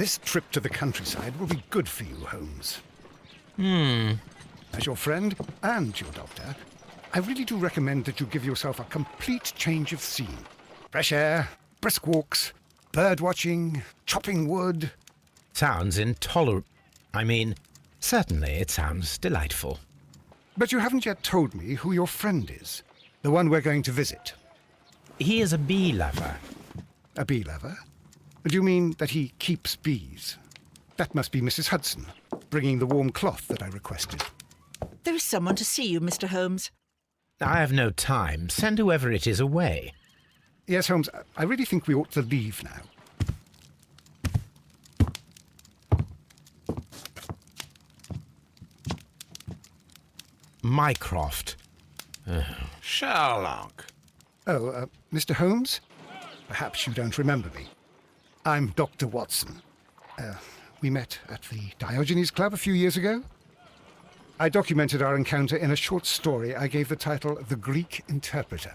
This trip to the countryside will be good for you, Holmes. As your friend and your doctor, I really do recommend that you give yourself a complete change of scene. Fresh air, brisk walks, bird watching, chopping wood. Sounds intolerable. I mean, certainly it sounds delightful. But you haven't yet told me who your friend is, the one we're going to visit. He is a bee lover. A bee lover? Do you mean that he keeps bees? That must be Mrs. Hudson, bringing the warm cloth that I requested. There is someone to see you, Mr. Holmes. I have no time. Send whoever it is away. Yes, Holmes, I really think we ought to leave now. Mycroft. Sherlock. Oh, Mr. Holmes? Perhaps you don't remember me. I'm Dr. Watson. We met at the Diogenes Club a few years ago. I documented our encounter in a short story I gave the title The Greek Interpreter.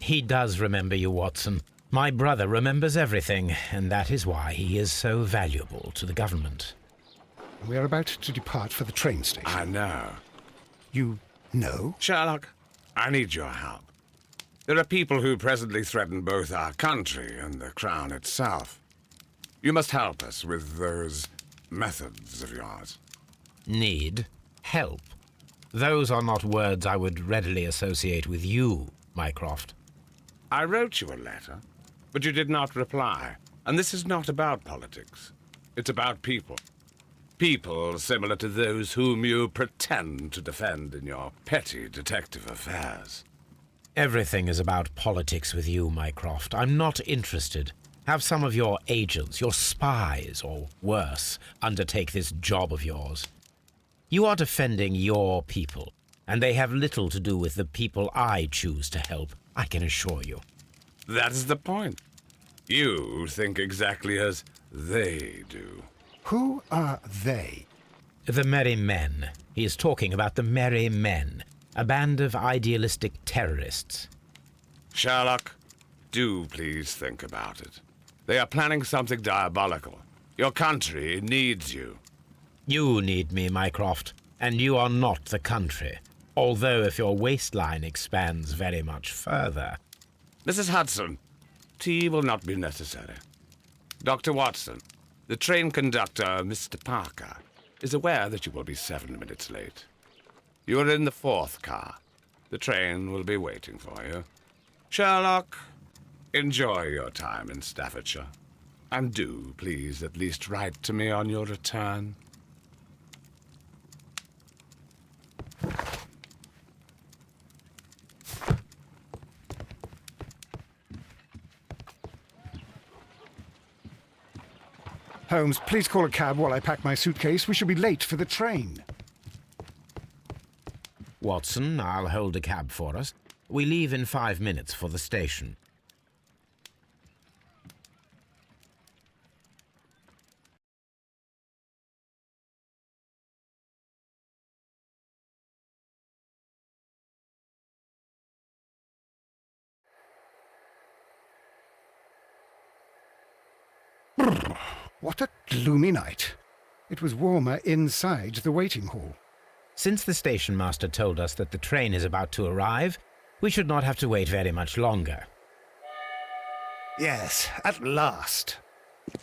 He does remember you, Watson. My brother remembers everything, and that is why he is so valuable to the government. We are about to depart for the train station. I know. You know? Sherlock, I need your help. There are people who presently threaten both our country and the Crown itself. You must help us with those methods of yours. Need? Help? Those are not words I would readily associate with you, Mycroft. I wrote you a letter, but you did not reply. And this is not about politics. It's about people. People similar to those whom you pretend to defend in your petty detective affairs. Everything is about politics with you, Mycroft. I'm not interested. Have some of your agents, your spies, or worse, undertake this job of yours. You are defending your people, and they have little to do with the people I choose to help, I can assure you. That is the point. You think exactly as they do. Who are they? The Merry Men. He is talking about the Merry Men, a band of idealistic terrorists. Sherlock, do please think about it. They are planning something diabolical. Your country needs you. You need me, Mycroft, and you are not the country, although if your waistline expands very much further. Mrs. Hudson, tea will not be necessary. Dr. Watson, the train conductor, Mr. Parker, is aware that you will be 7 minutes late. You are in the 4th car. The train will be waiting for you. Sherlock, enjoy your time in Staffordshire. And do, please, at least write to me on your return. Holmes, please call a cab while I pack my suitcase. We shall be late for the train. Watson, I'll hold a cab for us. We leave in 5 minutes for the station. What a gloomy night. It was warmer inside the waiting hall. Since the station master told us that the train is about to arrive, we should not have to wait very much longer. Yes, at last.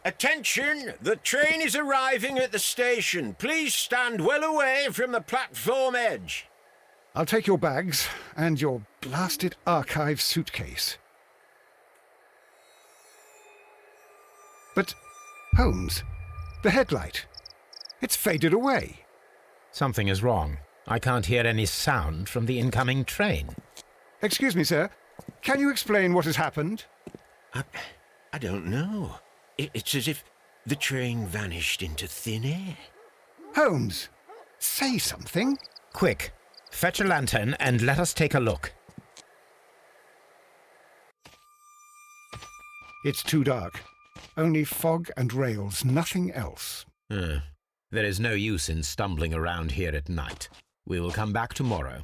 Attention! The train is arriving at the station. Please stand well away from the platform edge. I'll take your bags and your blasted archive suitcase. But, Holmes, the headlight. It's faded away. Something is wrong. I can't hear any sound from the incoming train. Excuse me, sir. Can you explain what has happened? I don't know. It's as if the train vanished into thin air. Holmes, say something. Quick, fetch a lantern and let us take a look. It's too dark. Only fog and rails, nothing else. There is no use in stumbling around here at night. We will come back tomorrow.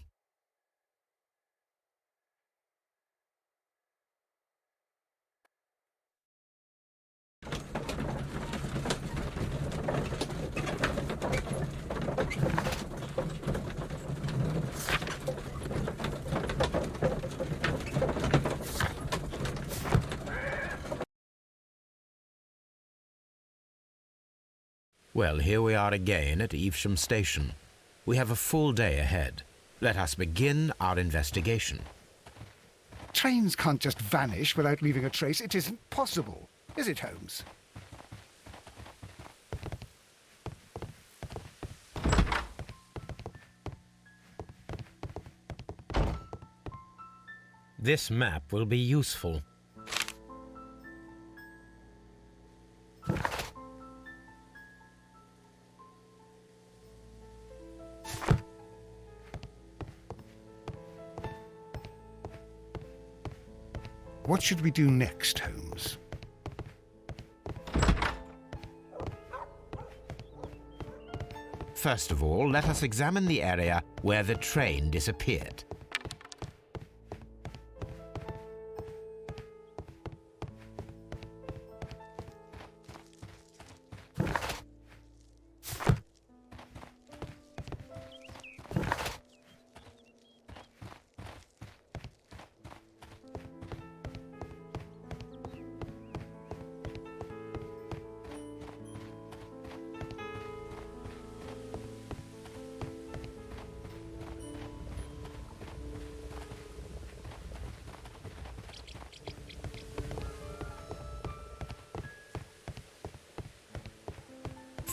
Well, here we are again at Evesham Station. We have a full day ahead. Let us begin our investigation. Trains can't just vanish without leaving a trace. It isn't possible, is it, Holmes? This map will be useful. What should we do next, Holmes? First of all, let us examine the area where the train disappeared.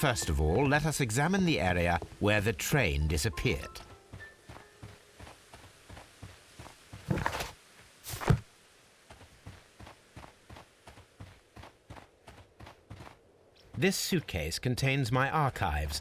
First of all, let us examine the area where the train disappeared. This suitcase contains my archives.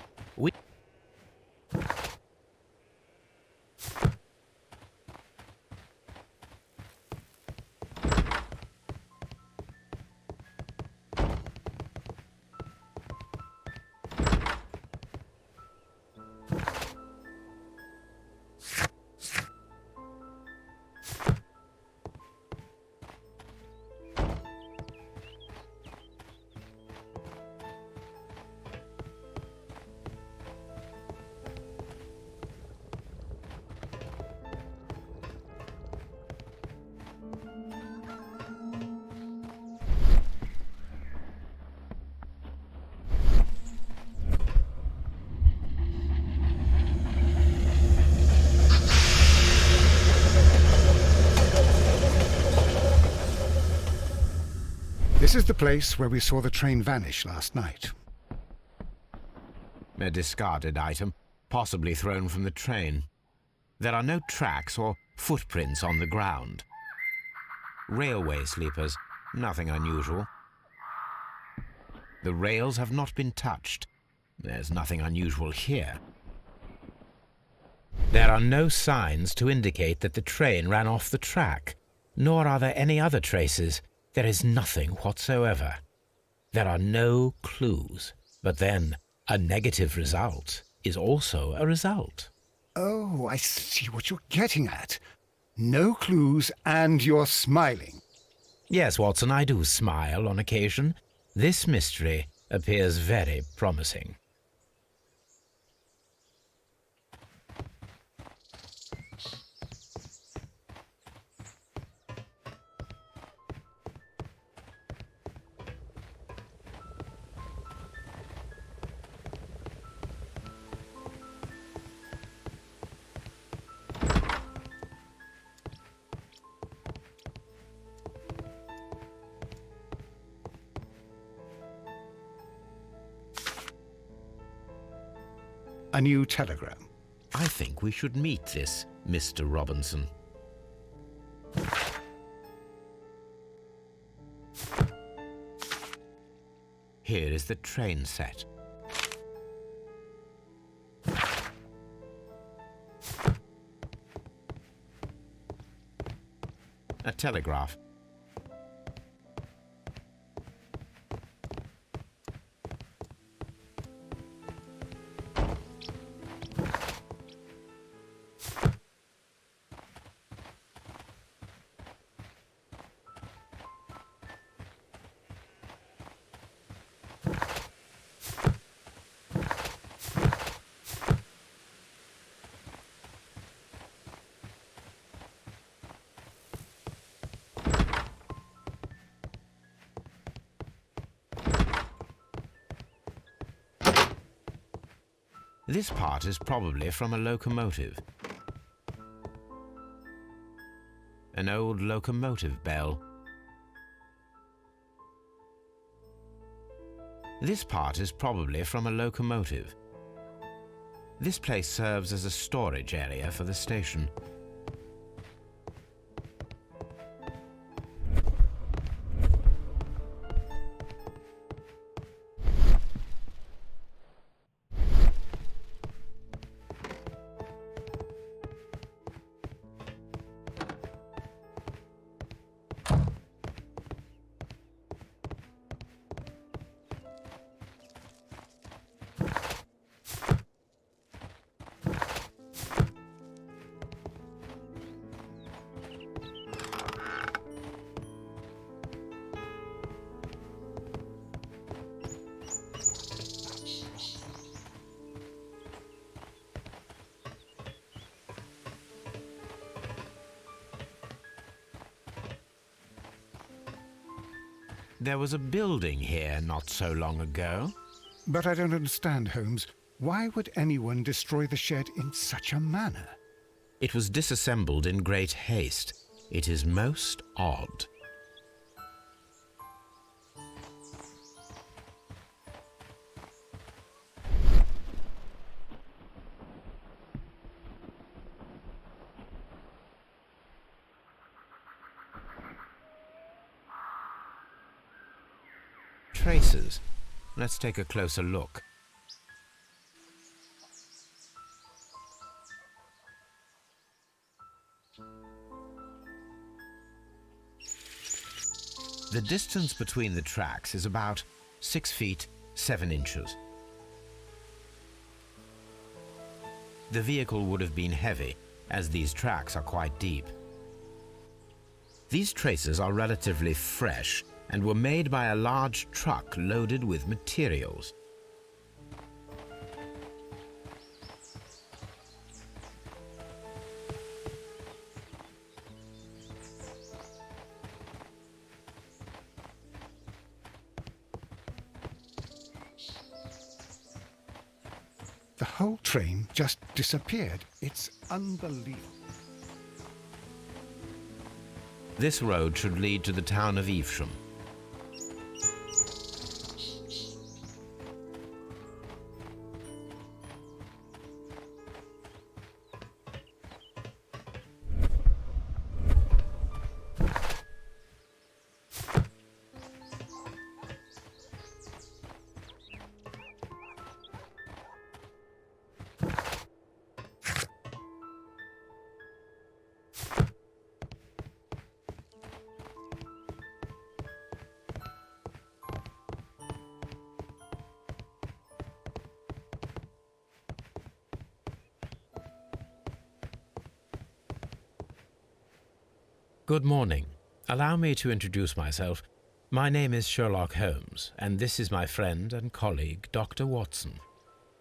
This is the place where we saw the train vanish last night. A discarded item, possibly thrown from the train. There are no tracks or footprints on the ground. Railway sleepers, nothing unusual. The rails have not been touched. There's nothing unusual here. There are no signs to indicate that the train ran off the track, nor are there any other traces. There is nothing whatsoever. There are no clues. But then, a negative result is also a result. Oh, I see what you're getting at. No clues, and you're smiling. Yes, Watson, I do smile on occasion. This mystery appears very promising. A new telegram. I think we should meet this Mr. Robinson. Here is the train set. A telegraph. This part is probably from a locomotive. An old locomotive bell. This part is probably from a locomotive. This place serves as a storage area for the station. There was a building here not so long ago. But I don't understand, Holmes. Why would anyone destroy the shed in such a manner? It was disassembled in great haste. It is most odd. Traces. Let's take a closer look. The distance between the tracks is about 6 feet 7 inches. The vehicle would have been heavy, as these tracks are quite deep. These traces are relatively fresh and were made by a large truck loaded with materials. The whole train just disappeared. It's unbelievable. This road should lead to the town of Evesham. Good morning. Allow me to introduce myself. My name is Sherlock Holmes, and this is my friend and colleague, Dr. Watson.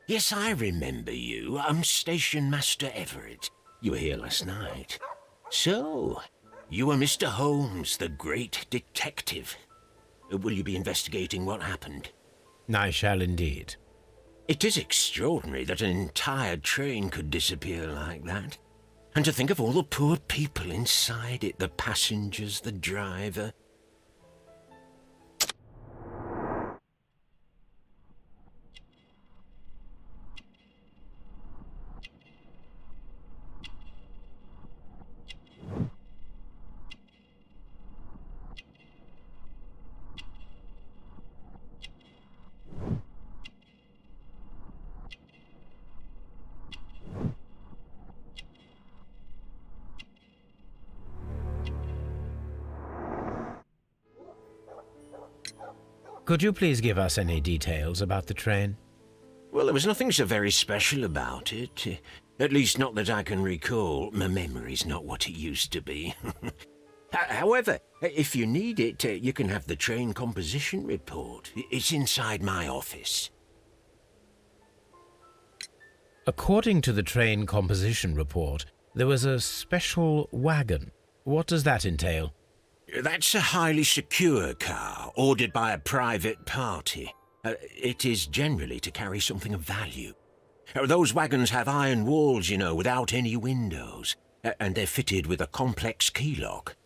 Yes, I remember you. I'm Station Master Everett. You were here last night. So, you are Mr. Holmes, the great detective. Will you be investigating what happened? I shall indeed. It is extraordinary that an entire train could disappear like that. And to think of all the poor people inside it, the passengers, the driver. Could you please give us any details about the train? Well, there was nothing so very special about it. At least not that I can recall. My memory's not what it used to be. However, if you need it, you can have the train composition report. It's inside my office. According to the train composition report, there was a special wagon. What does that entail? That's a highly secure car, ordered by a private party. It is generally to carry something of value. Those wagons have iron walls, you know, without any windows. And they're fitted with a complex key lock.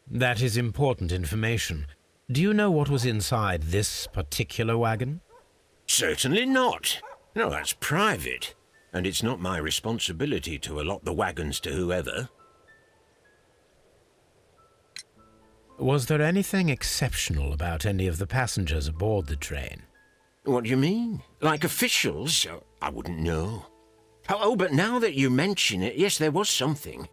That is important information. Do you know what was inside this particular wagon? Certainly not. No, that's private. And it's not my responsibility to allot the wagons to whoever. Was there anything exceptional about any of the passengers aboard the train? What do you mean? Like officials? I wouldn't know. Oh, but now that you mention it, yes, there was something.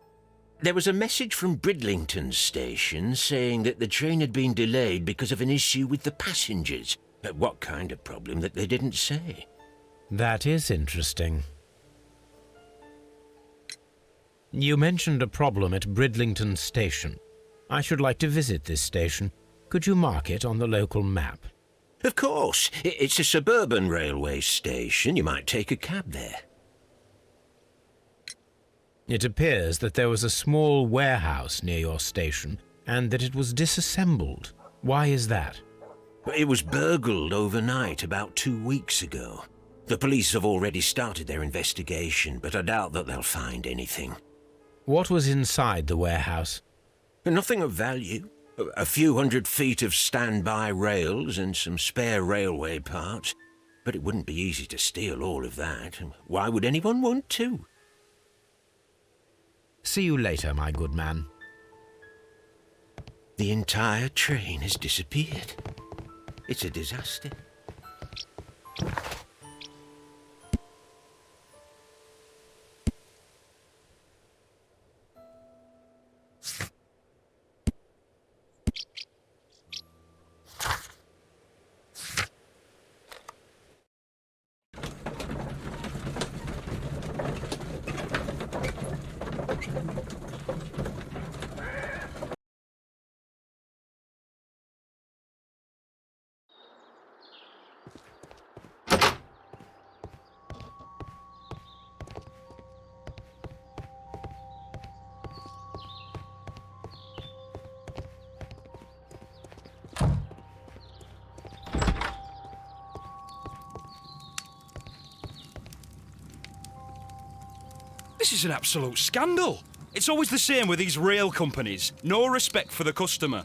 There was a message from Bridlington station saying that the train had been delayed because of an issue with the passengers. But what kind of problem that they didn't say? That is interesting. You mentioned a problem at Bridlington station. I should like to visit this station. Could you mark it on the local map? Of course. It's a suburban railway station. You might take a cab there. It appears that there was a small warehouse near your station and that it was disassembled. Why is that? It was burgled overnight about 2 weeks ago. The police have already started their investigation, but I doubt that they'll find anything. What was inside the warehouse? Nothing of value. A few 100 feet of standby rails and some spare railway parts. But it wouldn't be easy to steal all of that. Why would anyone want to? See you later, my good man. The entire train has disappeared. It's a disaster. This is an absolute scandal. It's always the same with these rail companies. No respect for the customer.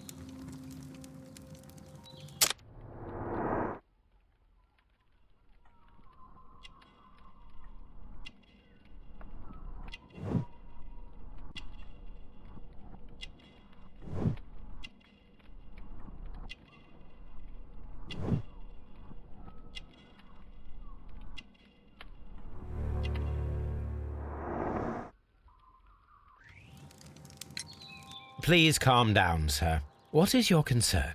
Please calm down, sir. What is your concern?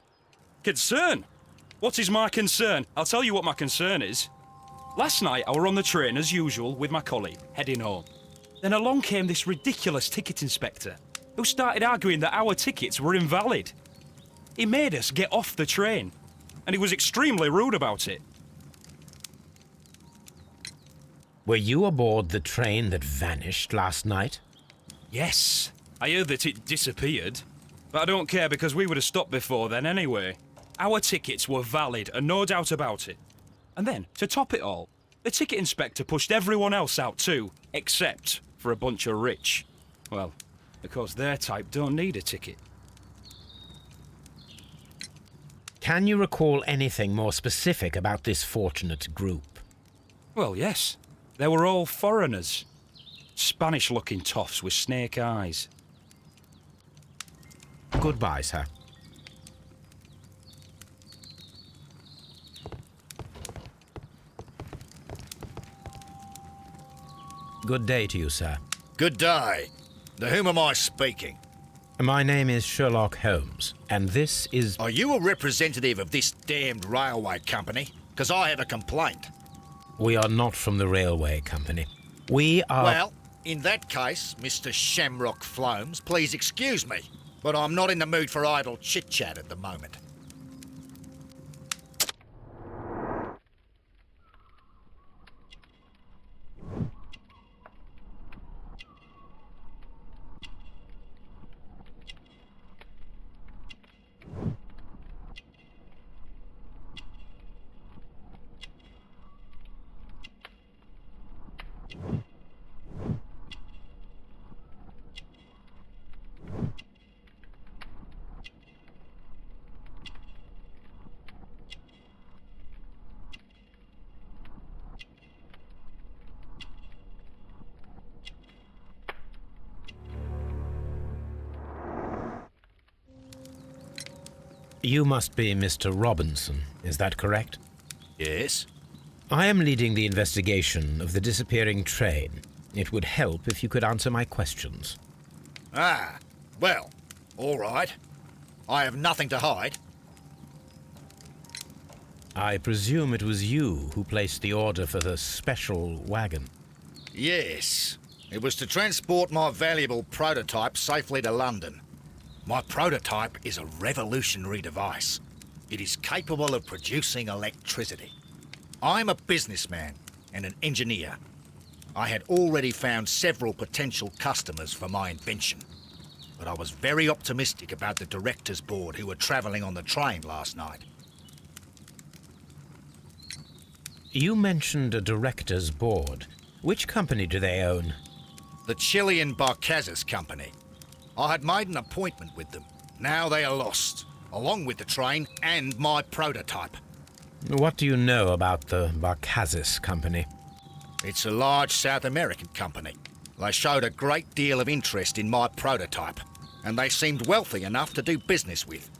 Concern? What is my concern? I'll tell you what my concern is. Last night, I were on the train as usual with my colleague, heading home. Then along came this ridiculous ticket inspector, who started arguing that our tickets were invalid. He made us get off the train, and he was extremely rude about it. Were you aboard the train that vanished last night? Yes, I heard that it disappeared. But I don't care because we would have stopped before then anyway. Our tickets were valid and no doubt about it. And then, to top it all, the ticket inspector pushed everyone else out too, except for a bunch of rich. Well, because their type don't need a ticket. Can you recall anything more specific about this fortunate group? Well, yes. They were all foreigners. Spanish-looking toffs with snake eyes. Goodbye, sir. Good day to you, sir. Good day. To whom am I speaking? My name is Sherlock Holmes, and this is... Are you a representative of this damned railway company? Because I have a complaint. We are not from the railway company. We are... Well, in that case, Mr. Shamrock Flomes, please excuse me, but I'm not in the mood for idle chit-chat at the moment. You must be Mr. Robinson, is that correct? Yes? I am leading the investigation of the disappearing train. It would help if you could answer my questions. Ah, well, all right. I have nothing to hide. I presume it was you who placed the order for the special wagon. Yes. It was to transport my valuable prototype safely to London. My prototype is a revolutionary device. It is capable of producing electricity. I'm a businessman and an engineer. I had already found several potential customers for my invention, but I was very optimistic about the directors' board who were travelling on the train last night. You mentioned a director's board. Which company do they own? The Chilean Barcazes Company. I had made an appointment with them. Now they are lost, along with the train and my prototype. What do you know about the Barcazes Company? It's a large South American company. They showed a great deal of interest in my prototype, and they seemed wealthy enough to do business with.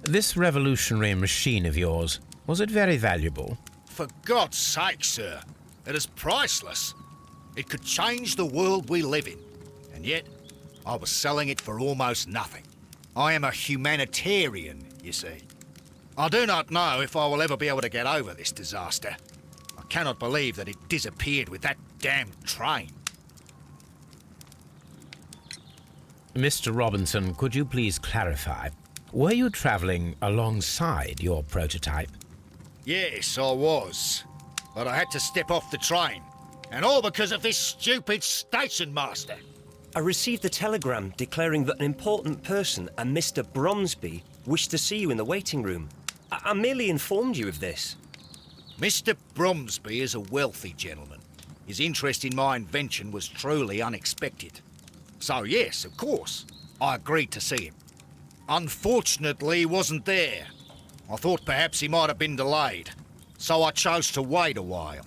This revolutionary machine of yours, was it very valuable? For God's sake, sir, it is priceless. It could change the world we live in, and yet I was selling it for almost nothing. I am a humanitarian, you see. I do not know if I will ever be able to get over this disaster. I cannot believe that it disappeared with that damned train. Mr. Robinson, could you please clarify? Were you travelling alongside your prototype? Yes, I was. But I had to step off the train. And all because of this stupid station master. I received a telegram declaring that an important person, a Mr. Bromsby, wished to see you in the waiting room. I merely informed you of this. Mr. Bromsby is a wealthy gentleman. His interest in my invention was truly unexpected. So yes, of course, I agreed to see him. Unfortunately, he wasn't there. I thought perhaps he might have been delayed, so I chose to wait a while.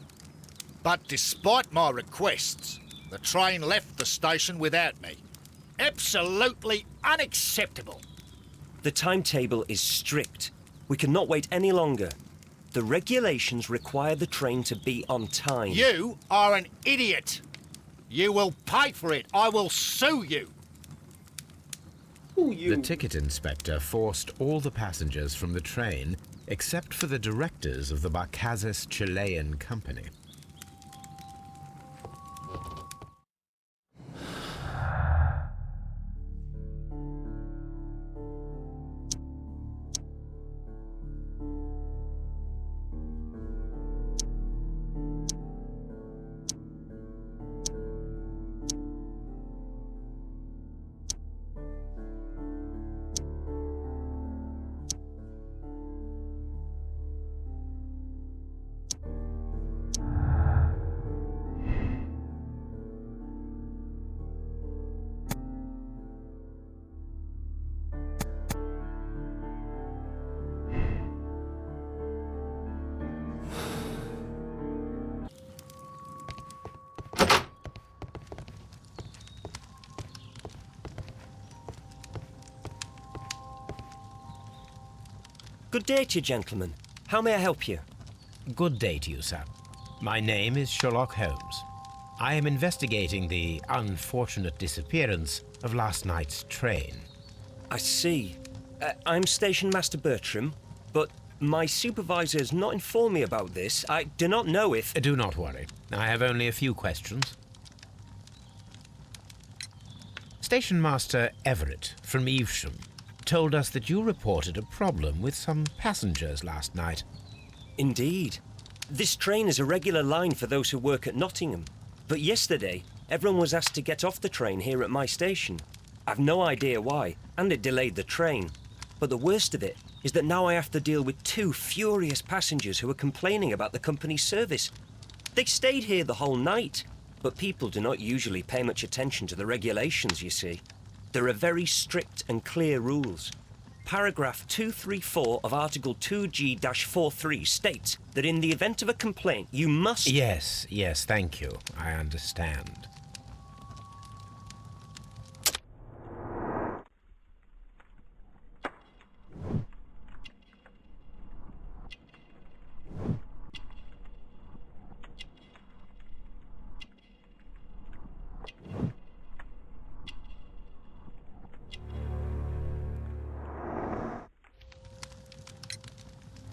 But despite my requests, the train left the station without me. Absolutely unacceptable. The timetable is strict. We cannot wait any longer. The regulations require the train to be on time. You are an idiot. You will pay for it. I will sue you. The ticket inspector forced all the passengers from the train except for the directors of the Barcazes Chilean Company. Good day to you, gentlemen. How may I help you? Good day to you, sir. My name is Sherlock Holmes. I am investigating the unfortunate disappearance of last night's train. I see. I'm Station Master Bertram, but my supervisor has not informed me about this. I do not know if... Do not worry. I have only a few questions. Station Master Everett from Evesham told us that you reported a problem with some passengers last night. Indeed. This train is a regular line for those who work at Nottingham. But yesterday, everyone was asked to get off the train here at my station. I've no idea why, and it delayed the train. But the worst of it is that now I have to deal with two furious passengers who are complaining about the company's service. They stayed here the whole night, but people do not usually pay much attention to the regulations, you see. There are very strict and clear rules. Paragraph 234 of Article 2G-43 states that in the event of a complaint, you must... Yes, thank you. I understand.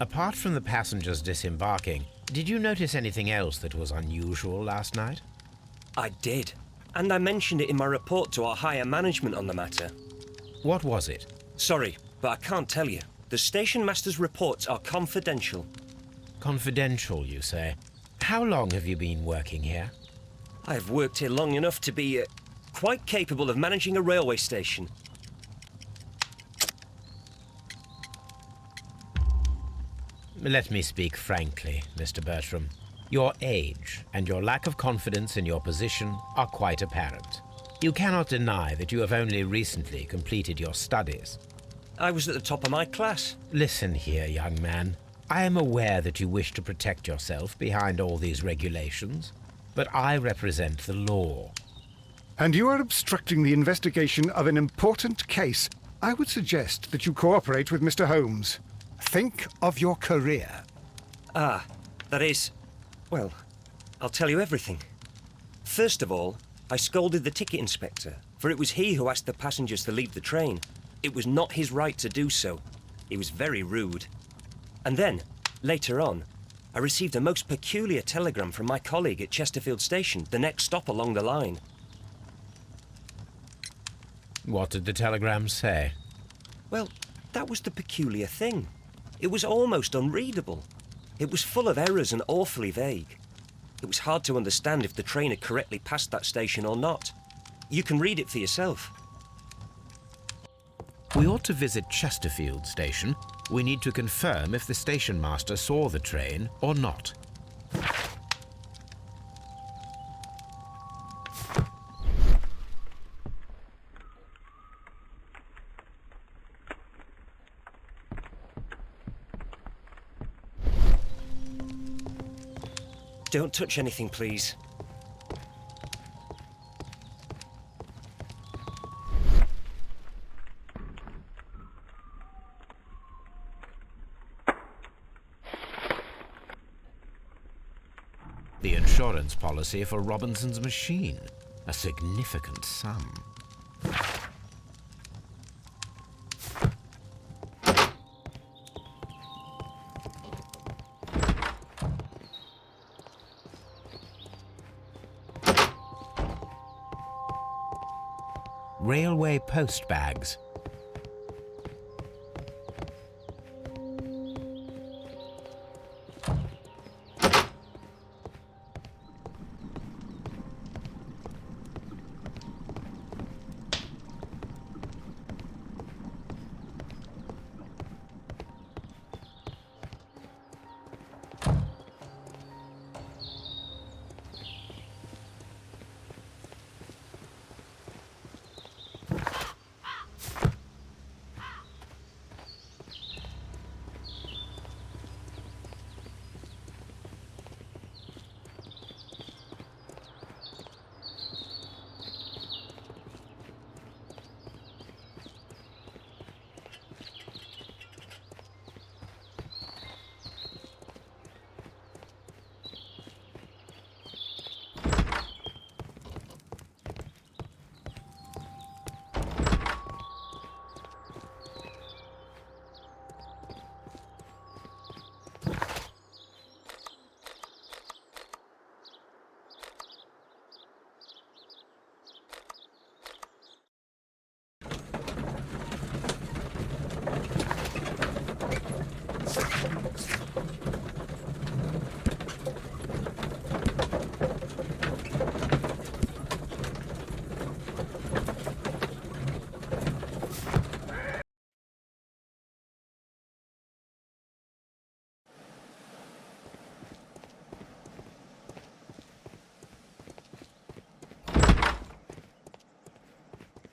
Apart from the passengers disembarking, did you notice anything else that was unusual last night? I did. And I mentioned it in my report to our higher management on the matter. What was it? Sorry, but I can't tell you. The station master's reports are confidential. Confidential, you say? How long have you been working here? I've worked here long enough to be quite capable of managing a railway station. Let me speak frankly, Mr. Bertram. Your age and your lack of confidence in your position are quite apparent. You cannot deny that you have only recently completed your studies. I was at the top of my class. Listen here, young man. I am aware that you wish to protect yourself behind all these regulations, but I represent the law. And you are obstructing the investigation of an important case. I would suggest that you cooperate with Mr. Holmes. Think of your career. Ah, that is... Well, I'll tell you everything. First of all, I scolded the ticket inspector, for it was he who asked the passengers to leave the train. It was not his right to do so. He was very rude. And then, later on, I received a most peculiar telegram from my colleague at Chesterfield Station, the next stop along the line. What did the telegram say? Well, that was the peculiar thing. It was almost unreadable. It was full of errors and awfully vague. It was hard to understand if the train had correctly passed that station or not. You can read it for yourself. We ought to visit Chesterfield Station. We need to confirm if the station master saw the train or not. Don't touch anything, please. The insurance policy for Robinson's machine. A significant sum. Railway post bags.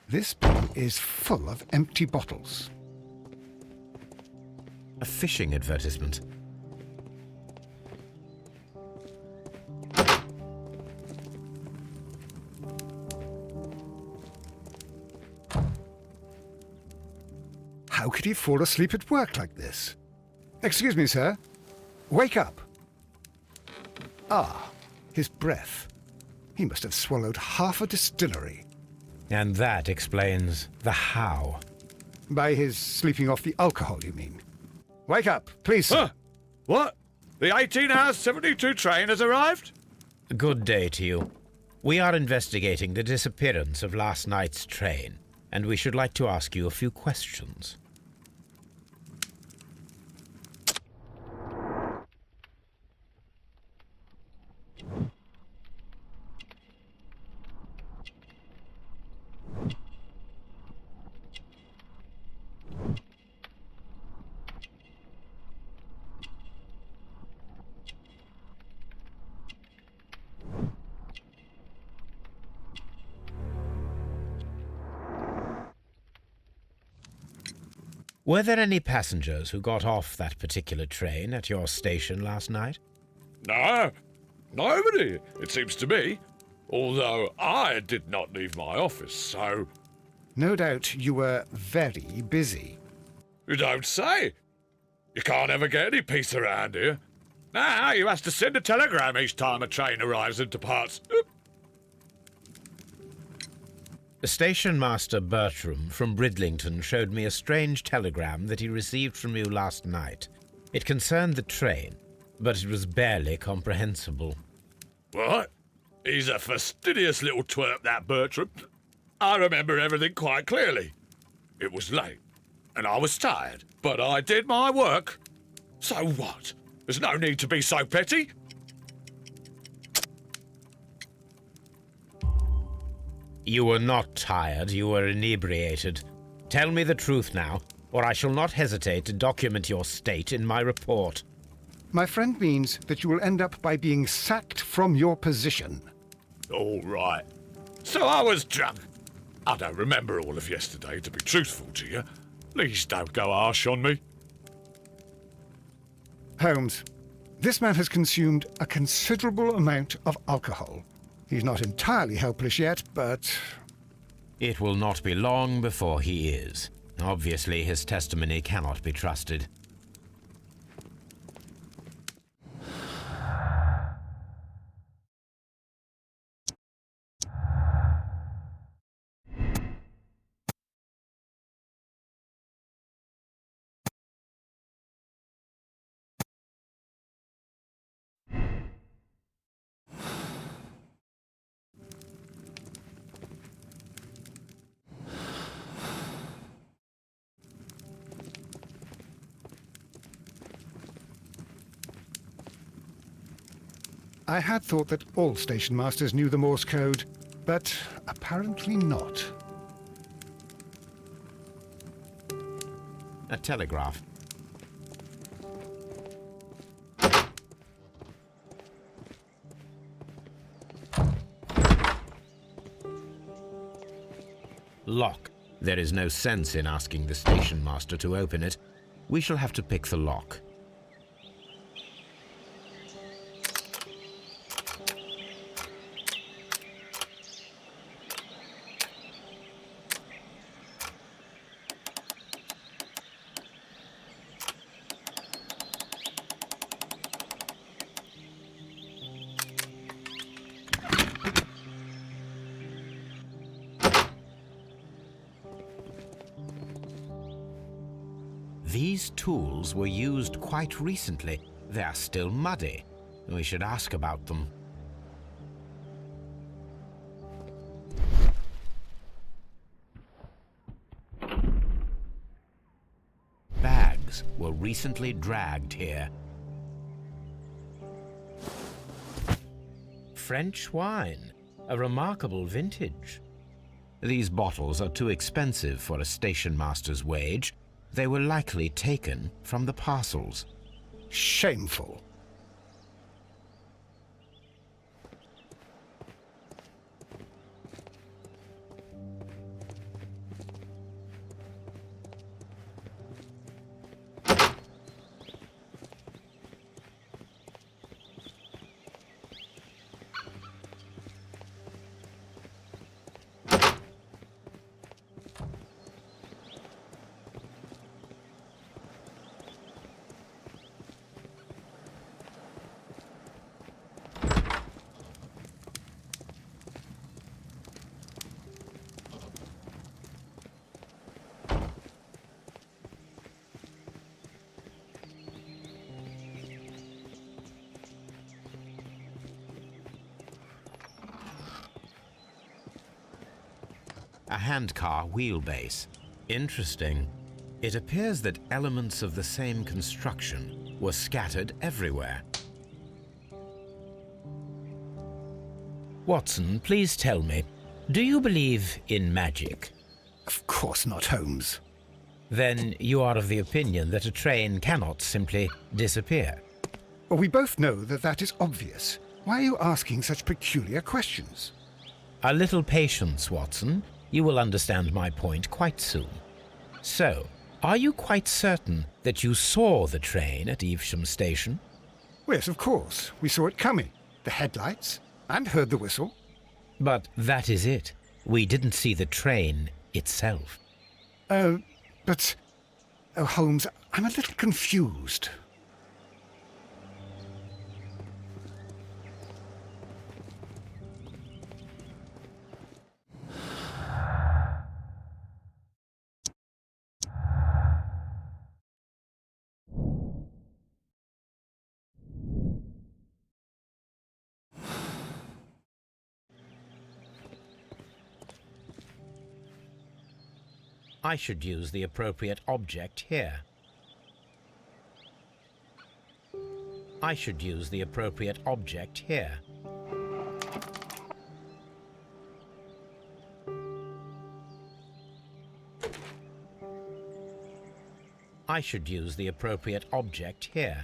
This bin is full of empty bottles. A fishing advertisement. How could he fall asleep at work like this? Excuse me, sir. Wake up. Ah, his breath. He must have swallowed half a distillery. And that explains the how. By his sleeping off the alcohol, you mean? Wake up, please, sir. Huh? What? The 18 hours 72 train has arrived? Good day to you. We are investigating the disappearance of last night's train, and we should like to ask you a few questions. Were there any passengers who got off that particular train at your station last night? No, nobody, it seems to me. Although I did not leave my office, so... No doubt you were very busy. You don't say. You can't ever get any peace around here. Now you have to send a telegram each time a train arrives and departs. Station Master Bertram from Bridlington showed me a strange telegram that he received from you last night. It concerned the train, but it was barely comprehensible. What? He's a fastidious little twerp, that Bertram. I remember everything quite clearly. It was late, and I was tired, but I did my work. So what? There's no need to be so petty. You were not tired, you were inebriated. Tell me the truth now, or I shall not hesitate to document your state in my report. My friend means that you will end up by being sacked from your position. All right. So I was drunk. I don't remember all of yesterday, to be truthful to you. Please don't go harsh on me. Holmes, this man has consumed a considerable amount of alcohol. He's not entirely helpless yet, but... It will not be long before he is. Obviously, his testimony cannot be trusted. I had thought that all station masters knew the Morse code, but apparently not. A telegraph. Lock. There is no sense in asking the station master to open it. We shall have to pick the lock. These tools were used quite recently. They are still muddy. We should ask about them. Bags were recently dragged here. French wine, a remarkable vintage. These bottles are too expensive for a station master's wage. They were likely taken from the parcels. Shameful. A handcar wheelbase. Interesting. It appears that elements of the same construction were scattered everywhere. Watson, please tell me, do you believe in magic? Of course not, Holmes. Then you are of the opinion that a train cannot simply disappear. Well, we both know that that is obvious. Why are you asking such peculiar questions? A little patience, Watson. You will understand my point quite soon. So, are you quite certain that you saw the train at Evesham Station? Yes, of course. We saw it coming. The headlights, and heard the whistle. But that is it. We didn't see the train itself. But... Oh, Holmes, I'm a little confused. I should use the appropriate object here. I should use the appropriate object here. I should use the appropriate object here.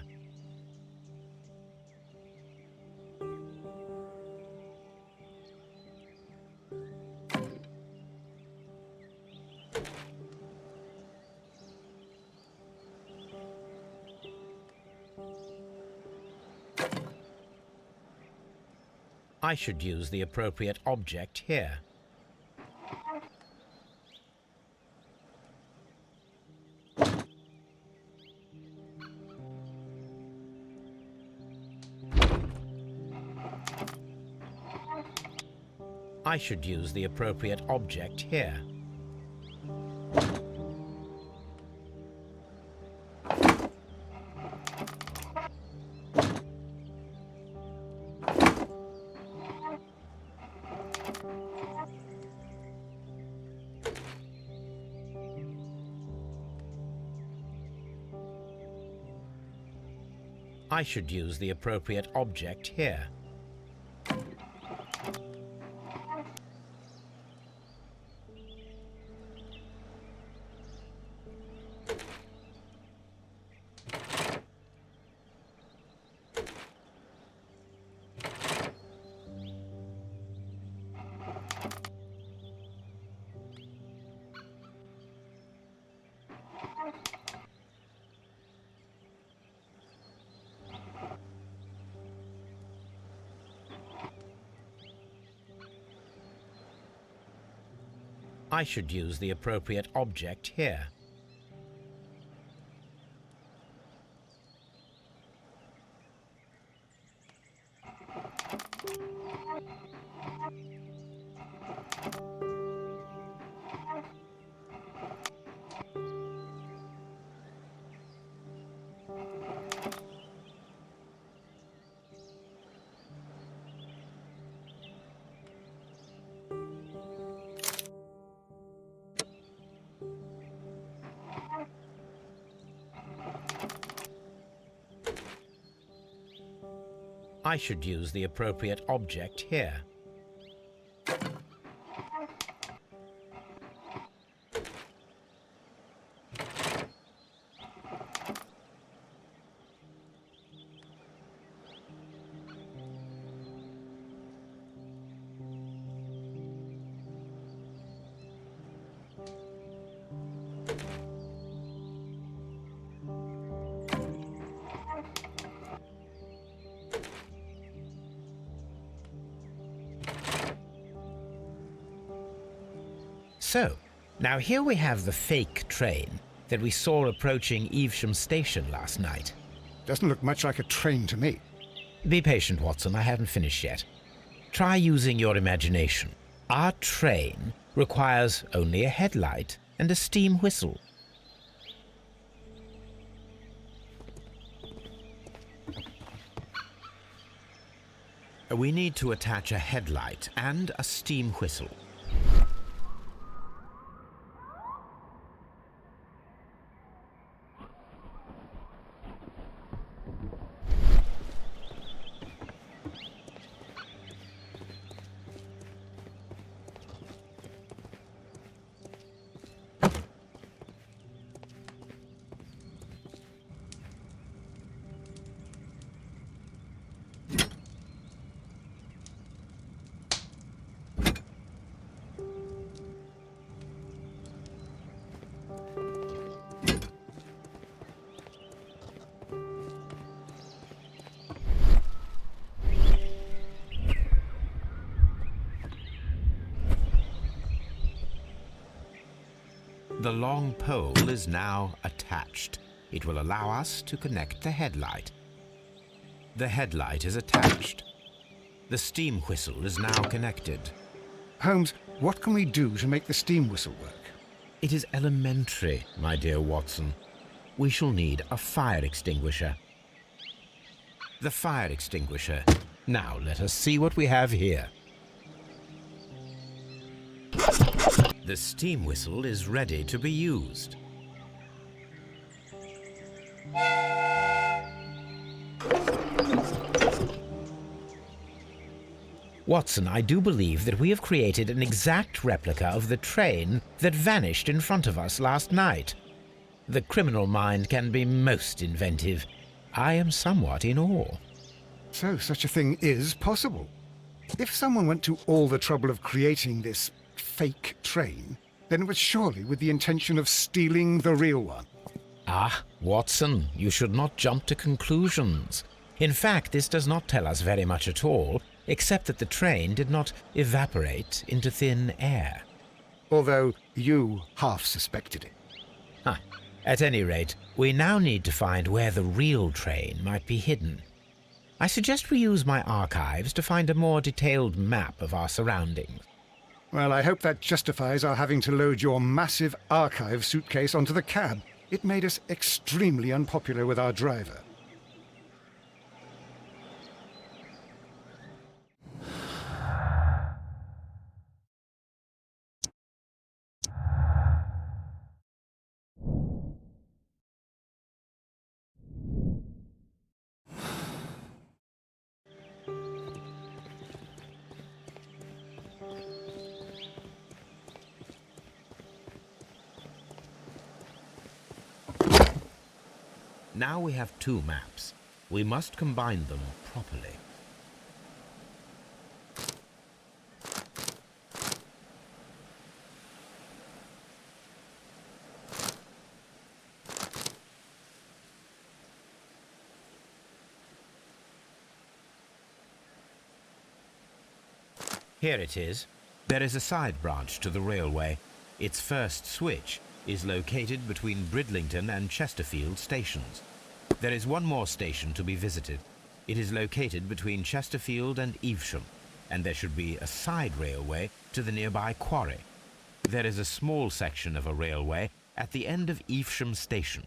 I should use the appropriate object here. I should use the appropriate object here. I should use the appropriate object here. I should use the appropriate object here. I should use the appropriate object here. So, now here we have the fake train that we saw approaching Evesham Station last night. Doesn't look much like a train to me. Be patient, Watson, I haven't finished yet. Try using your imagination. Our train requires only a headlight and a steam whistle. We need to attach a headlight and a steam whistle. The long pole is now attached. It will allow us to connect the headlight. The headlight is attached. The steam whistle is now connected. Holmes, what can we do to make the steam whistle work? It is elementary, my dear Watson. We shall need a fire extinguisher. The fire extinguisher. Now let us see what we have here. The steam whistle is ready to be used. Watson, I do believe that we have created an exact replica of the train that vanished in front of us last night. The criminal mind can be most inventive. I am somewhat in awe. So such a thing is possible. If someone went to all the trouble of creating this fake train, then it was surely with the intention of stealing the real one. Ah, Watson, you should not jump to conclusions. In fact, this does not tell us very much at all, except that the train did not evaporate into thin air. Although you half suspected it. Huh. At any rate, we now need to find where the real train might be hidden. I suggest we use my archives to find a more detailed map of our surroundings. Well, I hope that justifies our having to load your massive archive suitcase onto the cab. It made us extremely unpopular with our driver. Now we have two maps. We must combine them properly. Here it is. There is a side branch to the railway. Its first switch is located between Bridlington and Chesterfield stations. There is one more station to be visited. It is located between Chesterfield and Evesham, and there should be a side railway to the nearby quarry. There is a small section of a railway at the end of Evesham station.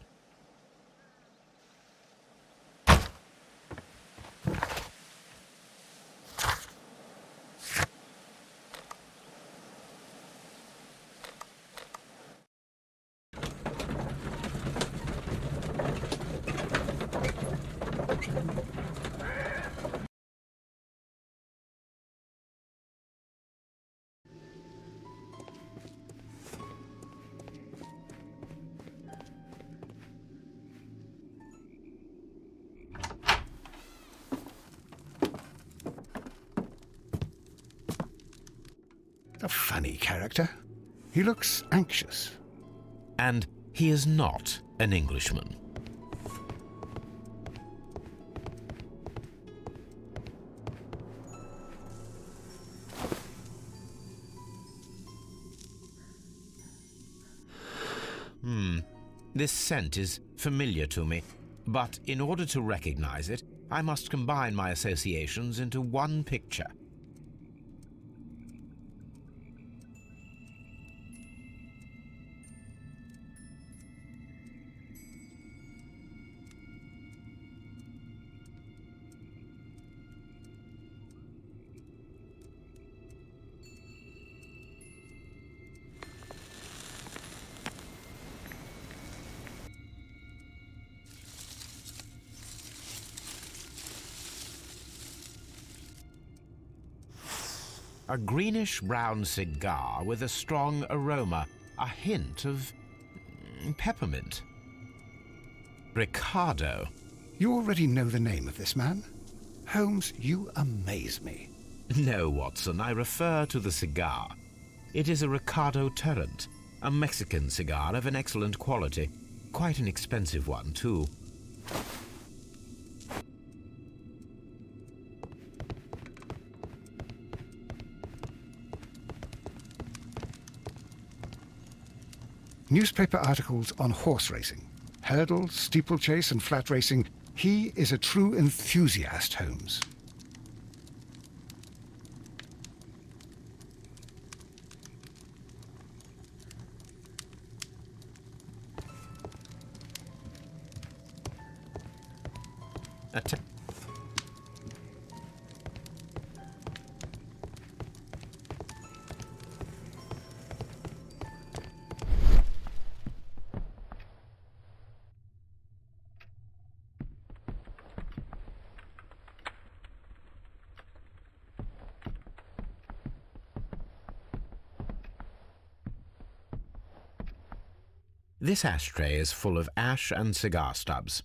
A funny character. He looks anxious. And he is not an Englishman. This scent is familiar to me, but in order to recognize it, I must combine my associations into one picture. A greenish-brown cigar with a strong aroma, a hint of peppermint. Ricardo. You already know the name of this man? Holmes, you amaze me. No, Watson, I refer to the cigar. It is a Ricardo Turrent, a Mexican cigar of an excellent quality. Quite an expensive one, too. newspaper articles on horse racing, hurdle, steeplechase, and flat racing. He is a true enthusiast, Holmes. This ashtray is full of ash and cigar stubs.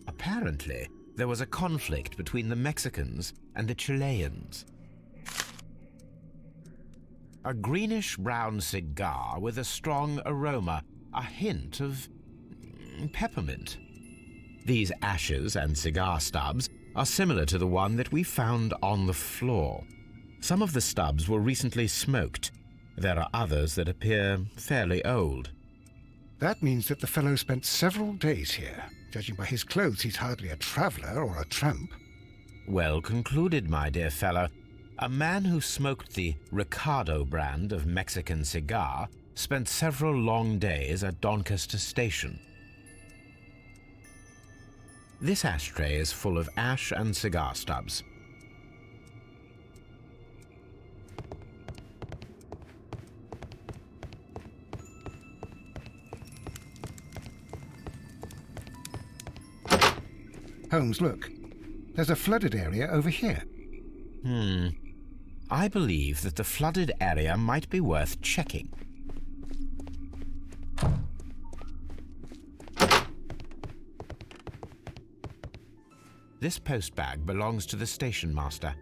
Apparently, there was a conflict between the Mexicans and the Chileans. A greenish-brown cigar with a strong aroma, a hint of peppermint. These ashes and cigar stubs are similar to the one that we found on the floor. Some of the stubs were recently smoked. There are others that appear fairly old. That means that the fellow spent several days here. Judging by his clothes, he's hardly a traveller or a tramp. Well concluded, my dear fellow. A man who smoked the Ricardo brand of Mexican cigar spent several long days at Doncaster Station. This ashtray is full of ash and cigar stubs. Holmes, look. There's a flooded area over here. I believe that the flooded area might be worth checking. This postbag belongs to the station master.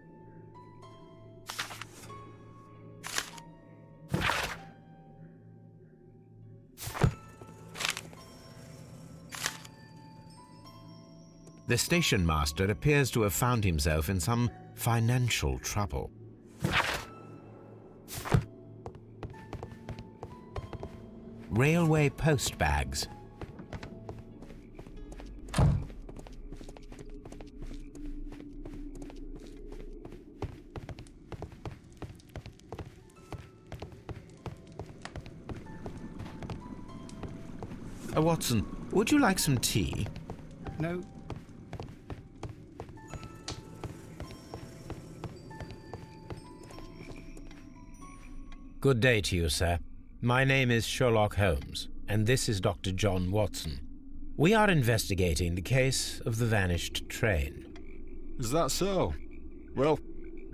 The station master appears to have found himself in some financial trouble. Railway post bags. Watson, would you like some tea? No. Good day to you, sir. My name is Sherlock Holmes, and this is Dr. John Watson. We are investigating the case of the vanished train. Is that so? Well,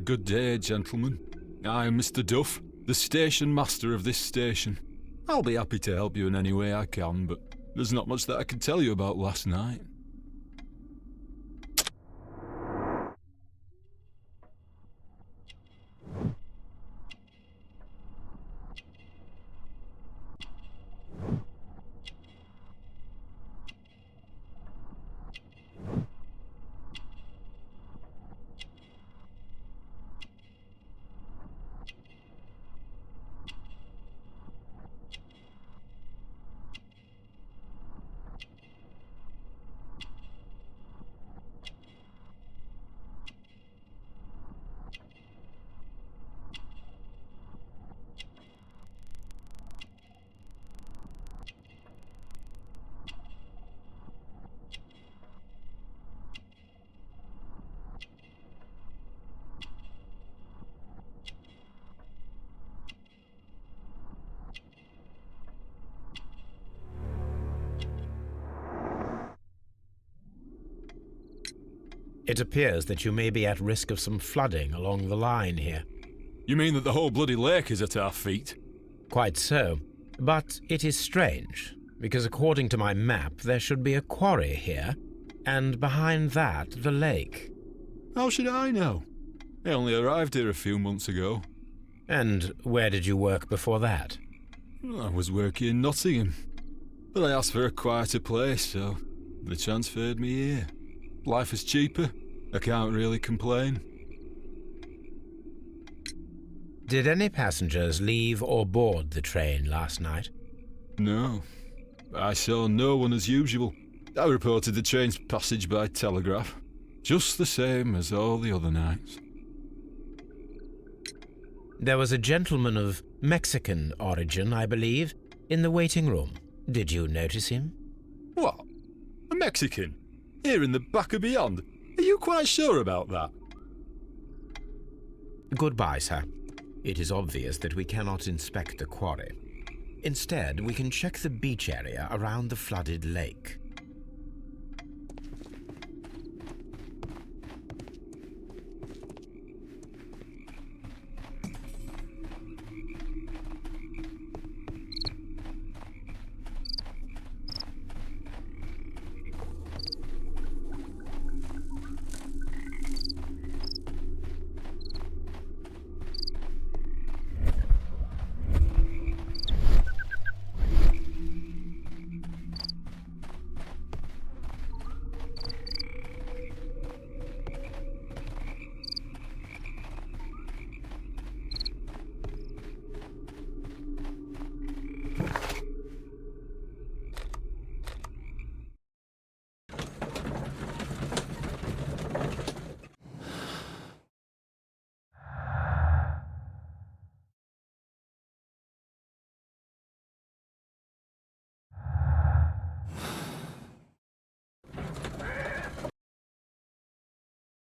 good day, gentlemen. I am Mr. Duff, the station master of this station. I'll be happy to help you in any way I can, but there's not much that I can tell you about last night. It appears that you may be at risk of some flooding along the line here. You mean that the whole bloody lake is at our feet? Quite so. But it is strange, because according to my map, there should be a quarry here, and behind that, the lake. How should I know? I only arrived here a few months ago. And where did you work before that? I was working in Nottingham, but I asked for a quieter place, so they transferred me here. Life is cheaper. I can't really complain. Did any passengers leave or board the train last night? No. I saw no one as usual. I reported the train's passage by telegraph. Just the same as all the other nights. There was a gentleman of Mexican origin, I believe, in the waiting room. Did you notice him? What? A Mexican? Here in the back of beyond? Are you quite sure about that? Goodbye, sir. It is obvious that we cannot inspect the quarry. Instead, we can check the beach area around the flooded lake.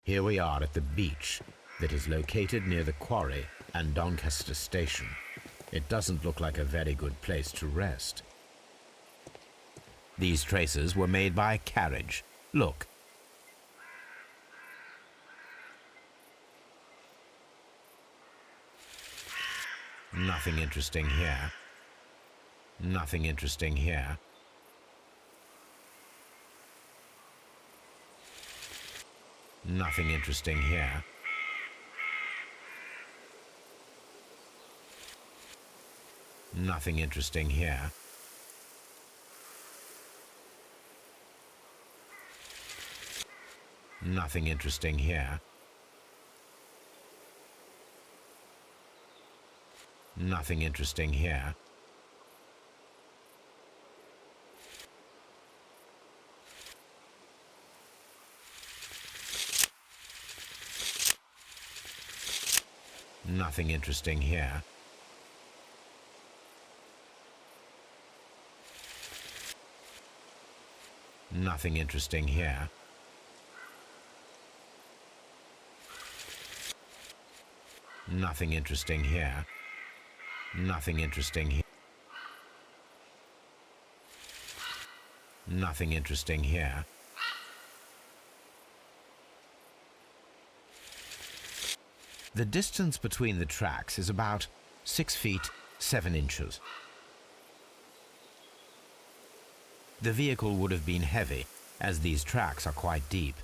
Here we are at the beach that is located near the quarry and Doncaster Station. It doesn't look like a very good place to rest. These traces were made by a carriage. Look. Nothing interesting here. Nothing interesting here. Nothing interesting here. Nothing interesting here. Nothing interesting here. Nothing interesting here. Nothing interesting here. Nothing interesting here. Nothing interesting here. Nothing interesting here. Nothing interesting here. The distance between the tracks is about 6 feet 7 inches. The vehicle would have been heavy, as these tracks are quite deep.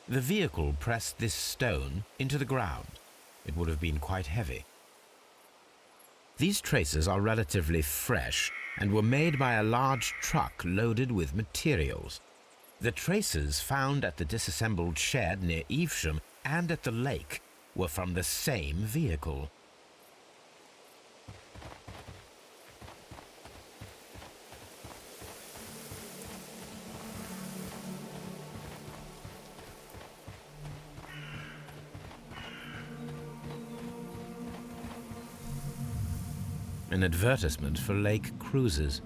The vehicle pressed this stone into the ground. It would have been quite heavy. These traces are relatively fresh and were made by a large truck loaded with materials. The traces found at the disassembled shed near Evesham and at the lake were from the same vehicle. An advertisement for lake cruises.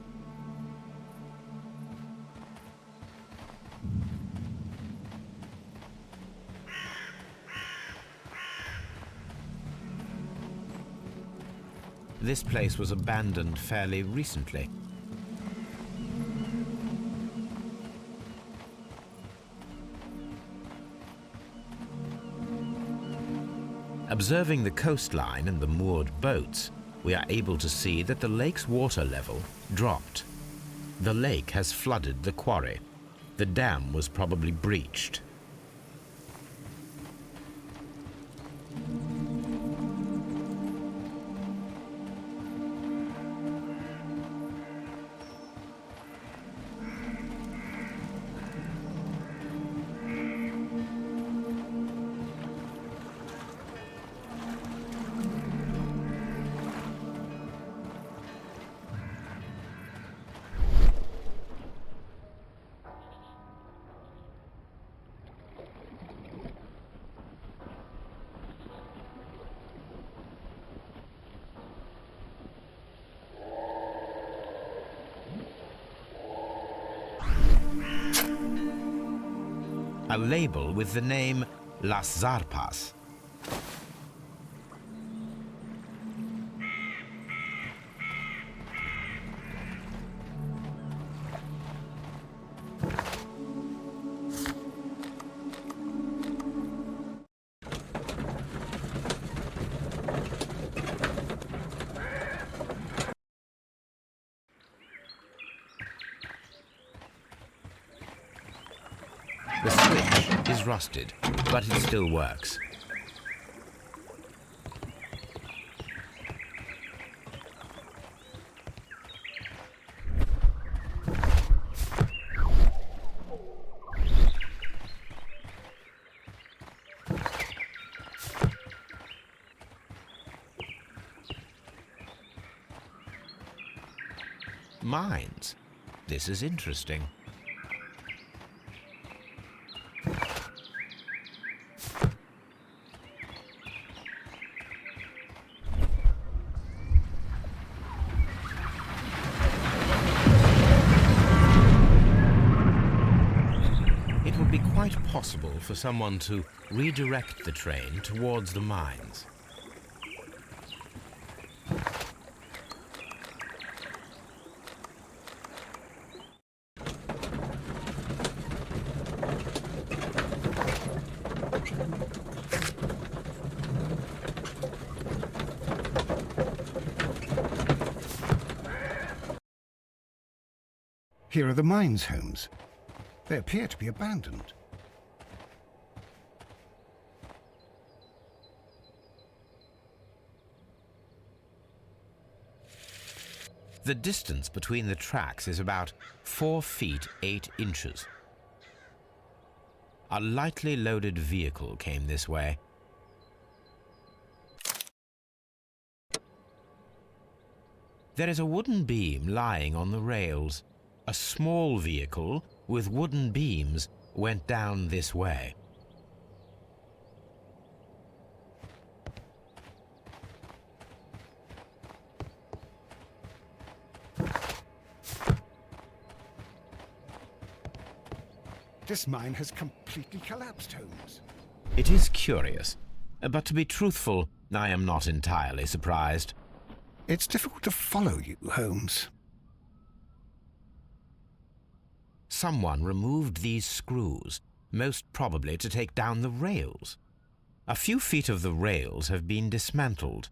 This place was abandoned fairly recently. Observing the coastline and the moored boats, we are able to see that the lake's water level dropped. The lake has flooded the quarry. The dam was probably breached. A label with the name Las Zarpas. The switch is rusted, but it still works. Mines. This is interesting. It would be quite possible for someone to redirect the train towards the mines. Here are the mines, Holmes. They appear to be abandoned. The distance between the tracks is about 4 feet 8 inches. A lightly loaded vehicle came this way. There is a wooden beam lying on the rails. A small vehicle with wooden beams went down this way. This mine has completely collapsed, Holmes. It is curious, but to be truthful, I am not entirely surprised. It's difficult to follow you, Holmes. Someone removed these screws, most probably to take down the rails. A few feet of the rails have been dismantled.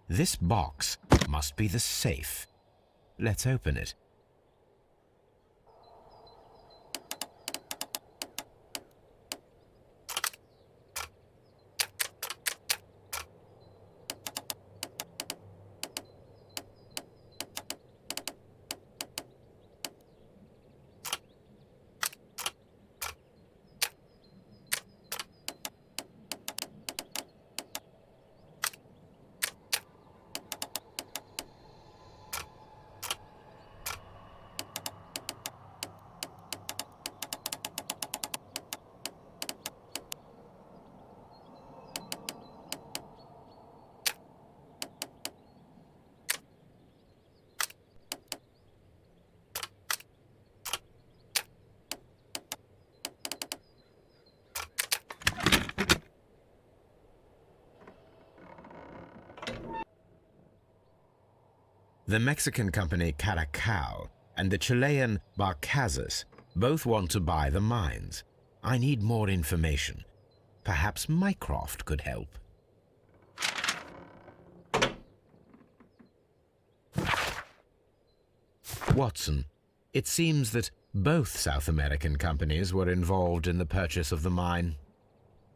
This box must be the safe. Let's open it. The Mexican company Caracal and the Chilean Barcazas both want to buy the mines. I need more information. Perhaps Mycroft could help. Watson, it seems that both South American companies were involved in the purchase of the mine.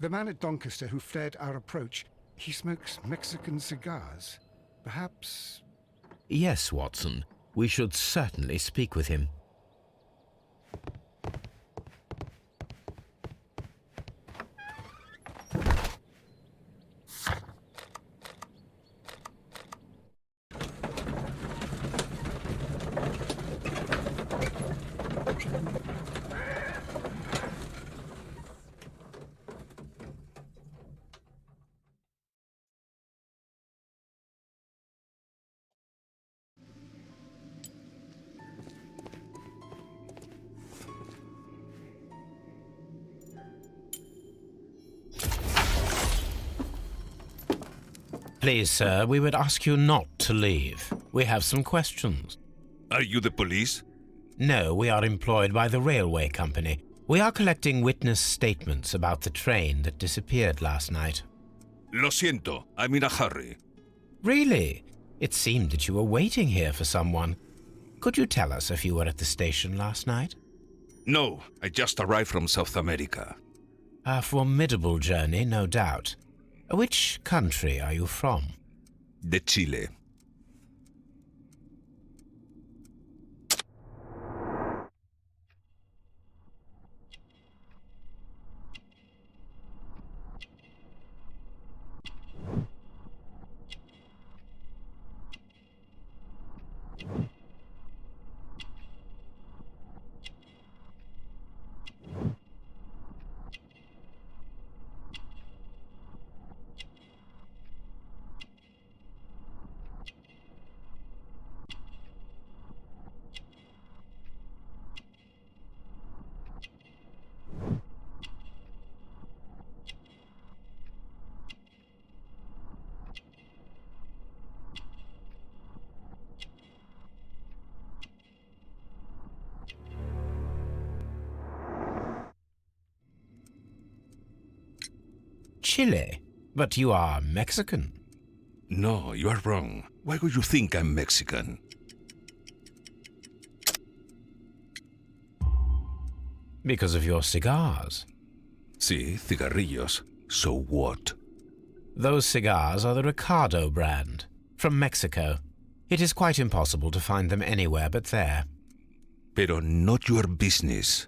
The man at Doncaster who flared our approach, he smokes Mexican cigars. Perhaps... Yes, Watson. We should certainly speak with him. Please, sir, we would ask you not to leave. We have some questions. Are you the police? No, we are employed by the railway company. We are collecting witness statements about the train that disappeared last night. Lo siento, I'm in a hurry. Really? It seemed that you were waiting here for someone. Could you tell us if you were at the station last night? No, I just arrived from South America. A formidable journey, no doubt. Which country are you from? De Chile. Chile? But you are Mexican. No, you are wrong. Why would you think I'm Mexican? Because of your cigars. Sí, cigarrillos. So what? Those cigars are the Ricardo brand, from Mexico. It is quite impossible to find them anywhere but there. Pero not your business.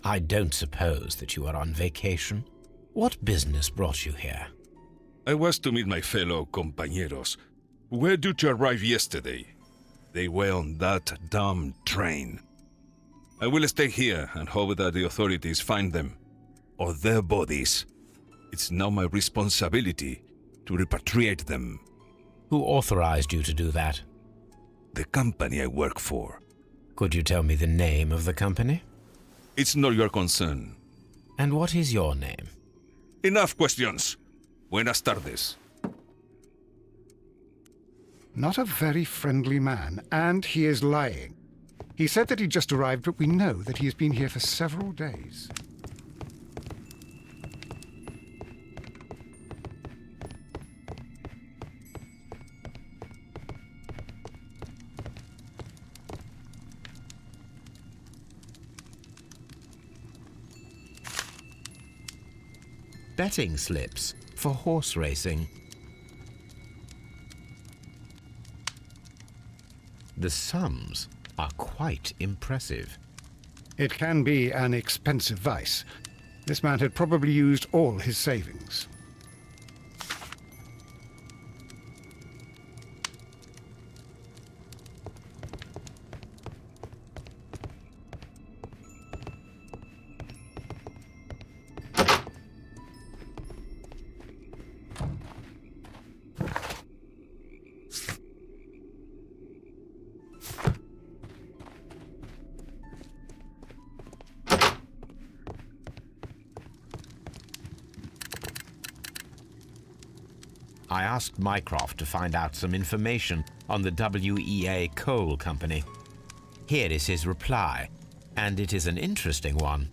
I don't suppose that you are on vacation. What business brought you here? I was to meet my fellow compañeros, who were due to arrive yesterday. They were on that damn train. I will stay here and hope that the authorities find them, or their bodies. It's now my responsibility to repatriate them. Who authorized you to do that? The company I work for. Could you tell me the name of the company? It's not your concern. And what is your name? Enough questions. Buenas tardes. Not a very friendly man, and he is lying. He said that he just arrived, but we know that he has been here for several days. betting slips for horse racing. The sums are quite impressive. It can be an expensive vice. This man had probably used all his savings. I asked Mycroft to find out some information on the WEA Coal Company. Here is his reply, and it is an interesting one.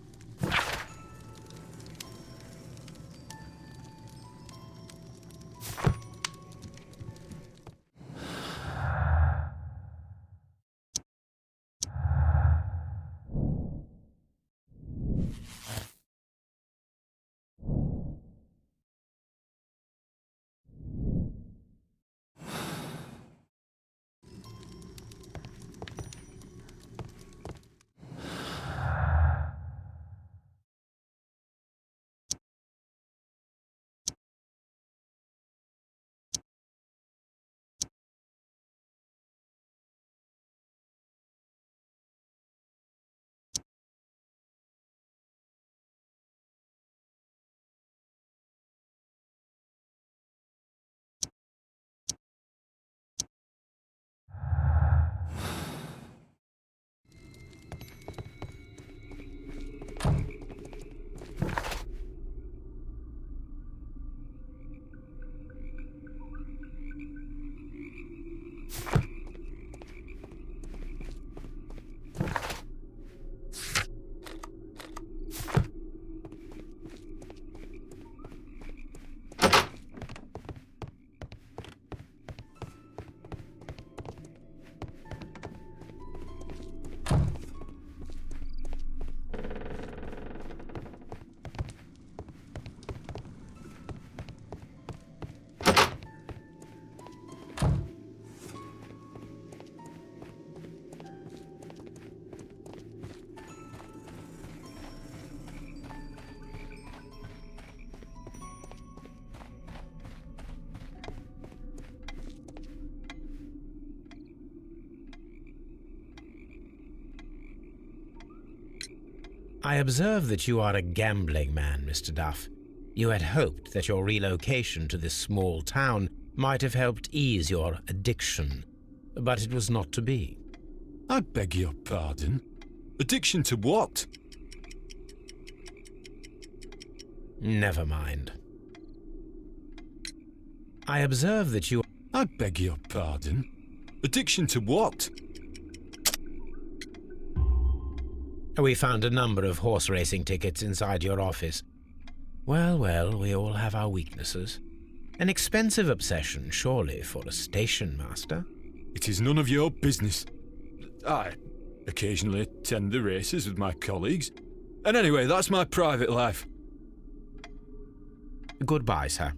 I observe that you are a gambling man, Mr. Duff. You had hoped that your relocation to this small town might have helped ease your addiction, but it was not to be. I beg your pardon? Addiction to what? Never mind. I observe that you... I beg your pardon? Addiction to what? We found a number of horse racing tickets inside your office. Well, we all have our weaknesses. An expensive obsession, surely, for a station master. It is none of your business. I occasionally attend the races with my colleagues. And anyway, that's my private life. Goodbye, sir.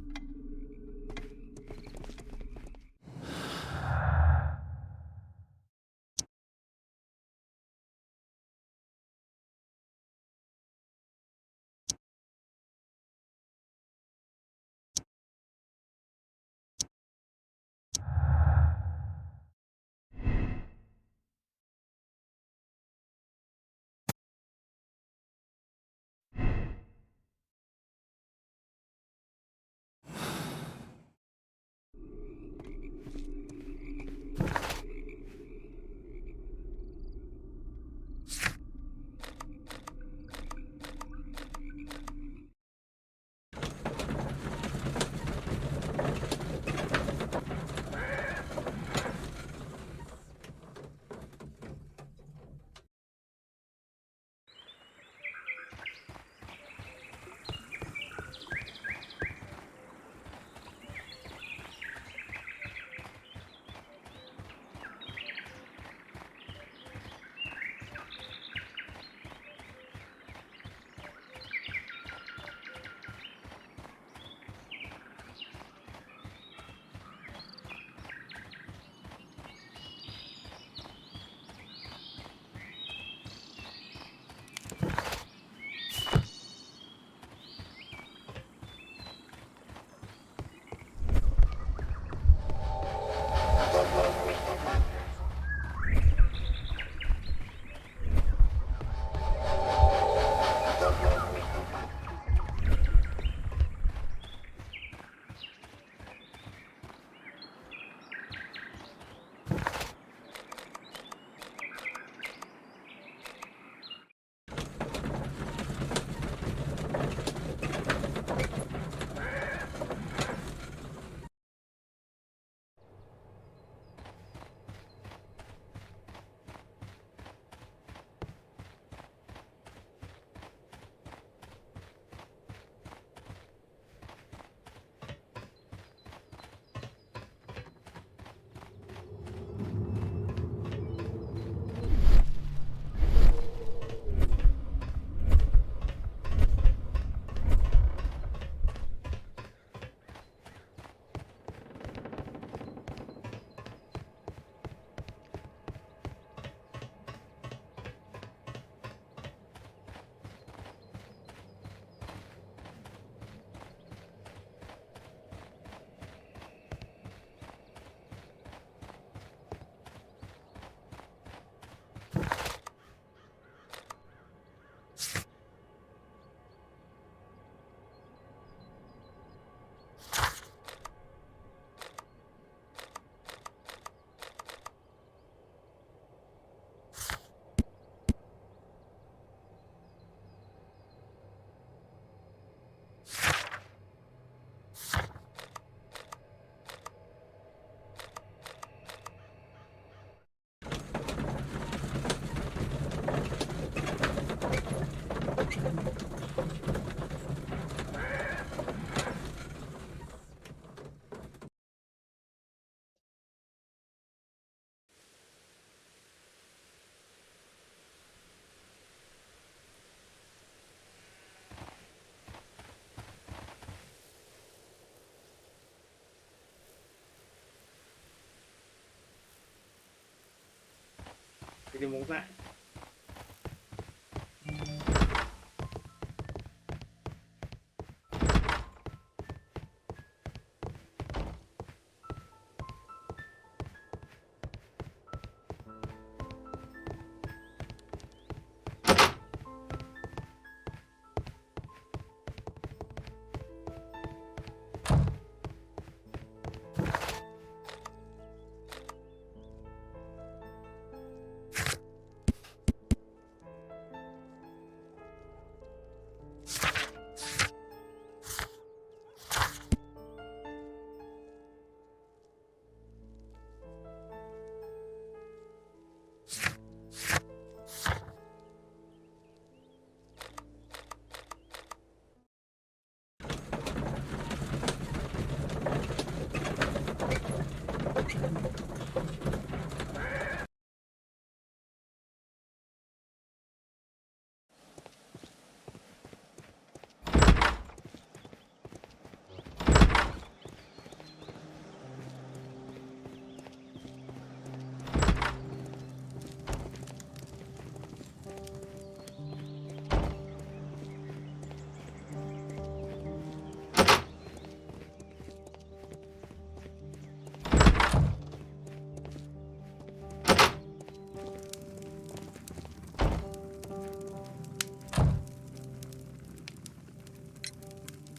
cái món lại.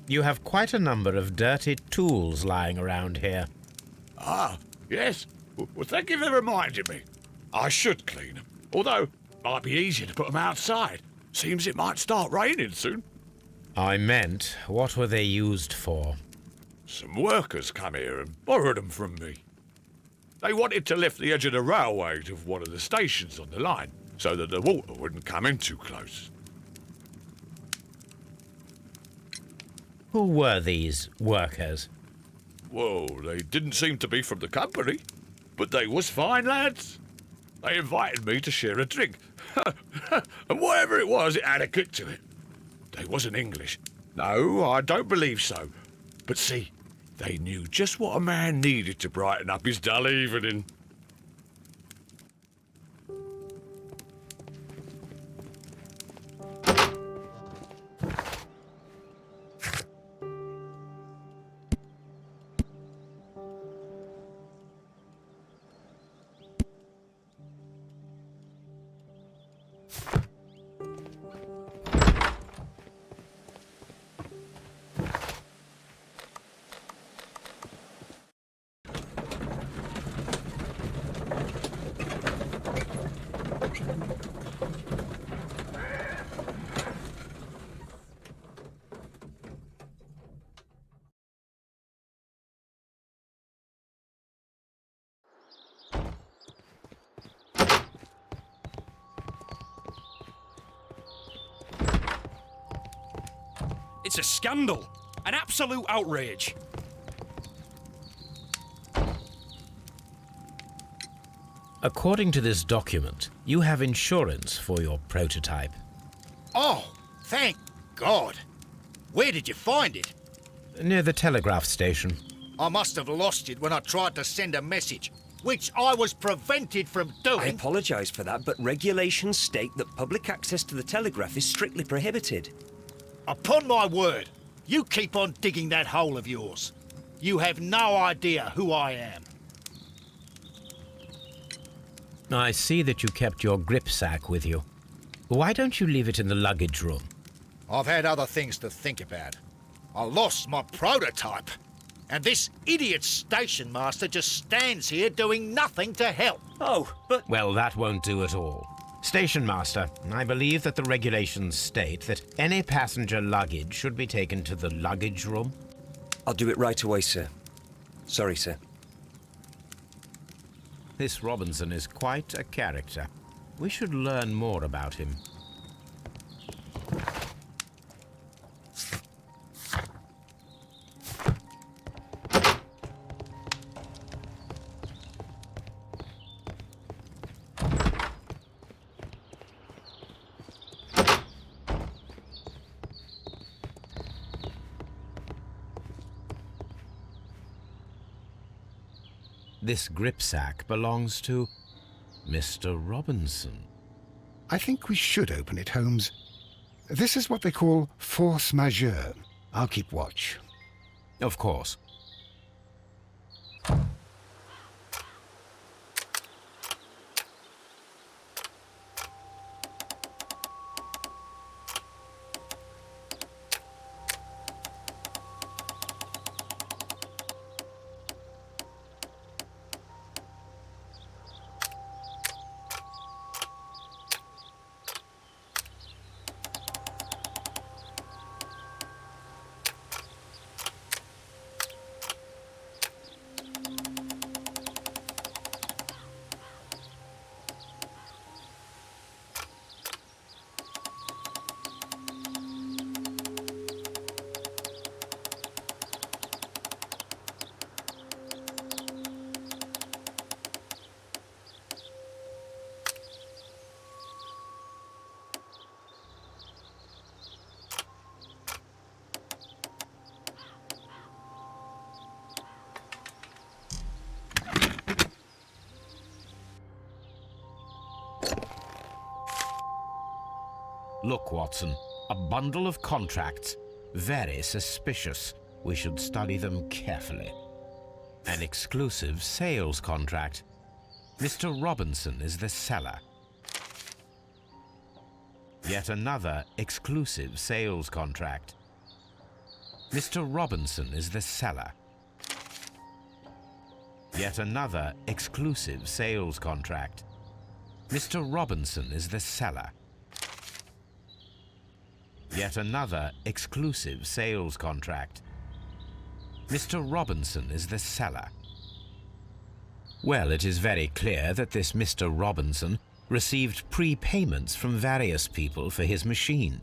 You have quite a number of dirty tools lying around here. Ah, yes. Well, thank you for reminding me. I should clean them. Although, might be easier to put them outside. Seems it might start raining soon. I meant, what were they used for? Some workers come here and borrowed them from me. They wanted to lift the edge of the railway to one of the stations on the line, so that the water wouldn't come in too close. Who were these workers? Well, they didn't seem to be from the company, but they was fine lads. They invited me to share a drink. And whatever it was, it had a kick to it. They wasn't English. No, I don't believe so. But see, they knew just what a man needed to brighten up his dull evening. It's a scandal. An absolute outrage. According to this document, you have insurance for your prototype. Oh, thank God. Where did you find it? Near the telegraph station. I must have lost it when I tried to send a message, which I was prevented from doing. I apologise for that, but regulations state that public access to the telegraph is strictly prohibited. Upon my word, you keep on digging that hole of yours. You have no idea who I am. I see that you kept your grip sack with you. Why don't you leave it in the luggage room? I've had other things to think about. I lost my prototype. And this idiot station master just stands here doing nothing to help. Oh, but... Well, that won't do at all. Station Master, I believe that the regulations state that any passenger luggage should be taken to the luggage room. I'll do it right away, sir. Sorry, sir. This Robinson is quite a character. We should learn more about him. This grip sack belongs to... Mr. Robinson. I think we should open it, Holmes. This is what they call force majeure. I'll keep watch. Of course. Look, Watson, a bundle of contracts. Very suspicious. We should study them carefully. An exclusive sales contract. Mr. Robinson is the seller. Yet another exclusive sales contract. Mr. Robinson is the seller. Yet another exclusive sales contract. Mr. Robinson is the seller. Yet another exclusive sales contract. Mr. Robinson is the seller. Well, it is very clear that this Mr. Robinson received prepayments from various people for his machine.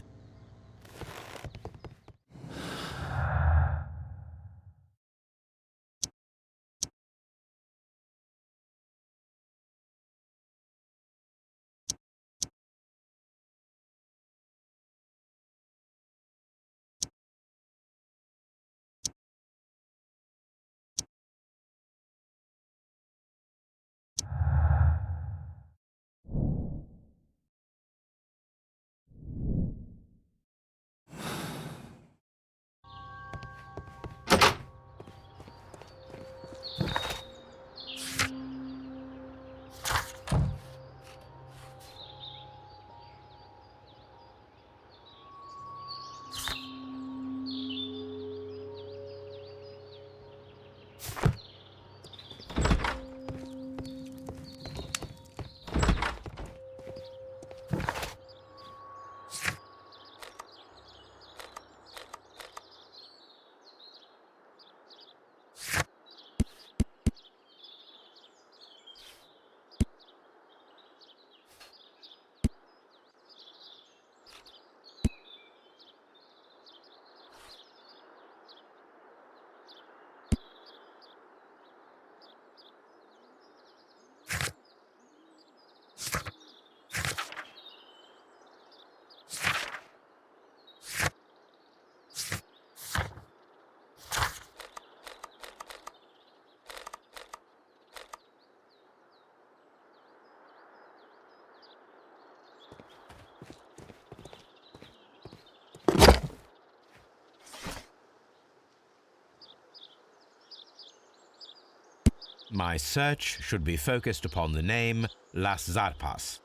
My search should be focused upon the name Las Zarpas.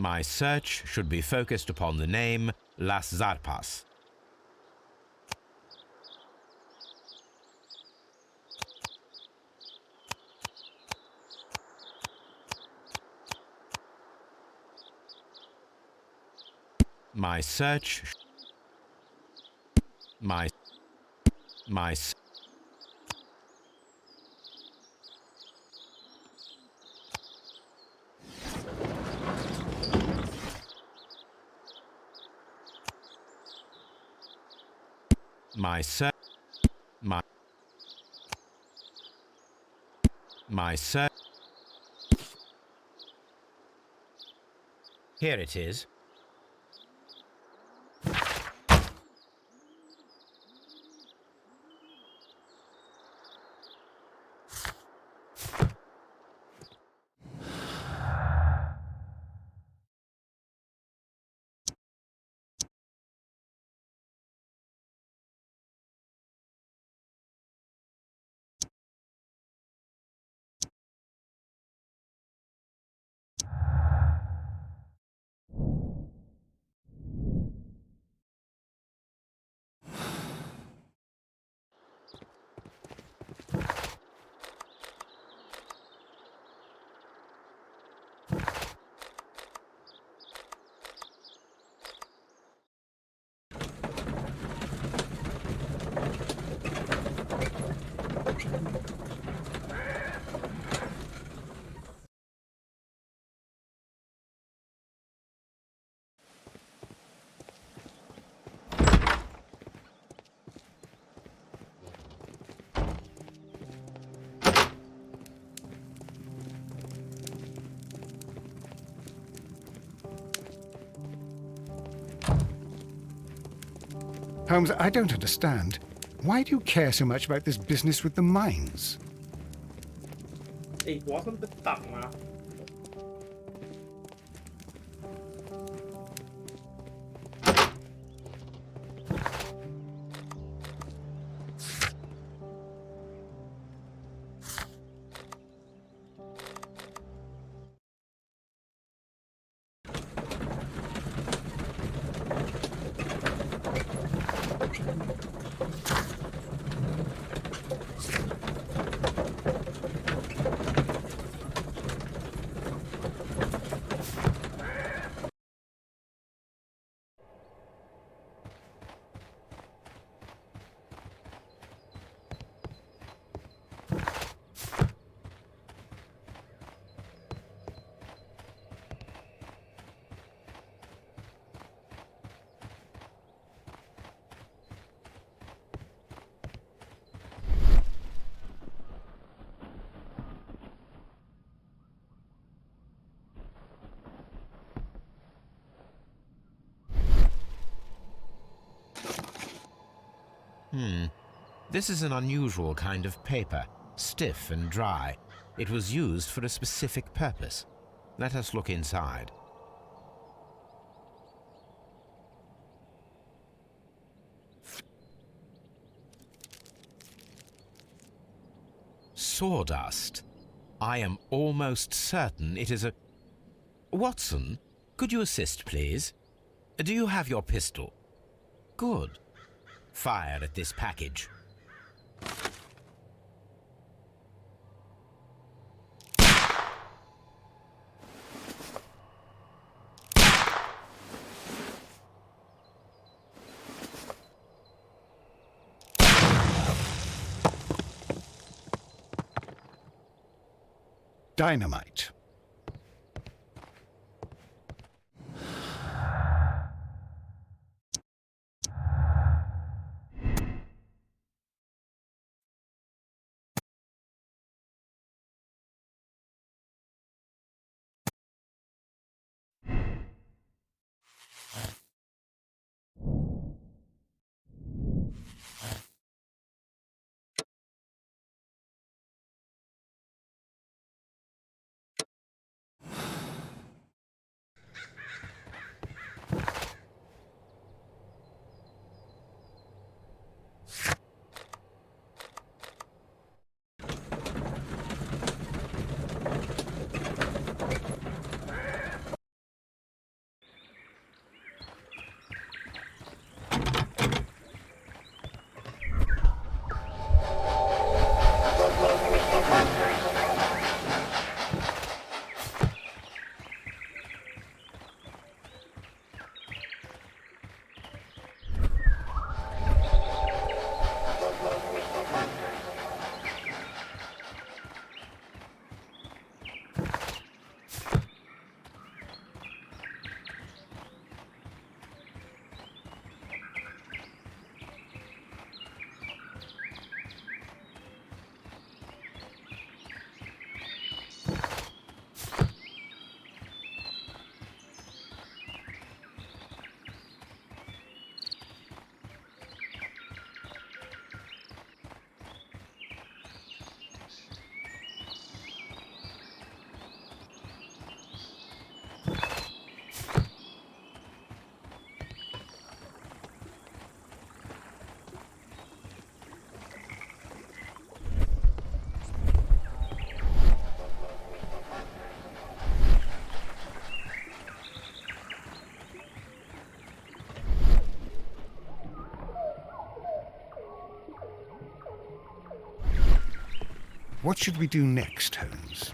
My search should be focused upon the name las zarpas. My search... My Here it is. Holmes, I don't understand. Why do you care so much about this business with the mines? It wasn't the summer. This is an unusual kind of paper, stiff and dry. It was used for a specific purpose. Let us look inside. Sawdust. I am almost certain it is a... Watson, could you assist, please? Do you have your pistol? Good. Fire at this package. Dynamite. What should we do next, Holmes?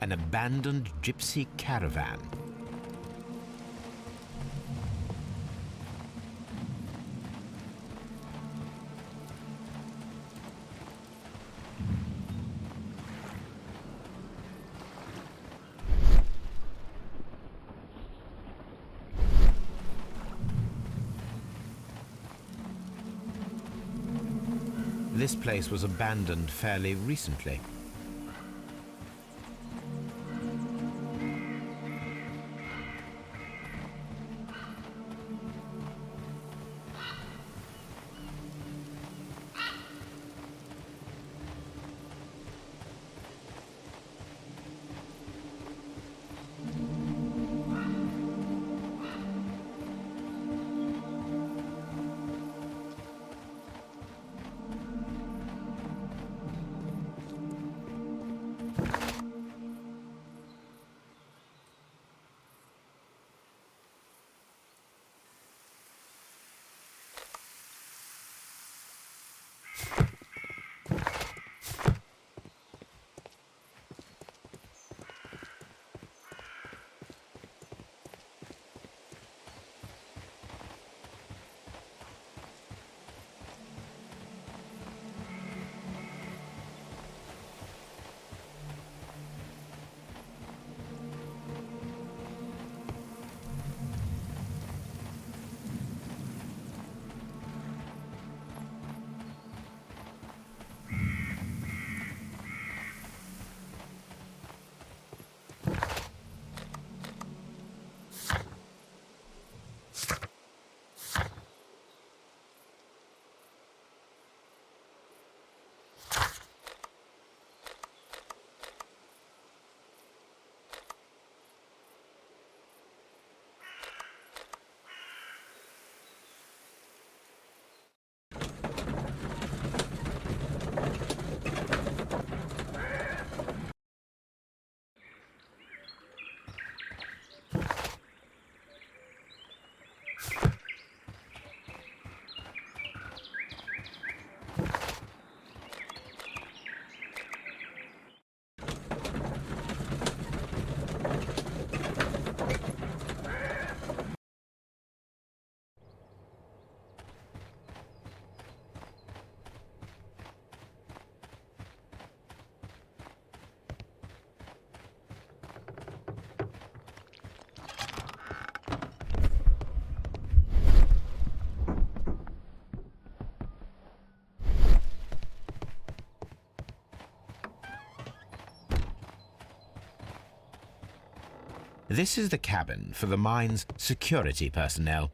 An abandoned gypsy caravan. This place was abandoned fairly recently. This is the cabin for the mine's security personnel.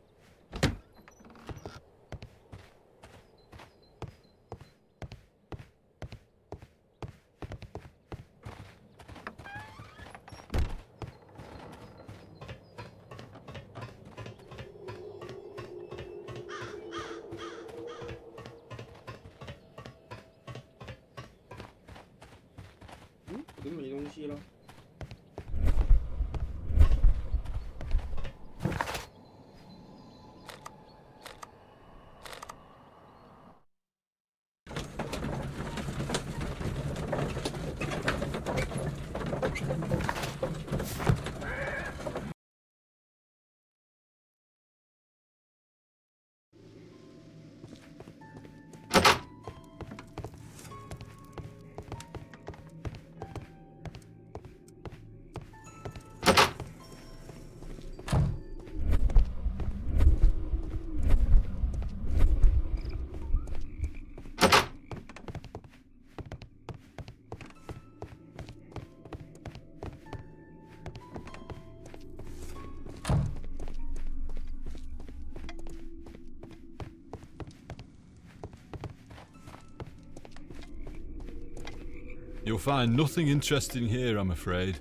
经没东西了。You'll find nothing interesting here, I'm afraid.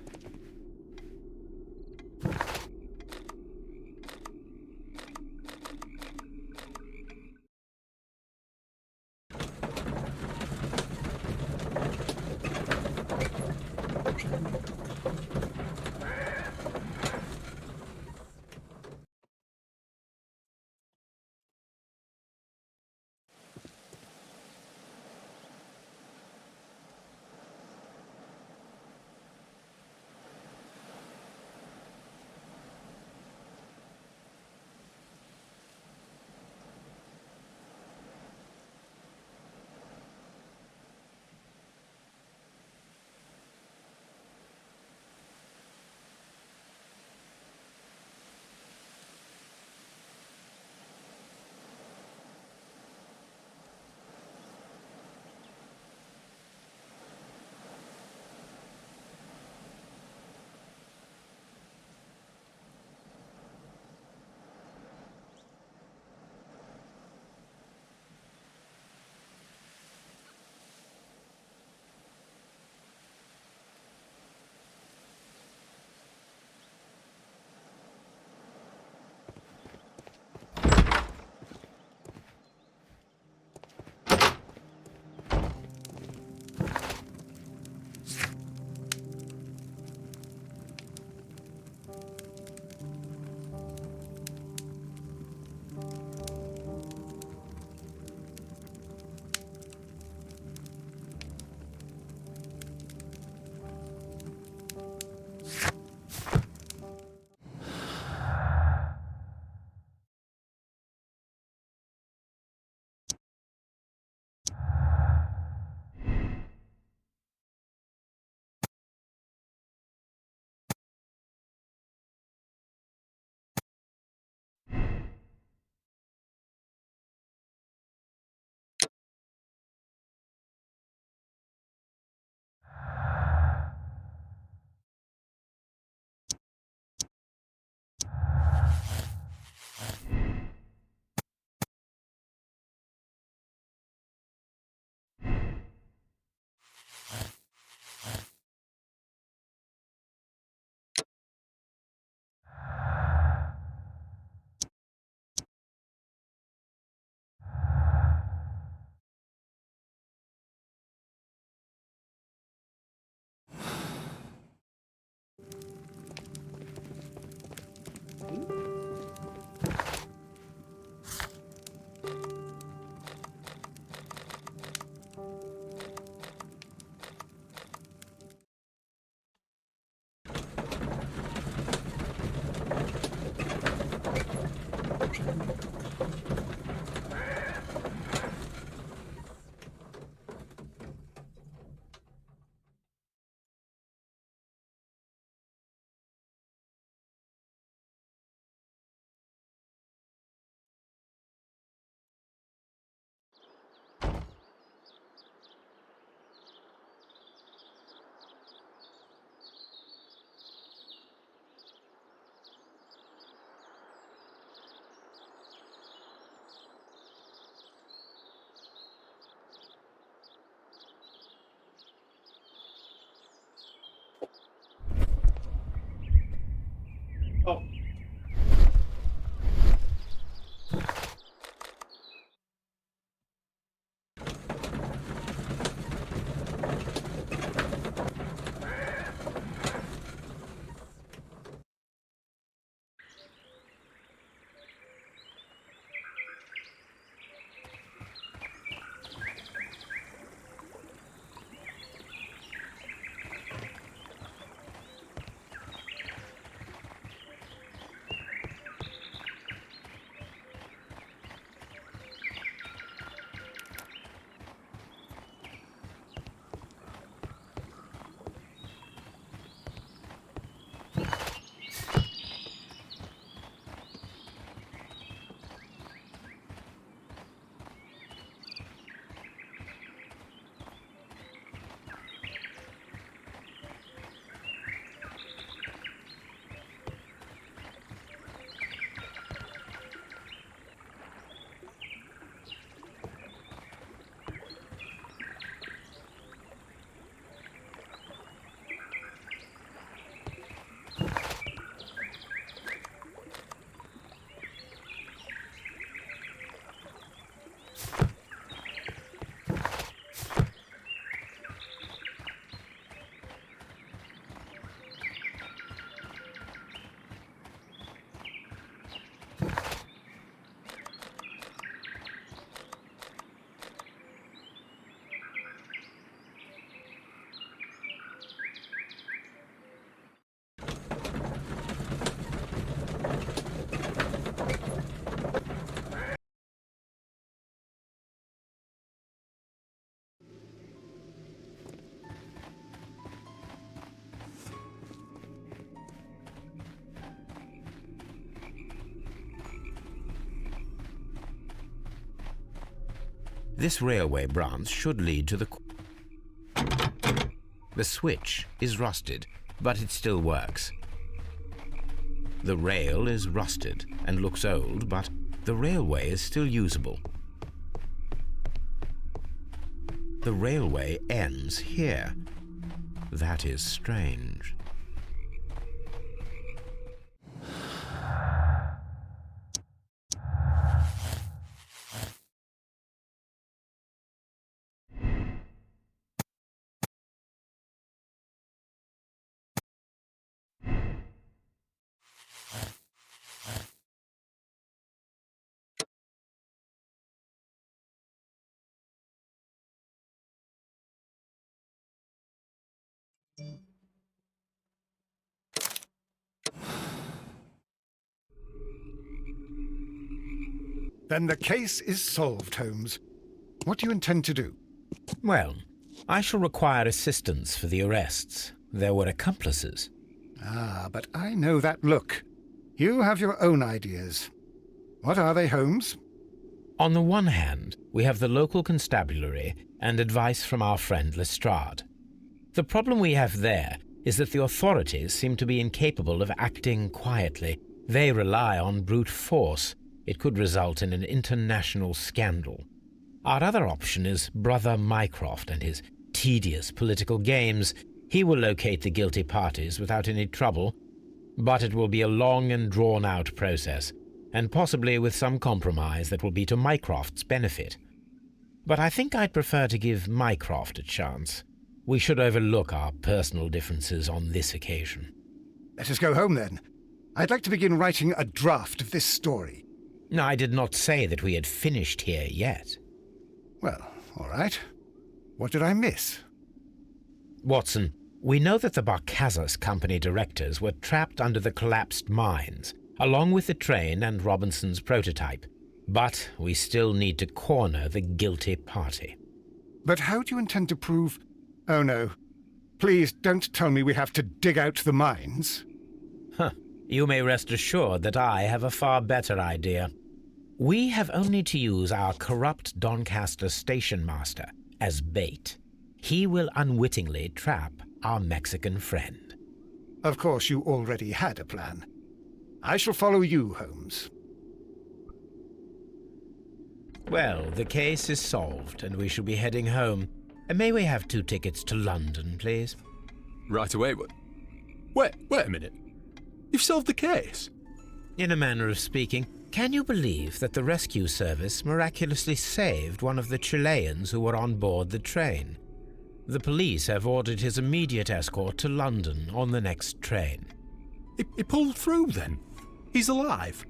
This railway branch should lead to the... The switch is rusted, but it still works. The rail is rusted and looks old, but the railway is still usable. The railway ends here. That is strange. Then the case is solved, Holmes. What do you intend to do? Well, I shall require assistance for the arrests. There were accomplices. Ah, but I know that look. You have your own ideas. What are they, Holmes? On the one hand, we have the local constabulary and advice from our friend Lestrade. The problem we have there is that the authorities seem to be incapable of acting quietly. They rely on brute force. It could result in an international scandal. Our other option is Brother Mycroft and his tedious political games. He will locate the guilty parties without any trouble, but it will be a long and drawn-out process, and possibly with some compromise that will be to Mycroft's benefit. But I think I'd prefer to give Mycroft a chance. We should overlook our personal differences on this occasion. Let us go home, then. I'd like to begin writing a draft of this story. I did not say that we had finished here yet. Well, all right. What did I miss? Watson, we know that the Barcazas Company directors were trapped under the collapsed mines, along with the train and Robinson's prototype. But we still need to corner the guilty party. But how do you intend to prove... Oh, no. Please don't tell me we have to dig out the mines. You may rest assured that I have a far better idea. We have only to use our corrupt Doncaster station master as bait. He will unwittingly trap our Mexican friend. Of course, you already had a plan. I shall follow you, Holmes. Well, the case is solved, and we shall be heading home. May we have 2 tickets to London, please? Right away, but... Wait a minute. You've solved the case? In a manner of speaking, can you believe that the rescue service miraculously saved one of the Chileans who were on board the train? The police have ordered his immediate escort to London on the next train. He pulled through, then? He's alive?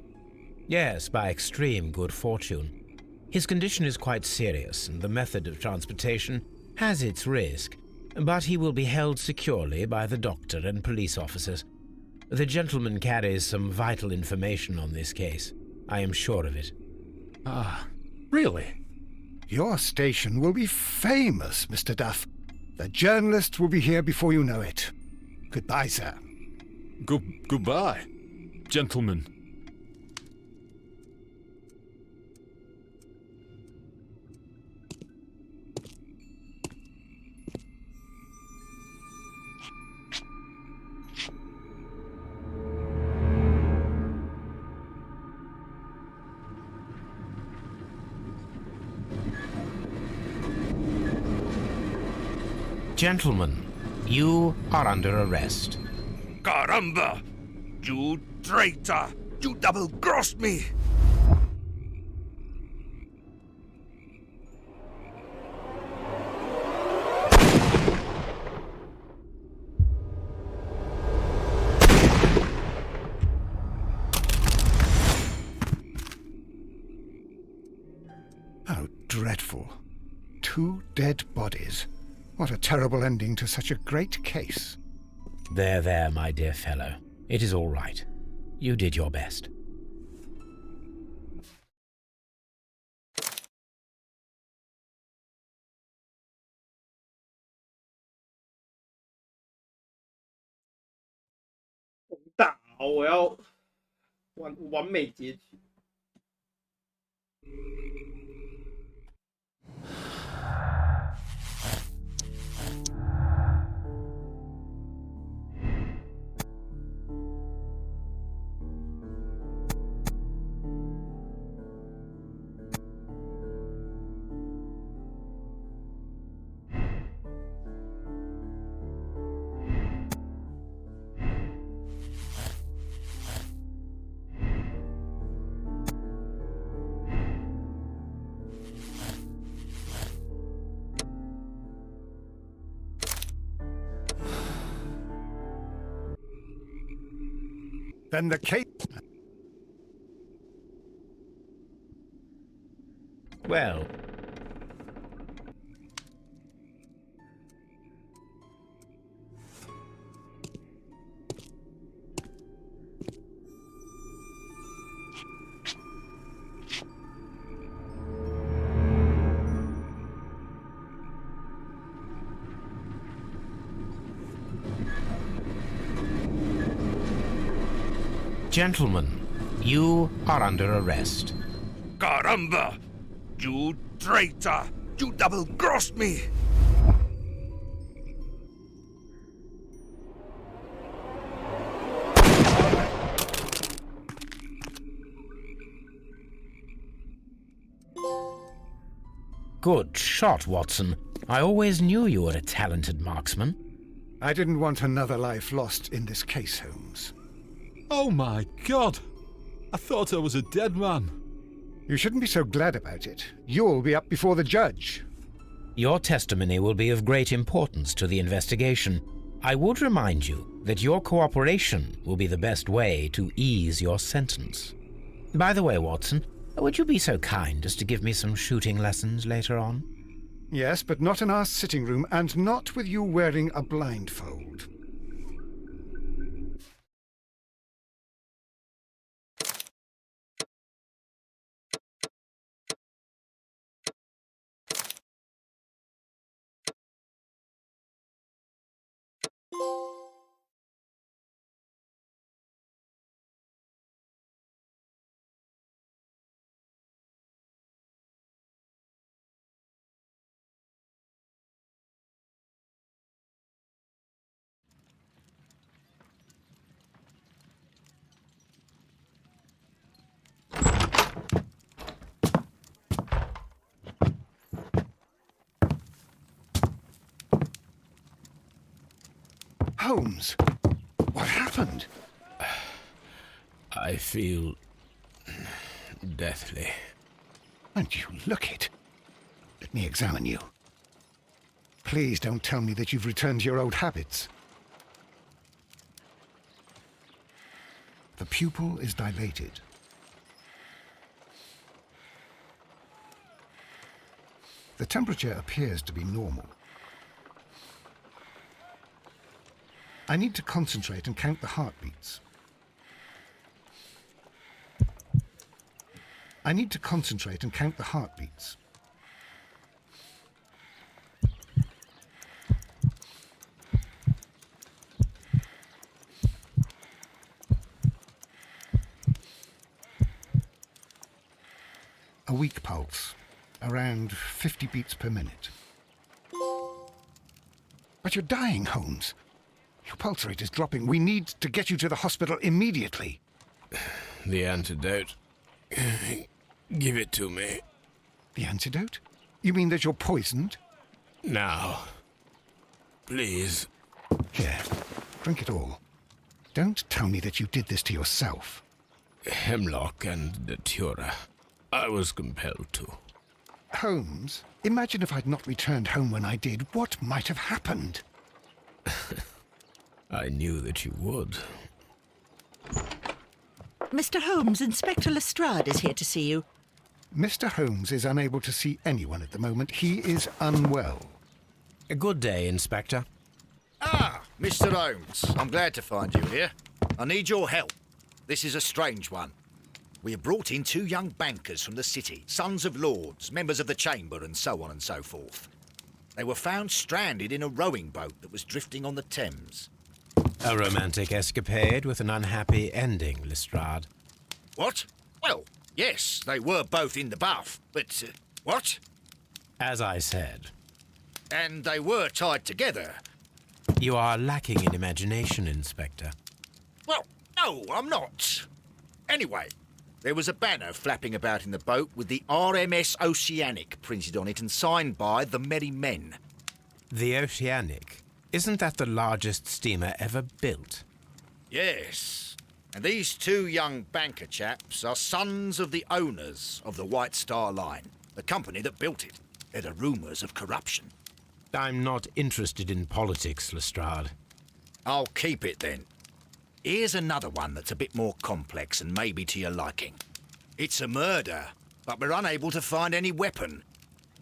Yes, by extreme good fortune. His condition is quite serious, and the method of transportation has its risk, but he will be held securely by the doctor and police officers. The gentleman carries some vital information on this case. I am sure of it. Ah, really? Your station will be famous, Mr. Duff. The journalists will be here before you know it. Goodbye, sir. Goodbye, gentlemen. Gentlemen, you are under arrest. Caramba! You traitor! You double-crossed me! How dreadful. 2 dead bodies. What a terrible ending to such a great case. There, my dear fellow. It is all right. You did your best.我要完美结局。Then the case... Well, gentlemen, you are under arrest. Caramba! You traitor! You double-crossed me! Good shot, Watson. I always knew you were a talented marksman. I didn't want another life lost in this case, Holmes. Oh my God! I thought I was a dead man. You shouldn't be so glad about it. You'll be up before the judge. Your testimony will be of great importance to the investigation. I would remind you that your cooperation will be the best way to ease your sentence. By the way, Watson, would you be so kind as to give me some shooting lessons later on? Yes, but not in our sitting room, and not with you wearing a blindfold. Holmes, what happened? I feel deathly. And you look it. Let me examine you. Please don't tell me that you've returned to your old habits. The pupil is dilated. The temperature appears to be normal. I need to concentrate and count the heartbeats. I need to concentrate and count the heartbeats. A weak pulse, around 50 beats per minute. But you're dying, Holmes. Your pulse rate is dropping. We need to get you to the hospital immediately. The antidote. Give it to me. The antidote? You mean that you're poisoned? Now. Please. Here, drink it all. Don't tell me that you did this to yourself. Hemlock and Datura. I was compelled to. Holmes, imagine if I'd not returned home when I did. What might have happened? I knew that you would. Mr. Holmes, Inspector Lestrade is here to see you. Mr. Holmes is unable to see anyone at the moment. He is unwell. A good day, Inspector. Ah, Mr. Holmes, I'm glad to find you here. I need your help. This is a strange one. We have brought in 2 young bankers from the city, sons of lords, members of the chamber, and so on and so forth. They were found stranded in a rowing boat that was drifting on the Thames. A romantic escapade with an unhappy ending, Lestrade. What? Well, yes, they were both in the bath, but... what? As I said. And they were tied together. You are lacking in imagination, Inspector. Well, no, I'm not. Anyway, there was a banner flapping about in the boat with the RMS Oceanic printed on it and signed by the Merry Men. The Oceanic? Isn't that the largest steamer ever built? Yes. And these 2 young banker chaps are sons of the owners of the White Star Line, the company that built it. There are rumours of corruption. I'm not interested in politics, Lestrade. I'll keep it then. Here's another one that's a bit more complex and maybe to your liking. It's a murder, but we're unable to find any weapon.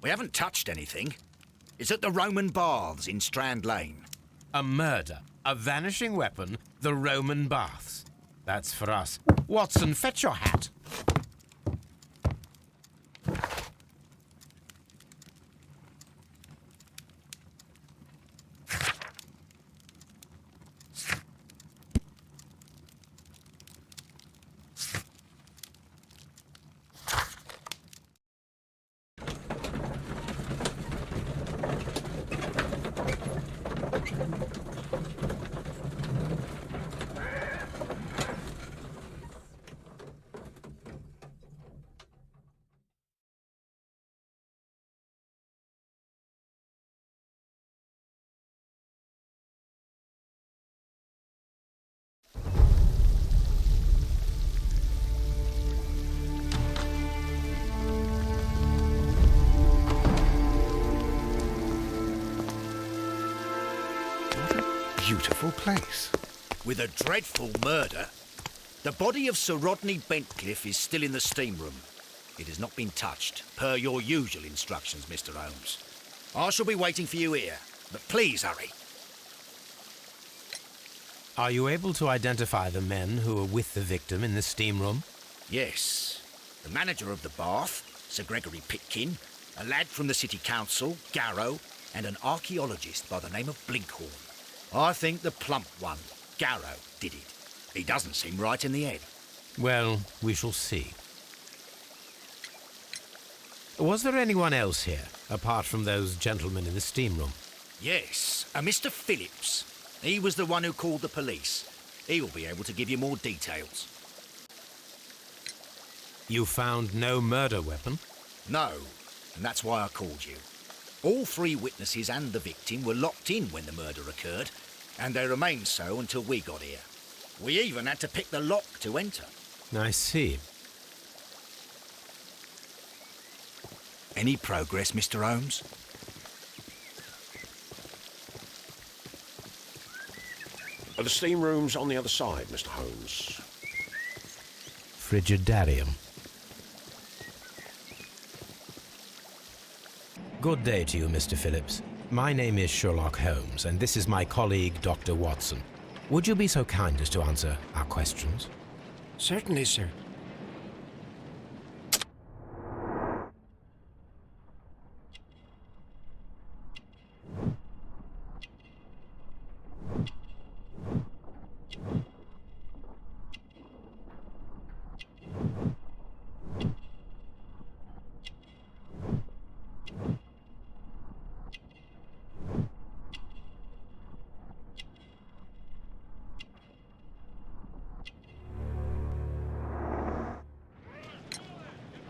We haven't touched anything. It's at the Roman Baths in Strand Lane. A murder, a vanishing weapon, the Roman Baths. That's for us. Watson, fetch your hat. Beautiful place. With a dreadful murder. The body of Sir Rodney Bentcliffe is still in the steam room. It has not been touched, per your usual instructions, Mr. Holmes. I shall be waiting for you here, but please hurry. Are you able to identify the men who were with the victim in the steam room? Yes. The manager of the bath, Sir Gregory Pitkin, a lad from the City Council, Garrow, and an archaeologist by the name of Blinkhorn. I think the plump one, Garrow, did it. He doesn't seem right in the head. Well, we shall see. Was there anyone else here, apart from those gentlemen in the steam room? Yes, a Mr. Phillips. He was the one who called the police. He'll be able to give you more details. You found no murder weapon? No, and that's why I called you. All three witnesses and the victim were locked in when the murder occurred, and they remained so until we got here. We even had to pick the lock to enter. I see. Any progress, Mr. Holmes? The steam room's on the other side, Mr. Holmes. Frigidarium. Good day to you, Mr. Phillips. My name is Sherlock Holmes, and this is my colleague, Dr. Watson. Would you be so kind as to answer our questions? Certainly, sir.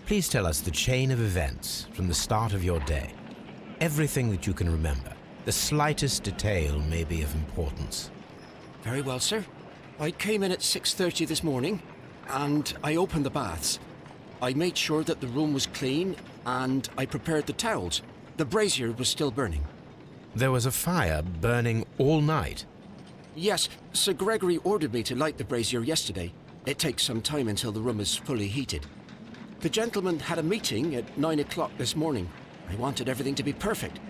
Please tell us the chain of events from the start of your day. Everything that you can remember. The slightest detail may be of importance. Very well, sir. I came in at 6:30 this morning, and I opened the baths. I made sure that the room was clean, and I prepared the towels. The brazier was still burning. There was a fire burning all night. Yes, Sir Gregory ordered me to light the brazier yesterday. It takes some time until the room is fully heated. The gentleman had a meeting at 9 o'clock this morning. I wanted everything to be perfect.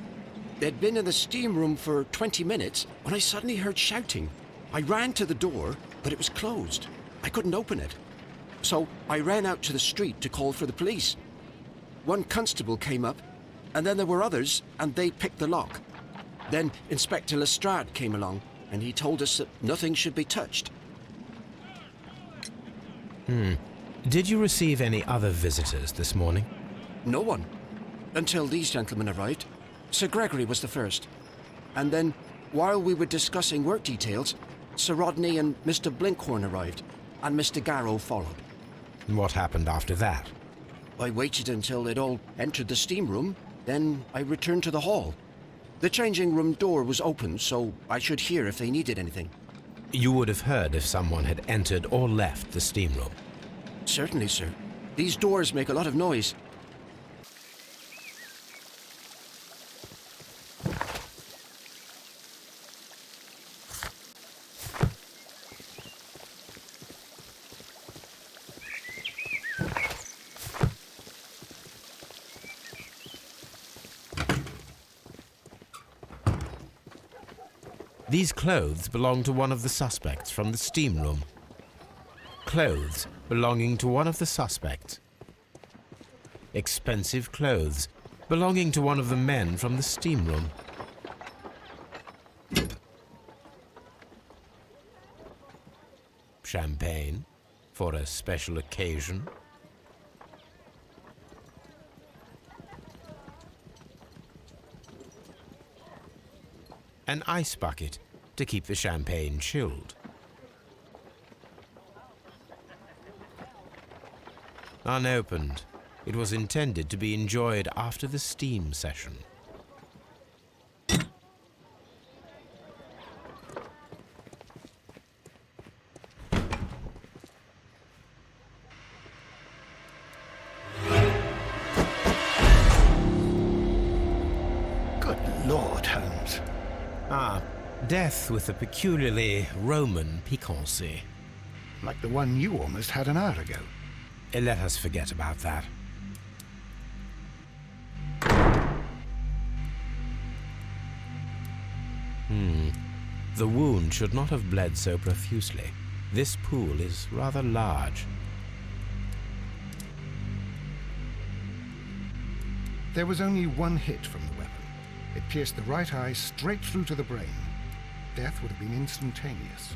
They'd been in the steam room for 20 minutes when I suddenly heard shouting. I ran to the door, but it was closed. I couldn't open it. So I ran out to the street to call for the police. One constable came up, and then there were others, and they picked the lock. Then Inspector Lestrade came along, and he told us that nothing should be touched. Did you receive any other visitors this morning? No one. Until these gentlemen arrived. Sir Gregory was the first. And then, while we were discussing work details, Sir Rodney and Mr. Blinkhorn arrived, and Mr. Garrow followed. What happened after that? I waited until they'd all entered the steam room, then I returned to the hall. The changing room door was open, so I should hear if they needed anything. You would have heard if someone had entered or left the steam room. Certainly, sir. These doors make a lot of noise. These clothes belong to one of the suspects from the steam room. Clothes belonging to one of the suspects. Expensive clothes belonging to one of the men from the steam room. Champagne for a special occasion. An ice bucket to keep the champagne chilled. Unopened, it was intended to be enjoyed after the steam session. Good Lord, Holmes. Ah, death with a peculiarly Roman piquancy. Like the one you almost had an hour ago. Let us forget about that. The wound should not have bled so profusely. This pool is rather large. There was only one hit from the weapon. It pierced the right eye straight through to the brain. Death would have been instantaneous.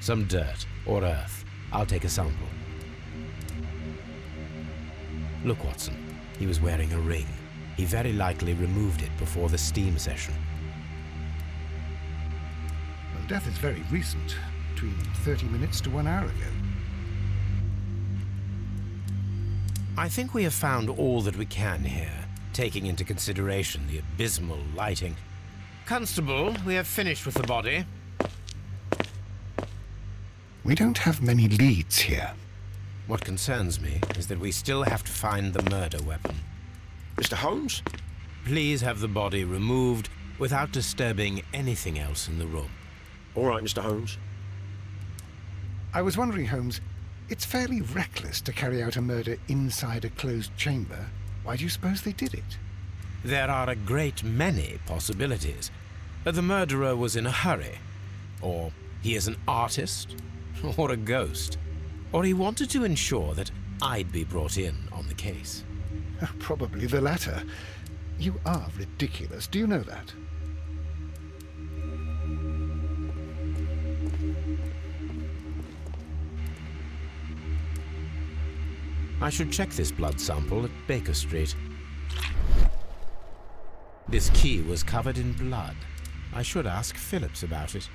Some dirt or earth. I'll take a sample. Look, Watson. He was wearing a ring. He very likely removed it before the steam session. Well, death is very recent. Between 30 minutes to 1 hour ago. I think we have found all that we can here, taking into consideration the abysmal lighting. Constable, we have finished with the body. We don't have many leads here. What concerns me is that we still have to find the murder weapon. Mr. Holmes? Please have the body removed without disturbing anything else in the room. All right, Mr. Holmes. I was wondering, Holmes, it's fairly reckless to carry out a murder inside a closed chamber. Why do you suppose they did it? There are a great many possibilities. The murderer was in a hurry. Or he is an artist. Or a ghost. Or he wanted to ensure that I'd be brought in on the case. Probably the latter. You are ridiculous. Do you know that? I should check this blood sample at Baker Street. This key was covered in blood. I should ask Phillips about it.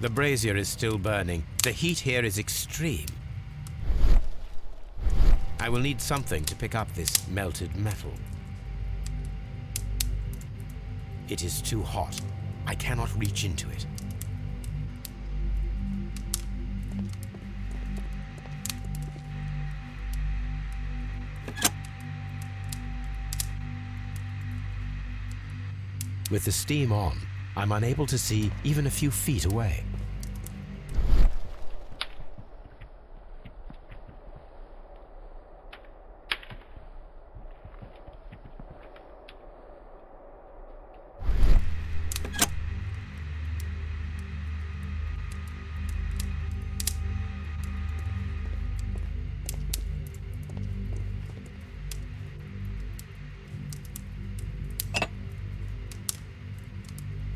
The brazier is still burning. The heat here is extreme. I will need something to pick up this melted metal. It is too hot. I cannot reach into it. With the steam on, I'm unable to see even a few feet away.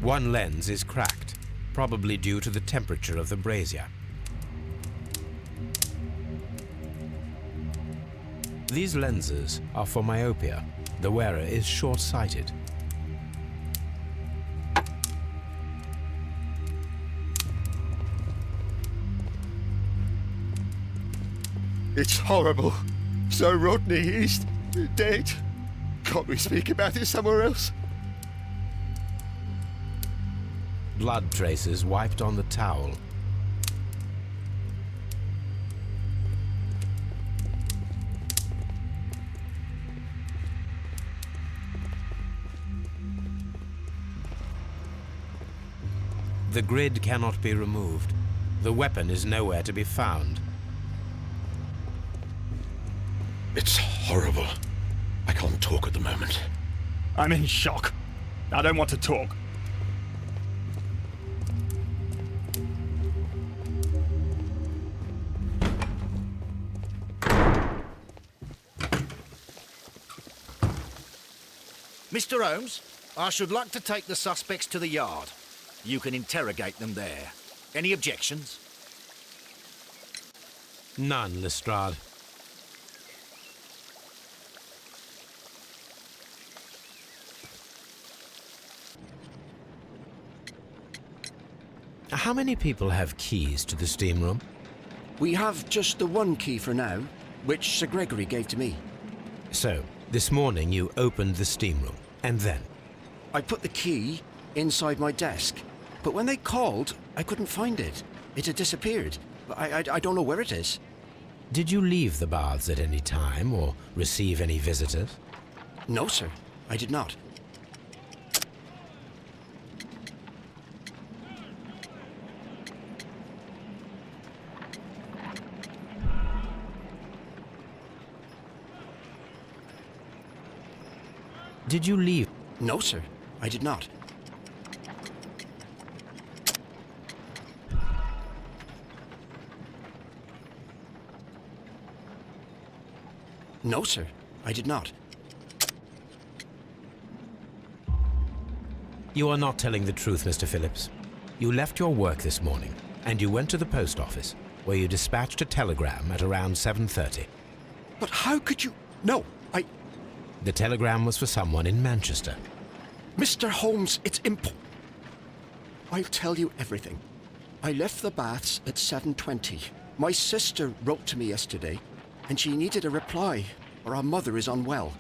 One lens is cracked, probably due to the temperature of the brazier. These lenses are for myopia. The wearer is short-sighted. It's horrible. So Rodney is dead. Can't we speak about it somewhere else? Blood traces wiped on the towel. The grid cannot be removed. The weapon is nowhere to be found. It's horrible. I can't talk at the moment. I'm in shock. I don't want to talk. Mr. Holmes, I should like to take the suspects to the yard. You can interrogate them there. Any objections? None, Lestrade. How many people have keys to the steam room? We have just the one key for now, which Sir Gregory gave to me. So, this morning you opened the steam room, and then? I put the key inside my desk, but when they called, I couldn't find it. It had disappeared. I don't know where it is. Did you leave the baths at any time, or receive any visitors? No, sir. I did not. Did you leave? No, sir. I did not. No, sir. I did not. You are not telling the truth, Mr. Phillips. You left your work this morning, and you went to the post office, where you dispatched a telegram at around 7:30. But how could you... No, The telegram was for someone in Manchester. Mr. Holmes, it's I'll tell you everything. I left the baths at 7:20. My sister wrote to me yesterday, and she needed a reply, or our mother is unwell.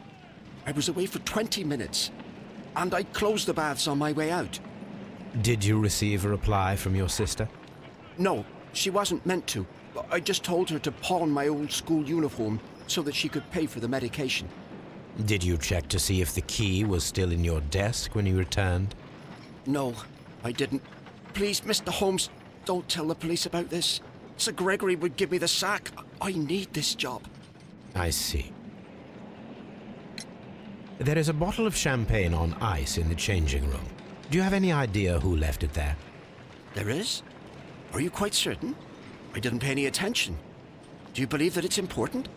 I was away for 20 minutes, and I closed the baths on my way out. Did you receive a reply from your sister? No, she wasn't meant to. I just told her to pawn my old school uniform so that she could pay for the medication. Did you check to see if the key was still in your desk when you returned? No, I didn't. Please, Mr. Holmes, don't tell the police about this. Sir Gregory would give me the sack. I need this job. I see. There is a bottle of champagne on ice in the changing room. Do you have any idea who left it there? There is? Are you quite certain? I didn't pay any attention. Do you believe that it's important?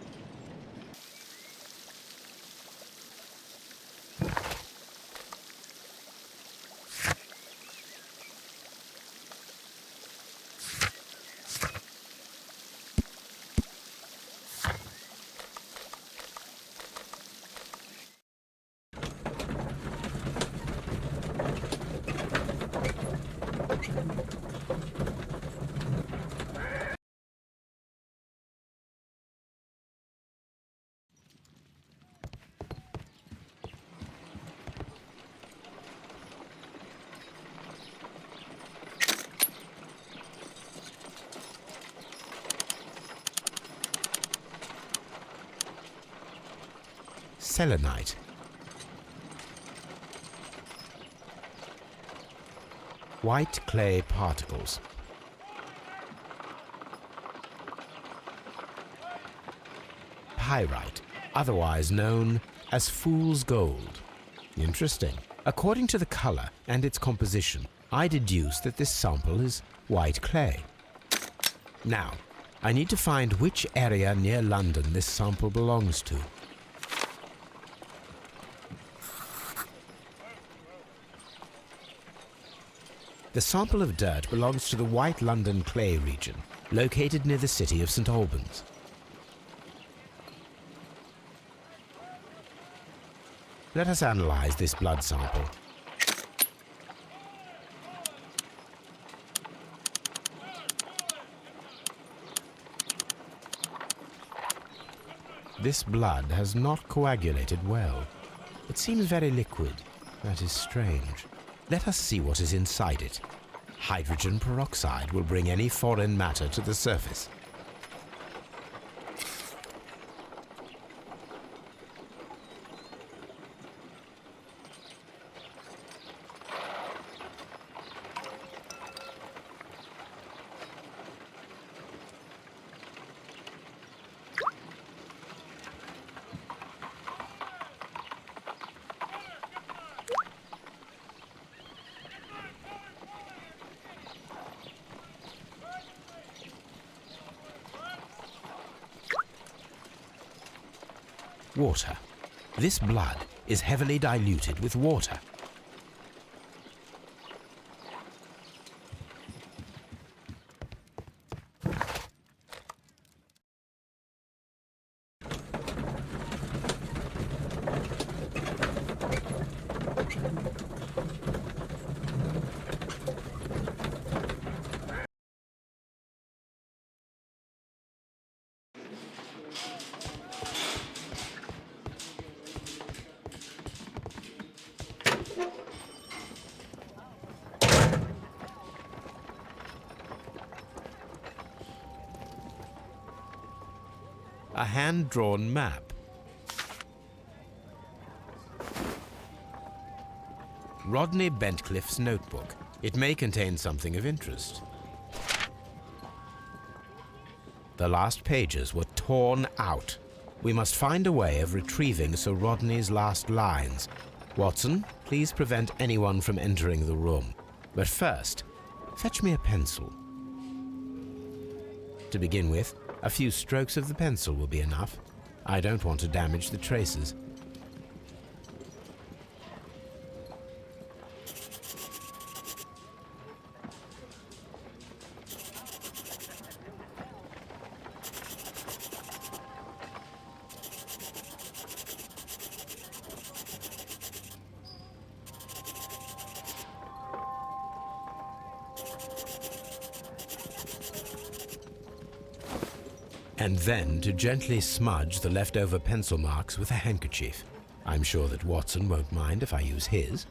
Selenite. White clay particles. Pyrite, otherwise known as fool's gold. Interesting. According to the color and its composition, I deduce that this sample is white clay. Now, I need to find which area near London this sample belongs to. The sample of dirt belongs to the White London clay region, located near the city of St. Albans. Let us analyze this blood sample. This blood has not coagulated well. It seems very liquid. That is strange. Let us see what is inside it. Hydrogen peroxide will bring any foreign matter to the surface. Water. This blood is heavily diluted with water. A hand-drawn map. Rodney Bentcliffe's notebook. It may contain something of interest. The last pages were torn out. We must find a way of retrieving Sir Rodney's last lines. Watson, please prevent anyone from entering the room. But first, fetch me a pencil. To begin with, a few strokes of the pencil will be enough. I don't want to damage the traces. And then to gently smudge the leftover pencil marks with a handkerchief. I'm sure that Watson won't mind if I use his.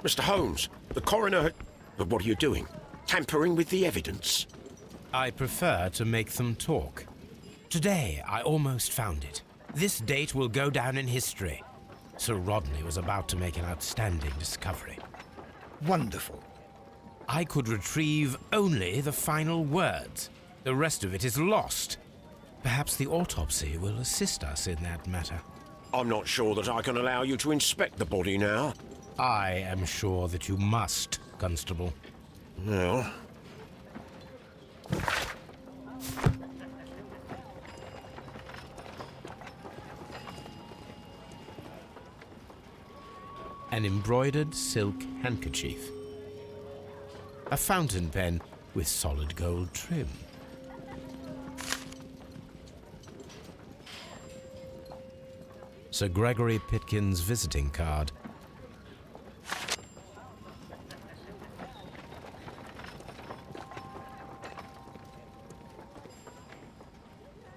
Mr. Holmes, the coroner... But what are you doing? Tampering with the evidence? I prefer to make them talk. Today, I almost found it. This date will go down in history. Sir Rodney was about to make an outstanding discovery. Wonderful. I could retrieve only the final words. The rest of it is lost. Perhaps the autopsy will assist us in that matter. I'm not sure that I can allow you to inspect the body now. I am sure that you must, Constable. Well... An embroidered silk handkerchief. A fountain pen with solid gold trim. Sir Gregory Pitkin's visiting card.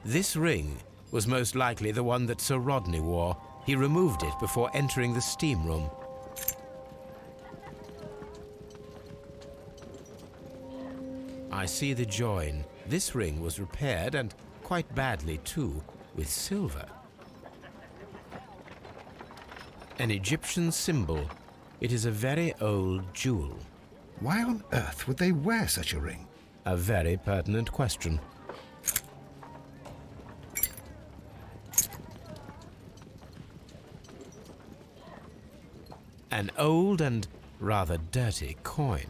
This ring was most likely the one that Sir Rodney wore. He removed it before entering the steam room. I see the join. This ring was repaired, and quite badly too, with silver. An Egyptian symbol. It is a very old jewel. Why on earth would they wear such a ring? A very pertinent question. An old and rather dirty coin.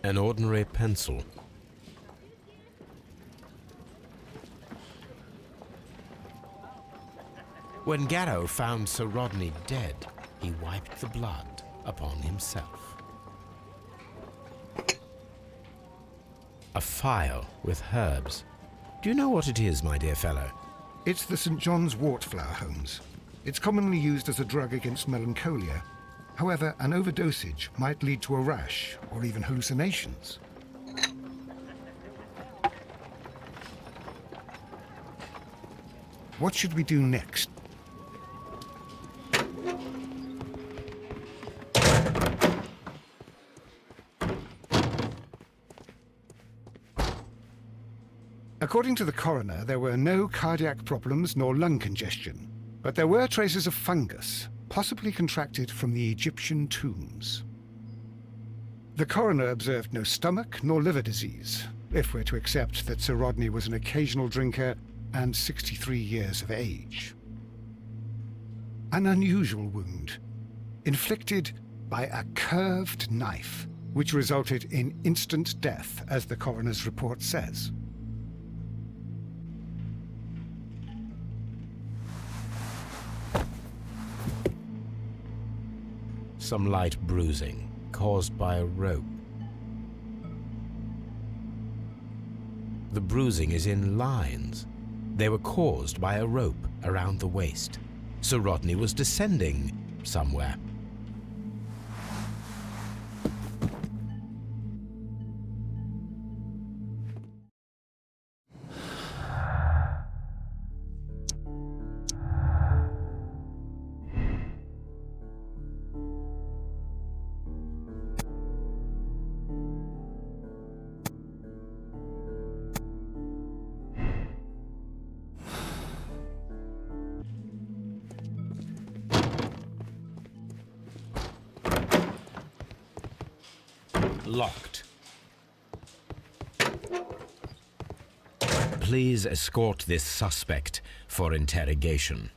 An ordinary pencil. When Garrow found Sir Rodney dead, he wiped the blood upon himself. A phial with herbs. Do you know what it is, my dear fellow? It's the St. John's wort flower, Holmes. It's commonly used as a drug against melancholia. However, an overdosage might lead to a rash or even hallucinations. What should we do next? According to the coroner, there were no cardiac problems nor lung congestion, but there were traces of fungus, possibly contracted from the Egyptian tombs. The coroner observed no stomach nor liver disease, if we're to accept that Sir Rodney was an occasional drinker and 63 years of age. An unusual wound, inflicted by a curved knife, which resulted in instant death, as the coroner's report says. Some light bruising, caused by a rope. The bruising is in lines. They were caused by a rope around the waist. Sir Rodney was descending somewhere. Locked. Please escort this suspect for interrogation.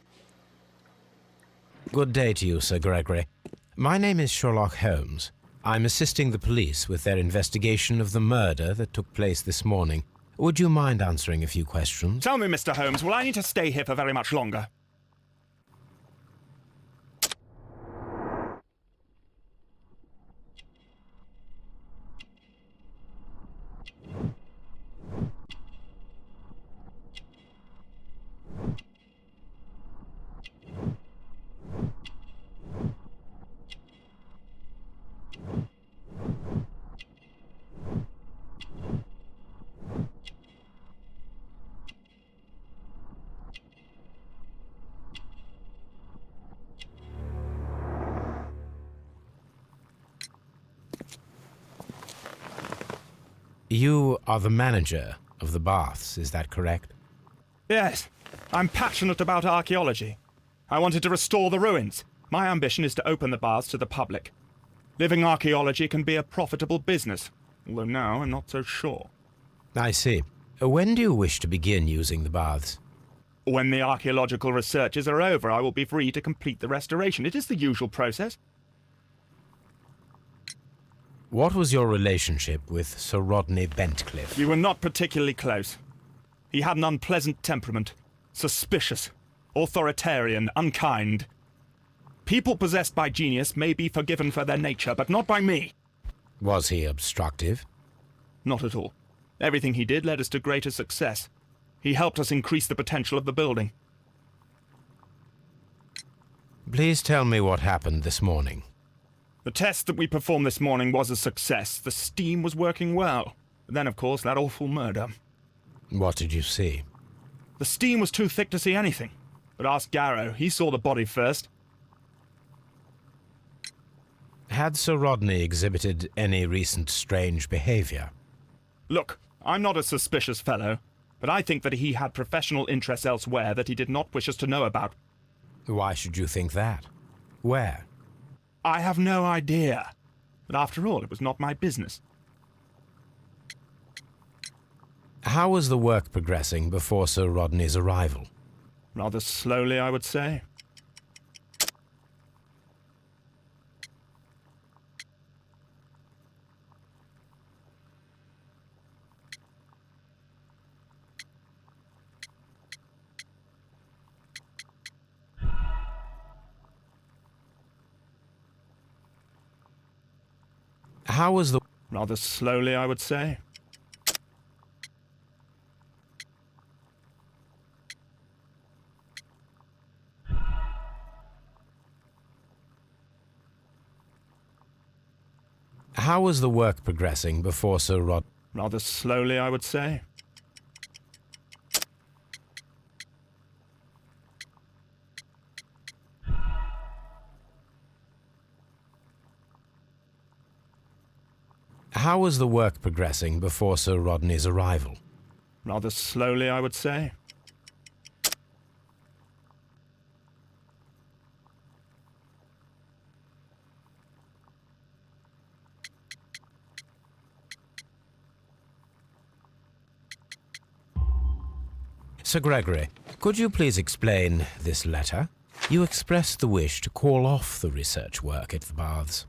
Good day to you, Sir Gregory. My name is Sherlock Holmes. I'm assisting the police with their investigation of the murder that took place this morning. Would you mind answering a few questions? Tell me, Mr. Holmes, will I need to stay here for very much longer? You are the manager of the baths, is that correct? Yes. I'm passionate about archaeology. I wanted to restore the ruins. My ambition is to open the baths to the public. Living archaeology can be a profitable business, although now I'm not so sure. I see. When do you wish to begin using the baths? When the archaeological researches are over, I will be free to complete the restoration. It is the usual process. What was your relationship with Sir Rodney Bentcliffe? We were not particularly close. He had an unpleasant temperament. Suspicious, authoritarian, unkind. People possessed by genius may be forgiven for their nature, but not by me. Was he obstructive? Not at all. Everything he did led us to greater success. He helped us increase the potential of the building. Please tell me what happened this morning. The test that we performed this morning was a success. The steam was working well. But then, of course, that awful murder. What did you see? The steam was too thick to see anything. But ask Garrow. He saw the body first. Had Sir Rodney exhibited any recent strange behavior? Look, I'm not a suspicious fellow, but I think that he had professional interests elsewhere that he did not wish us to know about. Why should you think that? Where? I have no idea. But after all, it was not my business. How was the work progressing before Sir Rodney's arrival? Rather slowly, I would say. How was the... Rather slowly, I would say. How was the work progressing before Sir Rod... Rather slowly, I would say. How was the work progressing before Sir Rodney's arrival? Rather slowly, I would say. Sir Gregory, could you please explain this letter? You expressed the wish to call off the research work at the baths.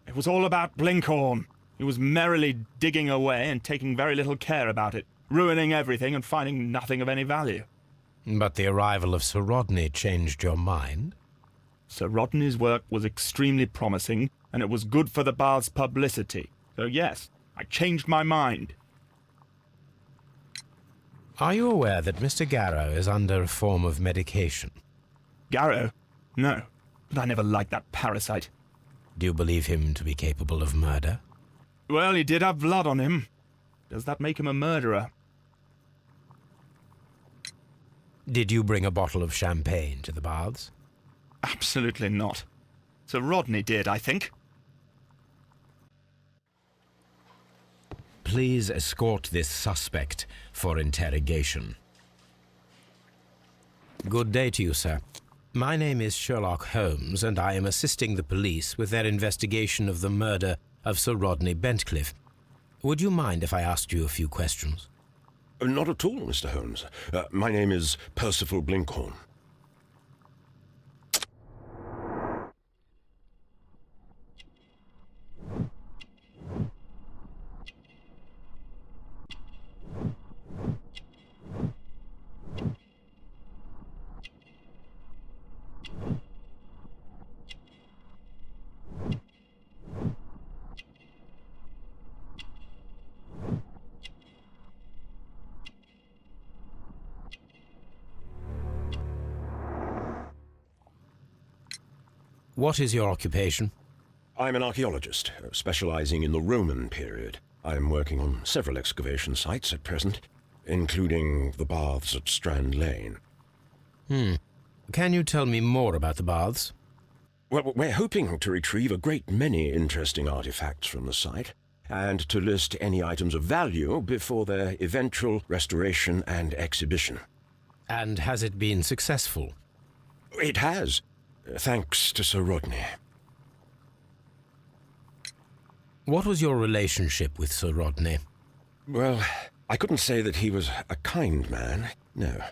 It was all about Blinkhorn. He was merrily digging away and taking very little care about it, ruining everything and finding nothing of any value. But the arrival of Sir Rodney changed your mind? Sir Rodney's work was extremely promising, and it was good for the bath's publicity. So yes, I changed my mind. Are you aware that Mr. Garrow is under a form of medication? Garrow? No, but I never liked that parasite. Do you believe him to be capable of murder? Well, he did have blood on him. Does that make him a murderer? Did you bring a bottle of champagne to the baths? Absolutely not. Sir Rodney did, I think. Please escort this suspect for interrogation. Good day to you, sir. My name is Sherlock Holmes, and I am assisting the police with their investigation of the murder of Sir Rodney Bentcliffe. Would you mind if I asked you a few questions? Not at all, Mr. Holmes. My name is Percival Blinkhorn. What is your occupation? I'm an archaeologist, specializing in the Roman period. I'm working on several excavation sites at present, including the baths at Strand Lane. Can you tell me more about the baths? Well, we're hoping to retrieve a great many interesting artifacts from the site, and to list any items of value before their eventual restoration and exhibition. And has it been successful? It has. Thanks to Sir Rodney. What was your relationship with Sir Rodney? Well, I couldn't say that he was a kind man, no.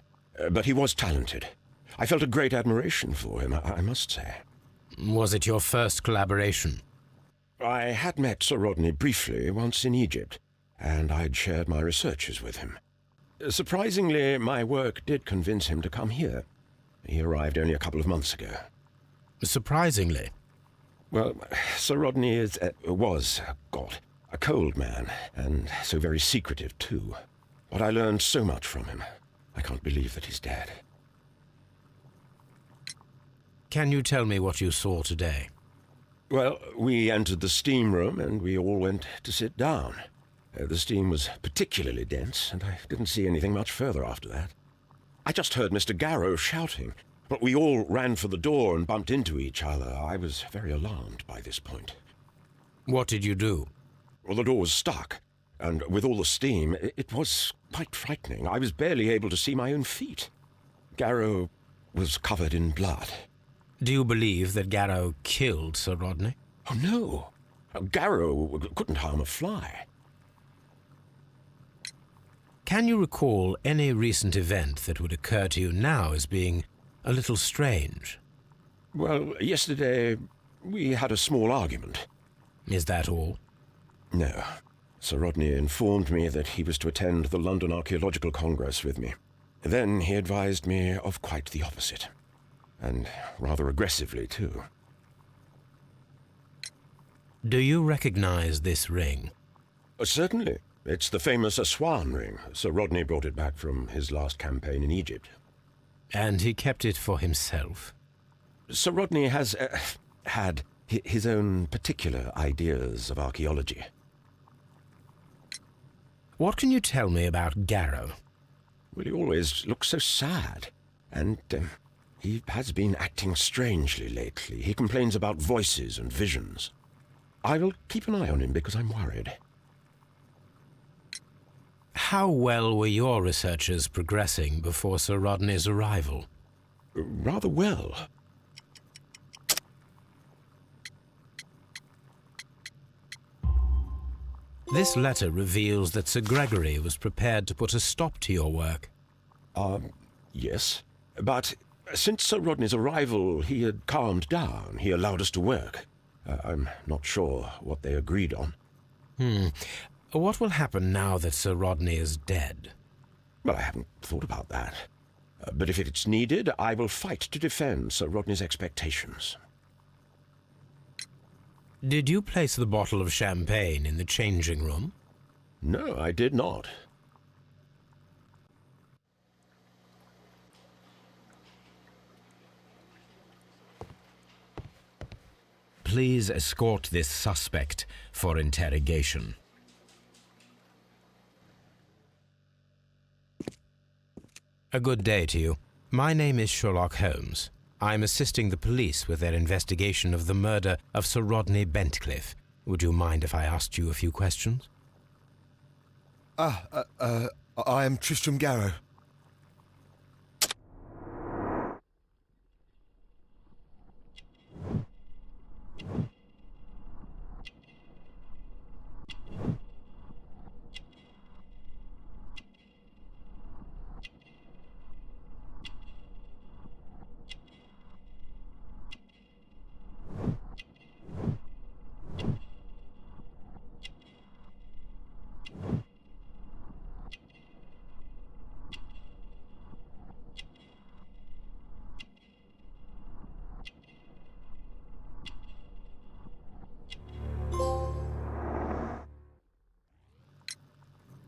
But he was talented. I felt a great admiration for him, I must say. Was it your first collaboration? I had met Sir Rodney briefly once in Egypt, and I'd shared my researches with him. Surprisingly, my work did convince him to come here. He arrived only a couple of months ago. Surprisingly? Well, Sir Rodney was a cold man, and so very secretive too. But I learned so much from him. I can't believe that he's dead. Can you tell me what you saw today? Well, we entered the steam room and we all went to sit down. The steam was particularly dense, and I didn't see anything much further after that. I just heard Mr. Garrow shouting, but we all ran for the door and bumped into each other. I was very alarmed by this point. What did you do? Well, the door was stuck, and with all the steam, it was quite frightening. I was barely able to see my own feet. Garrow was covered in blood. Do you believe that Garrow killed Sir Rodney? Oh, no. Garrow couldn't harm a fly. Can you recall any recent event that would occur to you now as being a little strange? Well, yesterday we had a small argument. Is that all? No. Sir Rodney informed me that he was to attend the London Archaeological Congress with me. Then he advised me of quite the opposite. And rather aggressively, too. Do you recognize this ring? Certainly. It's the famous Aswan ring. Sir Rodney brought it back from his last campaign in Egypt. And he kept it for himself? Sir Rodney has had his own particular ideas of archaeology. What can you tell me about Garrow? Well, he always looks so sad, and he has been acting strangely lately. He complains about voices and visions. I will keep an eye on him because I'm worried. How well were your researchers progressing before Sir Rodney's arrival? Rather well. This letter reveals that Sir Gregory was prepared to put a stop to your work. Yes. But since Sir Rodney's arrival, he had calmed down. He allowed us to work. I'm not sure what they agreed on. What will happen now that Sir Rodney is dead? Well, I haven't thought about that. But if it's needed, I will fight to defend Sir Rodney's expectations. Did you place the bottle of champagne in the changing room? No, I did not. Please escort this suspect for interrogation. A good day to you. My name is Sherlock Holmes. I'm assisting the police with their investigation of the murder of Sir Rodney Bentcliffe. Would you mind if I asked you a few questions? I am Tristram Garrow.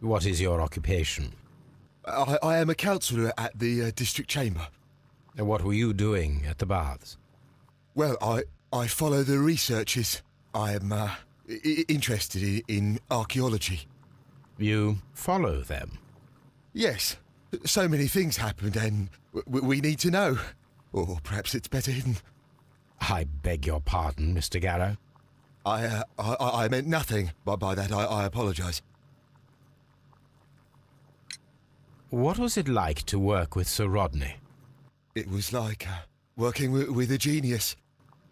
What is your occupation? I am a counsellor at the district chamber. And what were you doing at the baths? Well, I follow the researchers. I am interested in archaeology. You follow them? Yes. So many things happened and we need to know. Or perhaps it's better hidden. I beg your pardon, Mr. Garrow. I meant nothing by that. I apologise. What was it like to work with Sir Rodney? It was like working with a genius.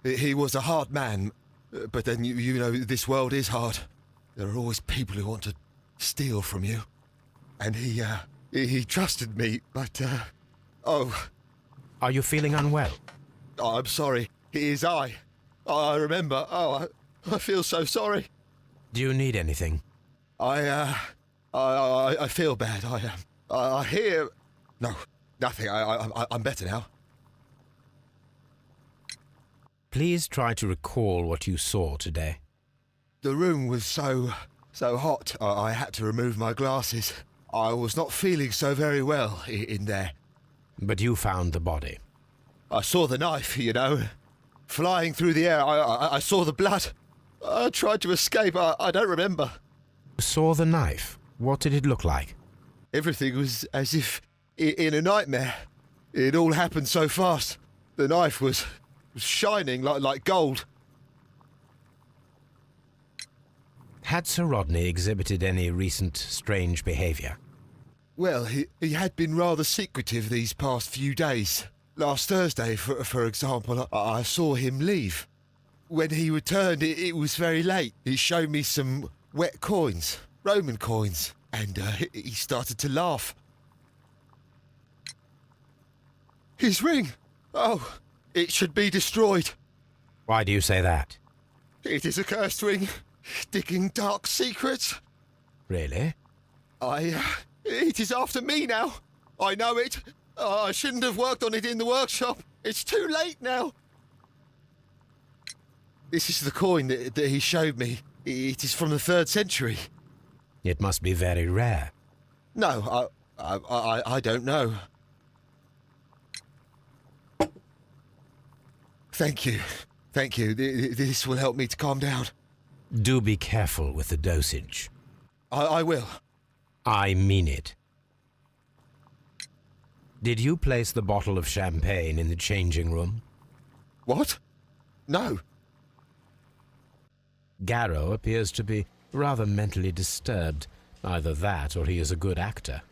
He was a hard man, but then, you know, this world is hard. There are always people who want to steal from you. And he trusted me, but, Are you feeling unwell? Oh, I'm sorry. It is I remember. I feel so sorry. Do you need anything? I feel bad. I hear... No, nothing. I'm better now. Please try to recall what you saw today. The room was so hot, I had to remove my glasses. I was not feeling so very well in there. But you found the body. I saw the knife, you know, flying through the air. I saw the blood. I tried to escape. I don't remember. You saw the knife? What did it look like? Everything was as if in a nightmare. It all happened so fast. The knife was shining like gold. Had Sir Rodney exhibited any recent strange behaviour? Well, he had been rather secretive these past few days. Last Thursday, for example, I saw him leave. When he returned, it was very late. He showed me some wet coins, Roman coins, and he started to laugh. His ring! Oh, it should be destroyed. Why do you say that? It is a cursed ring, digging dark secrets. Really? It is after me now. I know it. I shouldn't have worked on it in the workshop. It's too late now. This is the coin that he showed me. It is from the 3rd century. It must be very rare. No, I don't know. Thank you. Thank you. This will help me to calm down. Do be careful with the dosage. I will. I mean it. Did you place the bottle of champagne in the changing room? What? No. Garrow appears to be rather mentally disturbed. Either that or he is a good actor.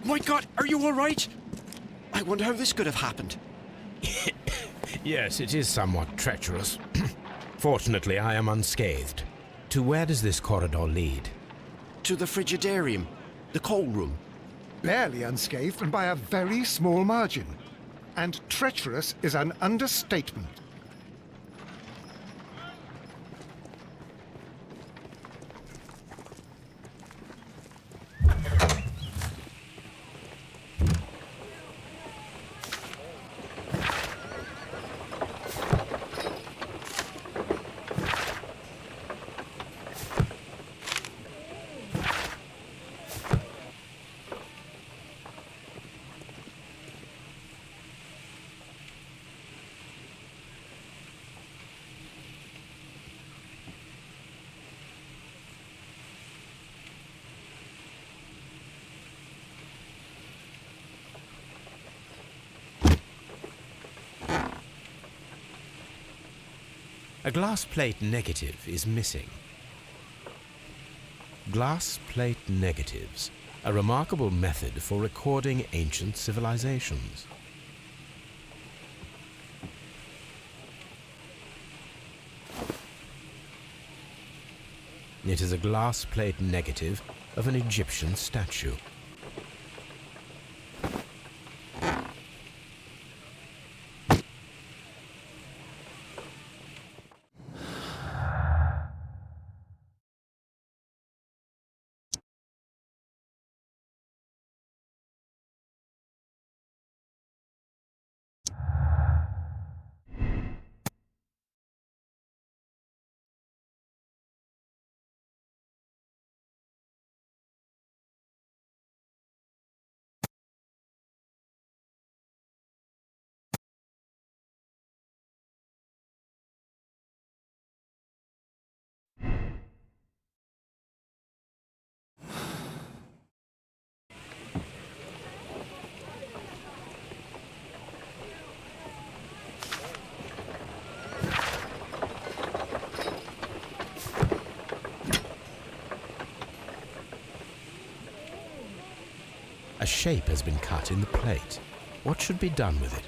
My God, are you all right? I wonder how this could have happened. Yes, it is somewhat treacherous. Fortunately, I am unscathed. To where does this corridor lead? To the frigidarium, the coal room. Barely unscathed and by a very small margin. And treacherous is an understatement. A glass plate negative is missing. Glass plate negatives, a remarkable method for recording ancient civilizations. It is a glass plate negative of an Egyptian statue. A shape has been cut in the plate. What should be done with it?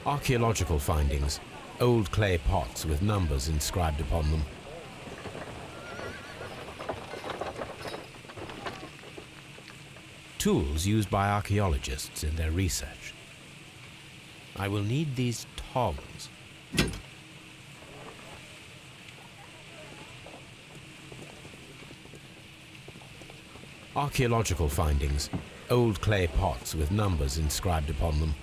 Archaeological findings. Old clay pots with numbers inscribed upon them. Tools used by archaeologists in their research. I will need these tongs. Archaeological findings. Old clay pots with numbers inscribed upon them.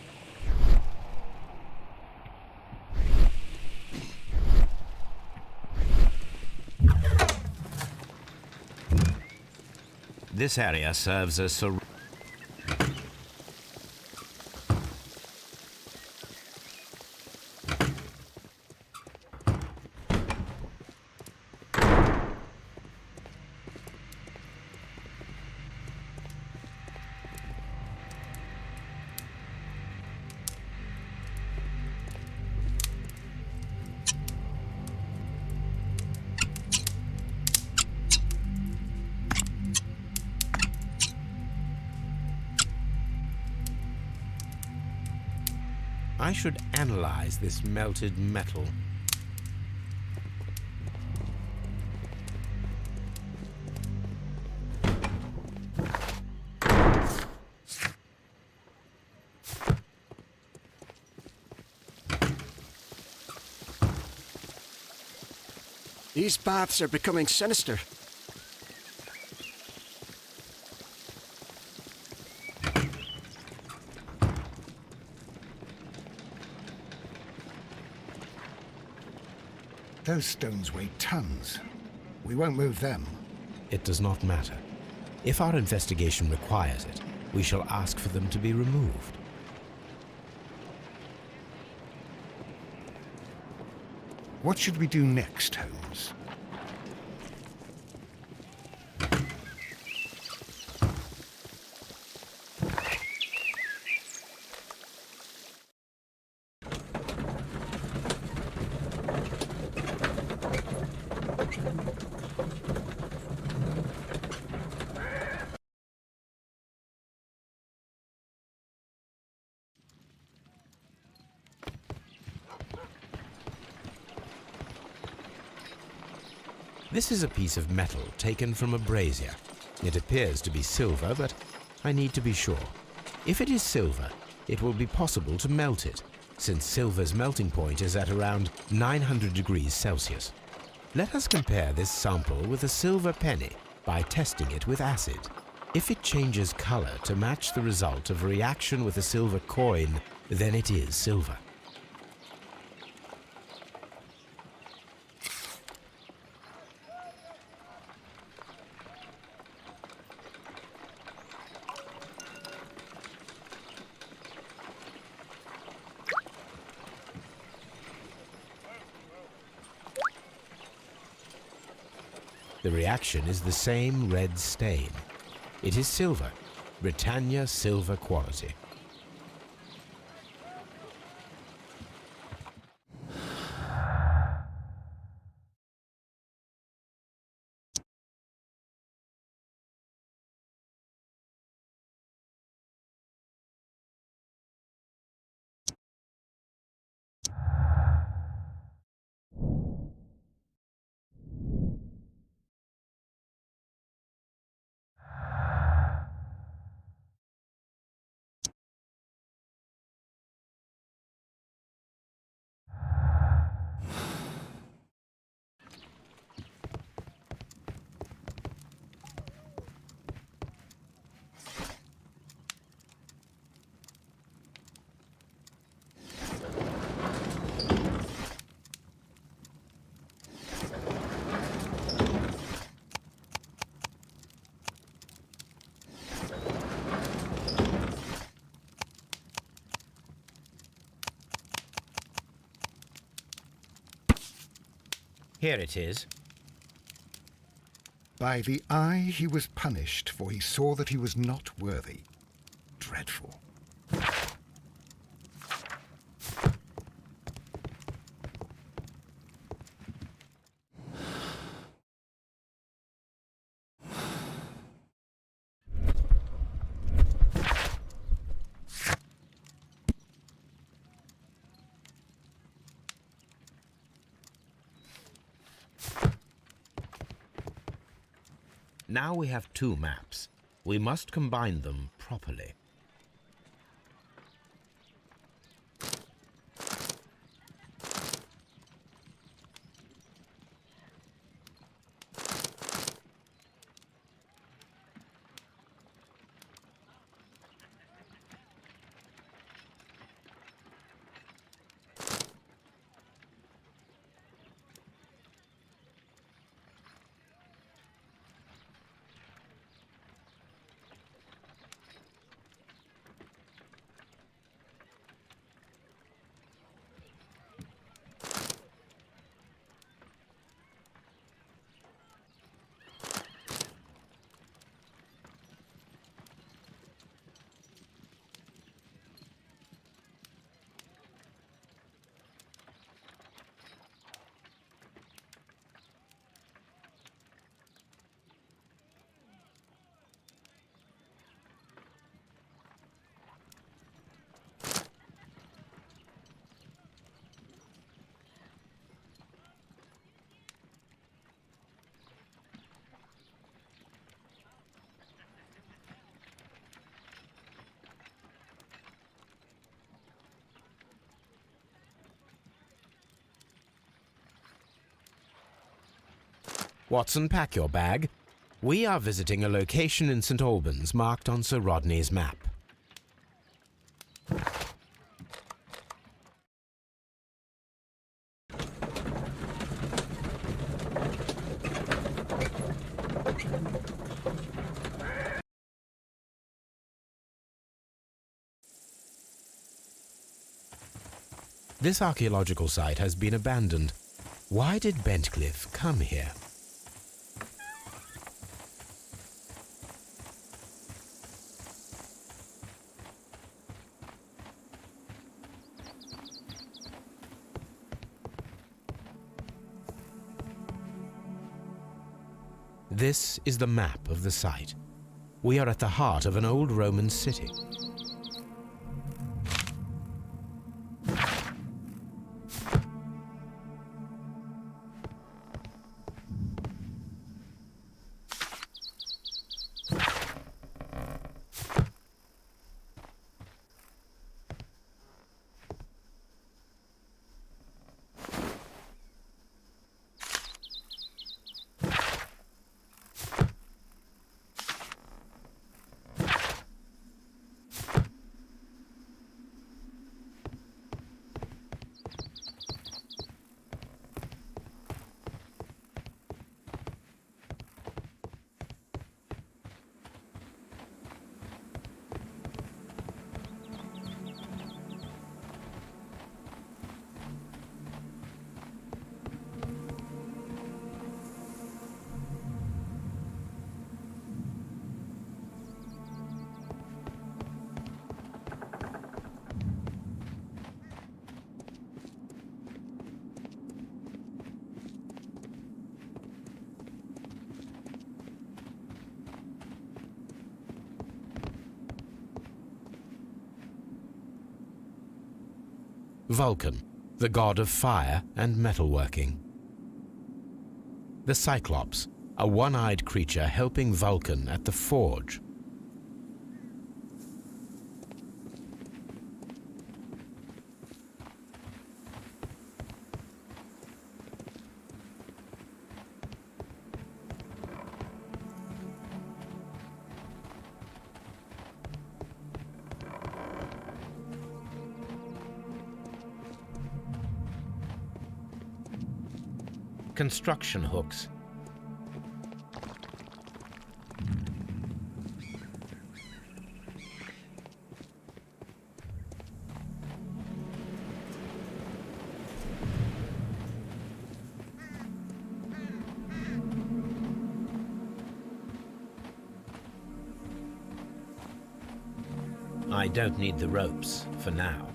This area serves as a I should analyze this melted metal. These baths are becoming sinister. Those stones weigh tons. We won't move them. It does not matter. If our investigation requires it, we shall ask for them to be removed. What should we do next, Holmes? This is a piece of metal taken from a brazier. It appears to be silver, but I need to be sure. If it is silver, it will be possible to melt it, since silver's melting point is at around 900 degrees Celsius. Let us compare this sample with a silver penny by testing it with acid. If it changes color to match the result of a reaction with a silver coin, then it is silver. The reaction is the same red stain. It is silver, Britannia silver quality. Here it is. By the eye he was punished, for he saw that he was not worthy. Dreadful. Now we have 2 maps. We must combine them properly. Watson, pack your bag. We are visiting a location in St. Albans marked on Sir Rodney's map. This archaeological site has been abandoned. Why did Bentcliffe come here? This is the map of the site. We are at the heart of an old Roman city. Vulcan, the god of fire and metalworking. The Cyclops, a one-eyed creature helping Vulcan at the forge. Construction hooks. I don't need the ropes for now.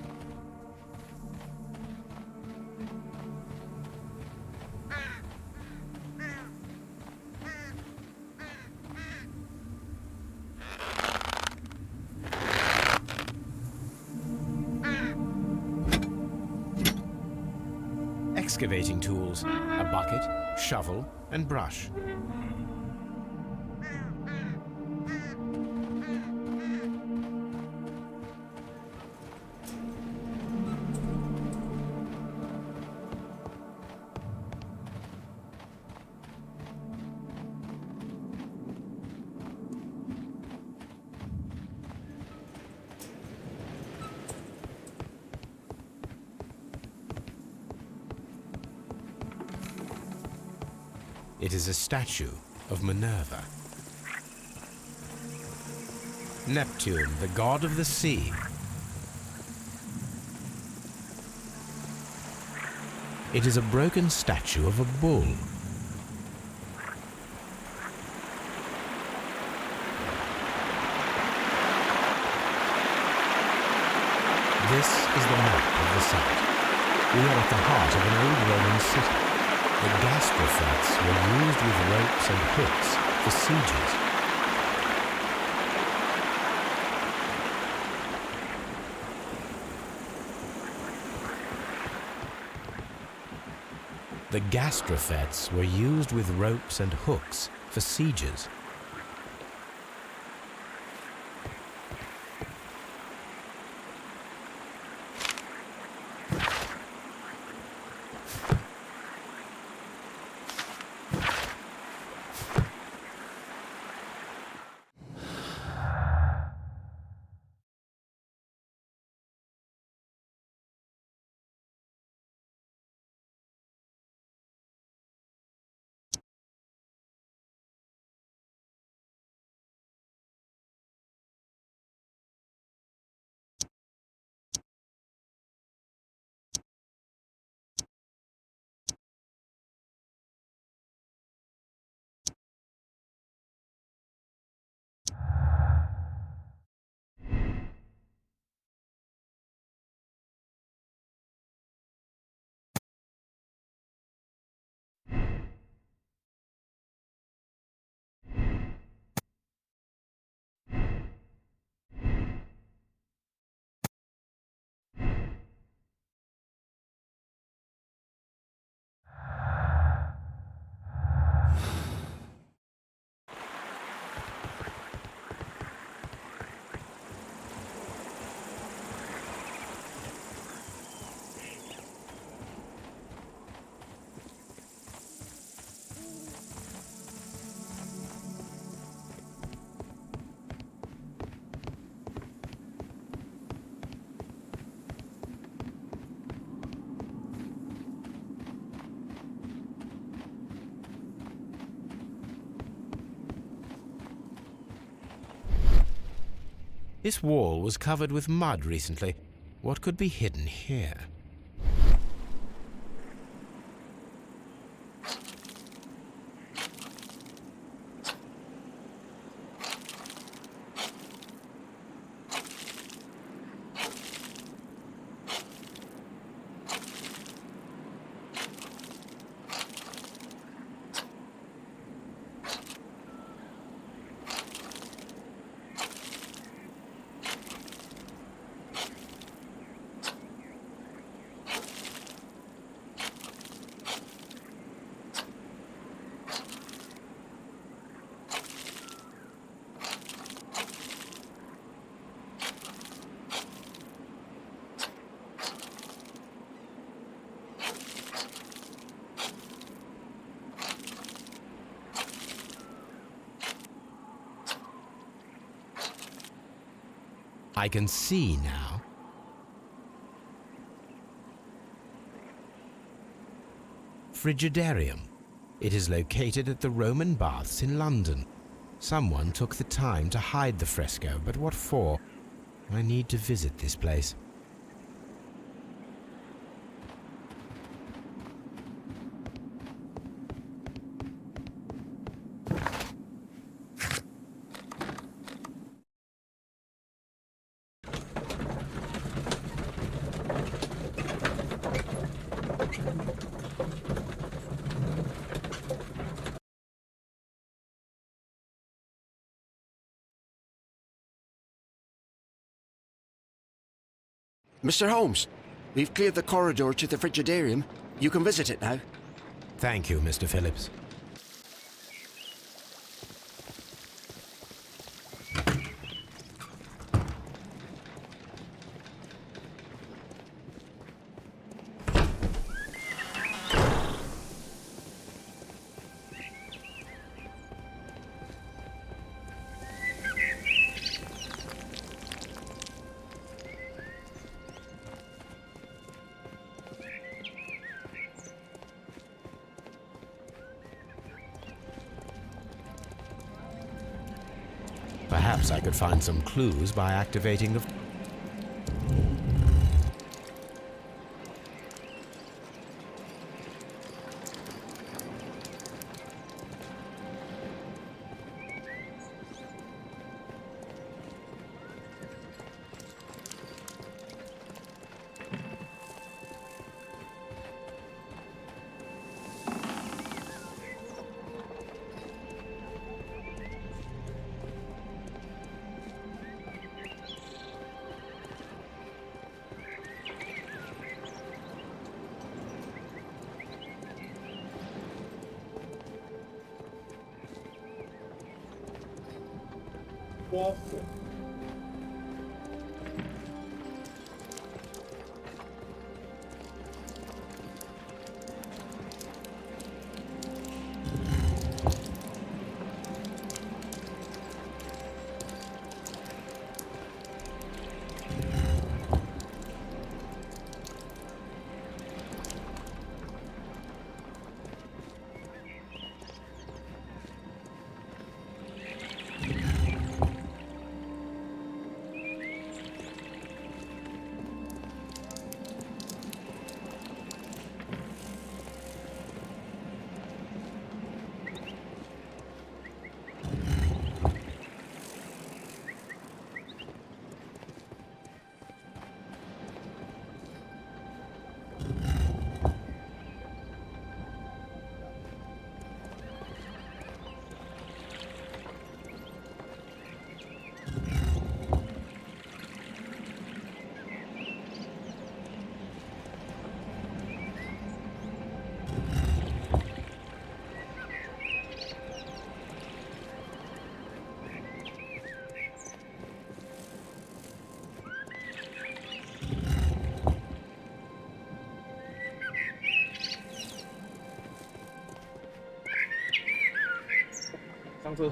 Excavating tools, a bucket, shovel, and brush. It is a statue of Minerva. Neptune, the god of the sea. It is a broken statue of a bull. This is the map of the site. We are at the heart of an old Roman city. The gastrofetes were used with ropes and hooks for sieges. The gastrofetes were used with ropes and hooks for sieges. This wall was covered with mud recently. What could be hidden here? I can see now. Frigidarium. It is located at the Roman Baths in London. Someone took the time to hide the fresco, but what for? I need to visit this place. Mr. Holmes, we've cleared the corridor to the Frigidarium. You can visit it now. Thank you, Mr. Phillips. Perhaps I could find some clues by activating the... Waffle. 상처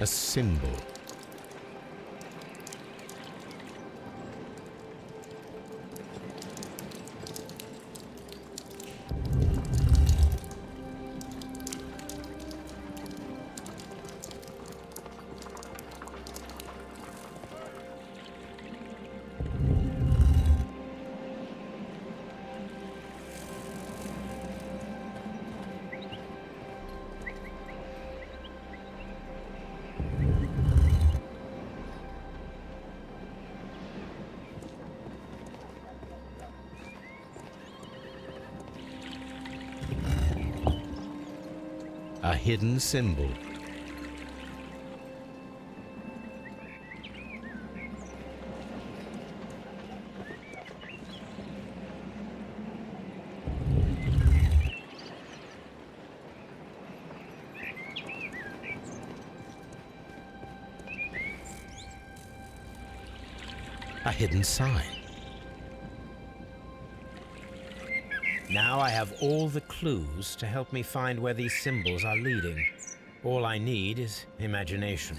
A symbol. A hidden symbol. A hidden sign. Now I have all the clues to help me find where these symbols are leading. All I need is imagination.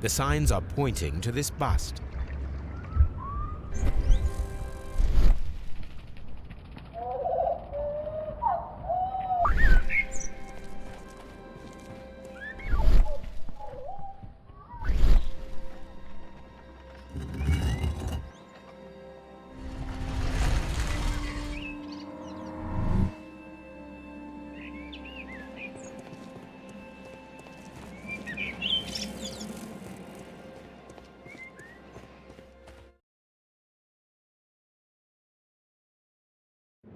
The signs are pointing to this bust.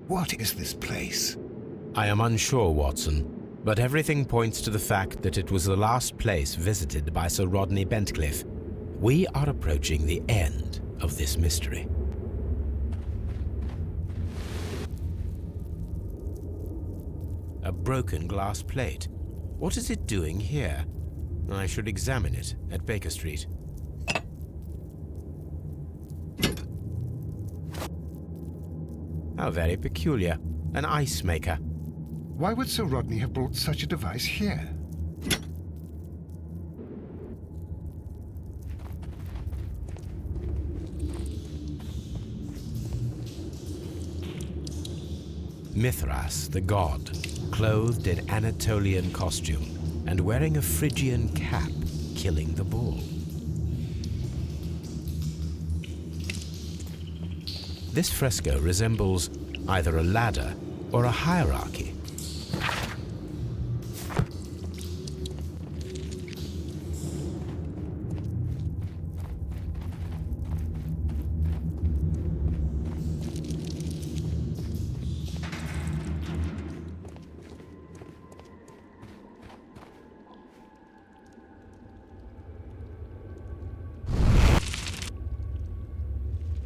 What is this place? I am unsure, Watson, but everything points to the fact that it was the last place visited by Sir Rodney Bentcliffe. We are approaching the end of this mystery. A broken glass plate. What is it doing here? I should examine it at Baker Street. How very peculiar. An ice maker. Why would Sir Rodney have brought such a device here? Mithras, the god, clothed in Anatolian costume and wearing a Phrygian cap, killing the bull. This fresco resembles either a ladder or a hierarchy.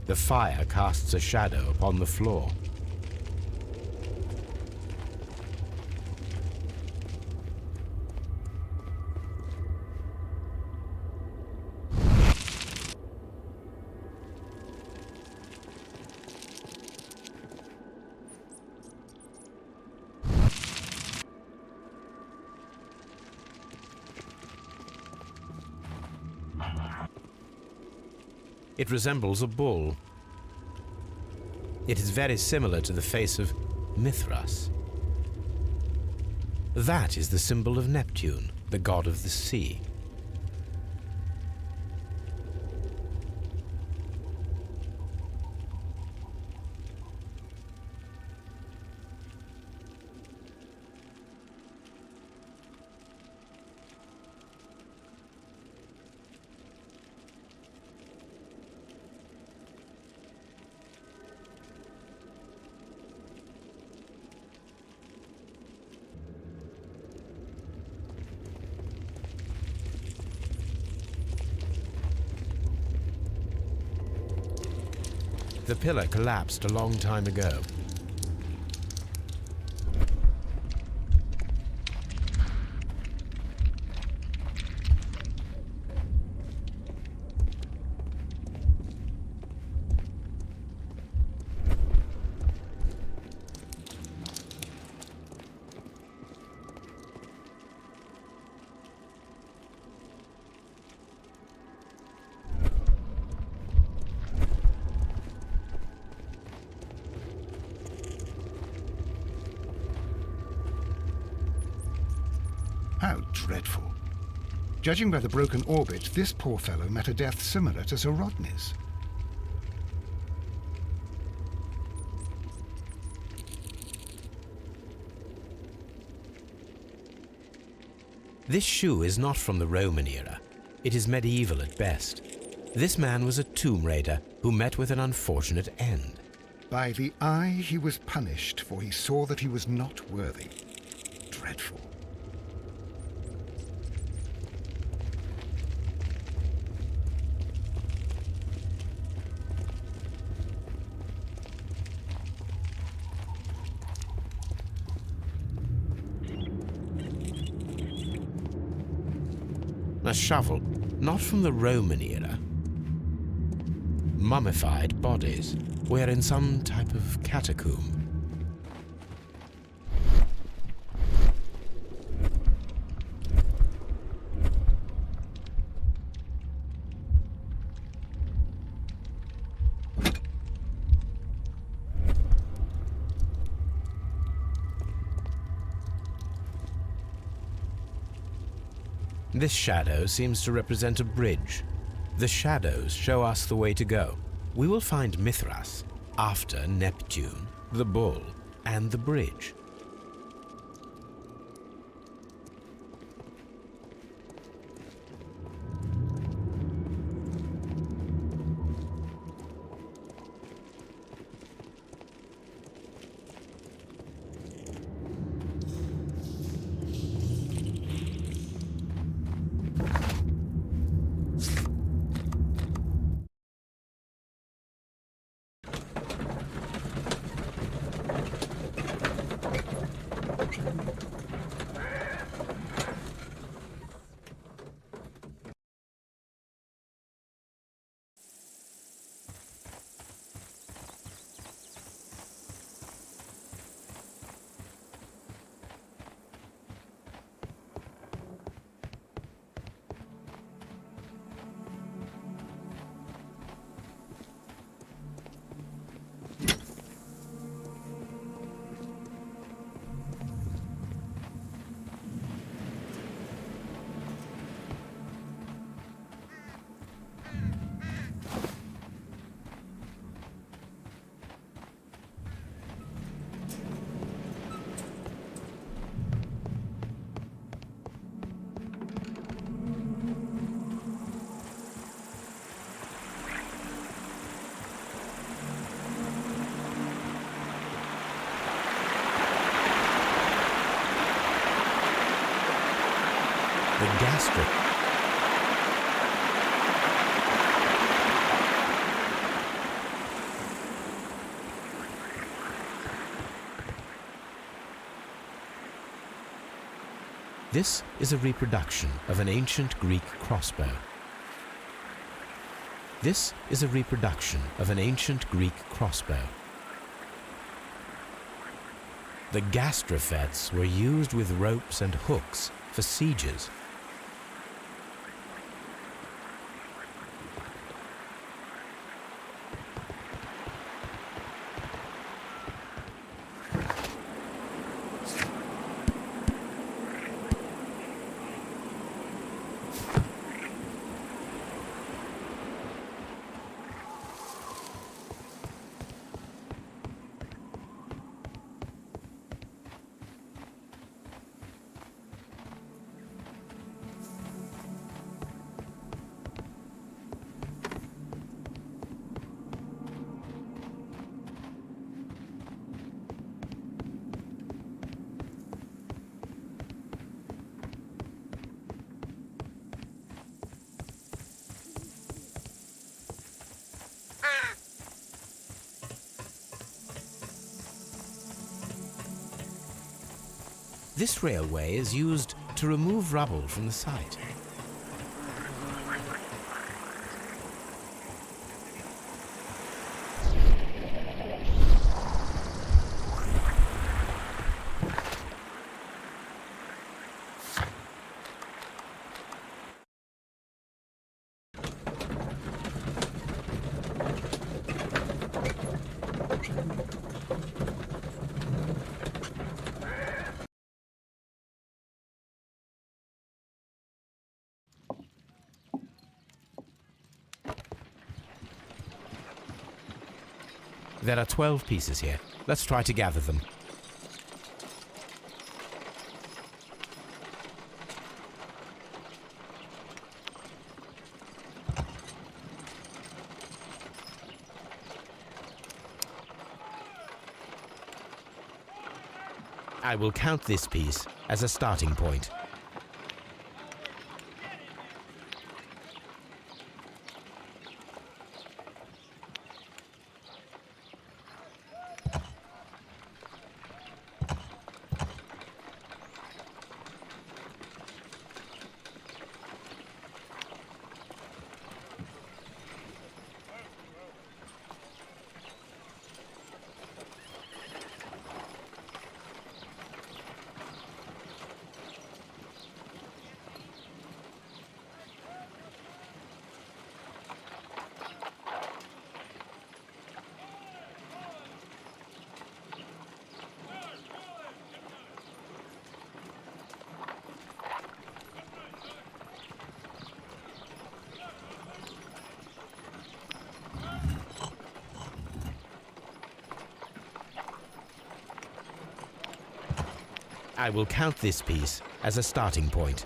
The fire casts a shadow upon the floor. It resembles a bull. It is very similar to the face of Mithras. That is the symbol of Neptune, the god of the sea. The pillar collapsed a long time ago. How dreadful. Judging by the broken orbit, this poor fellow met a death similar to Sir Rodney's. This shoe is not from the Roman era. It is medieval at best. This man was a tomb raider who met with an unfortunate end. By the eye he was punished, for he saw that he was not worthy. Dreadful. A shovel, not from the Roman era. Mummified bodies. We're in some type of catacomb. This shadow seems to represent a bridge. The shadows show us the way to go. We will find Mithras after Neptune, the bull, and the bridge. The gastric. This is a reproduction of an ancient Greek crossbow. This is a reproduction of an ancient Greek crossbow. The gastrofets were used with ropes and hooks for sieges. This railway is used to remove rubble from the site. There are 12 pieces here. Let's try to gather them. I will count this piece as a starting point. I will count this piece as a starting point.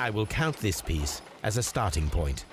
I will count this piece as a starting point.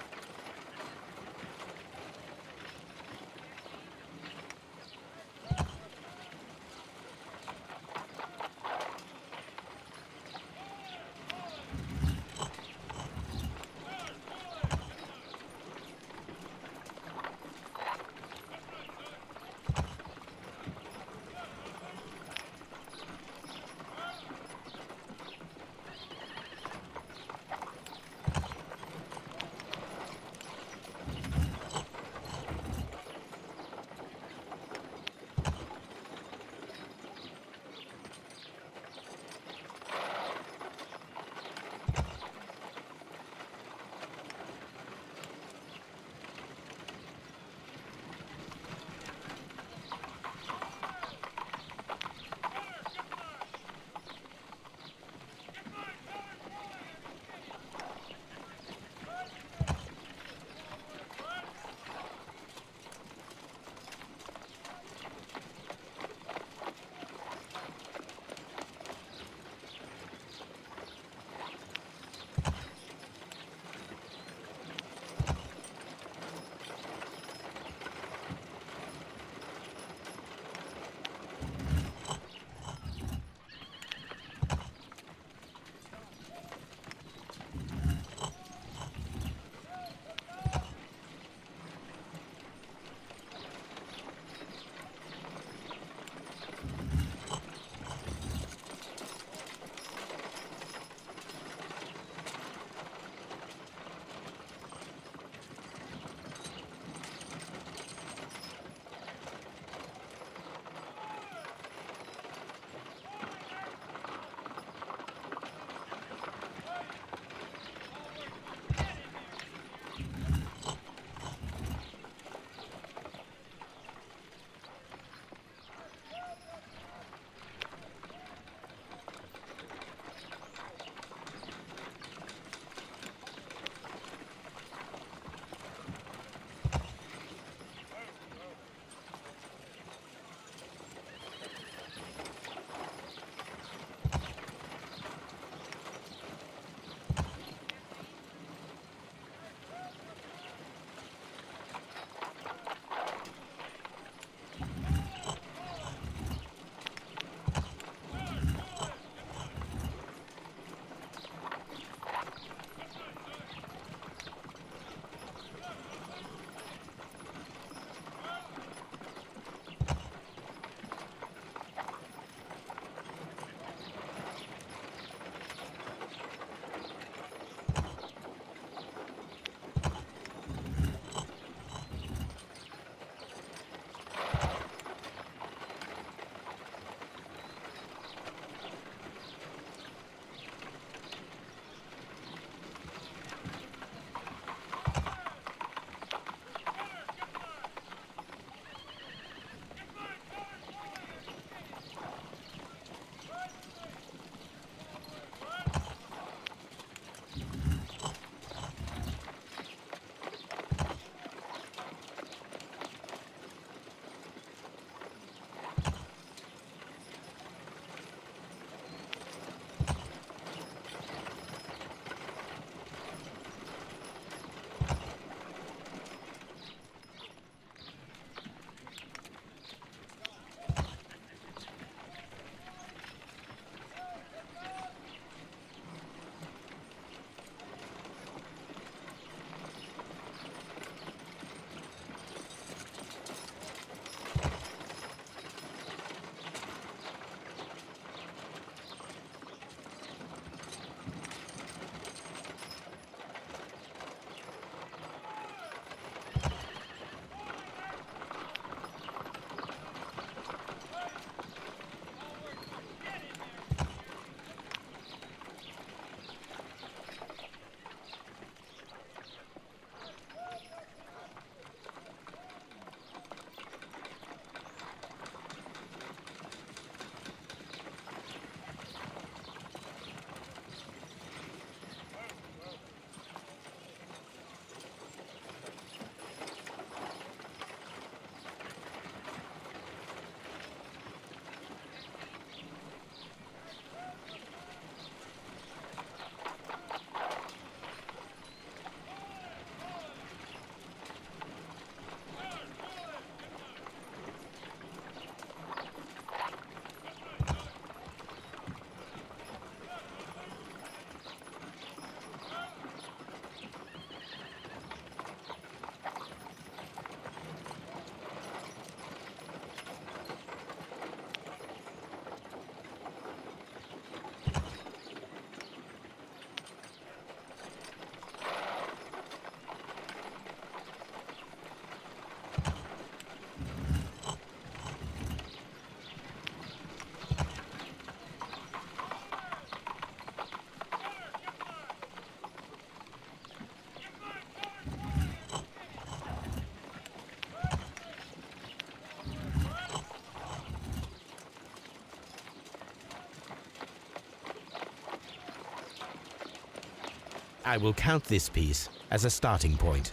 I will count this piece as a starting point.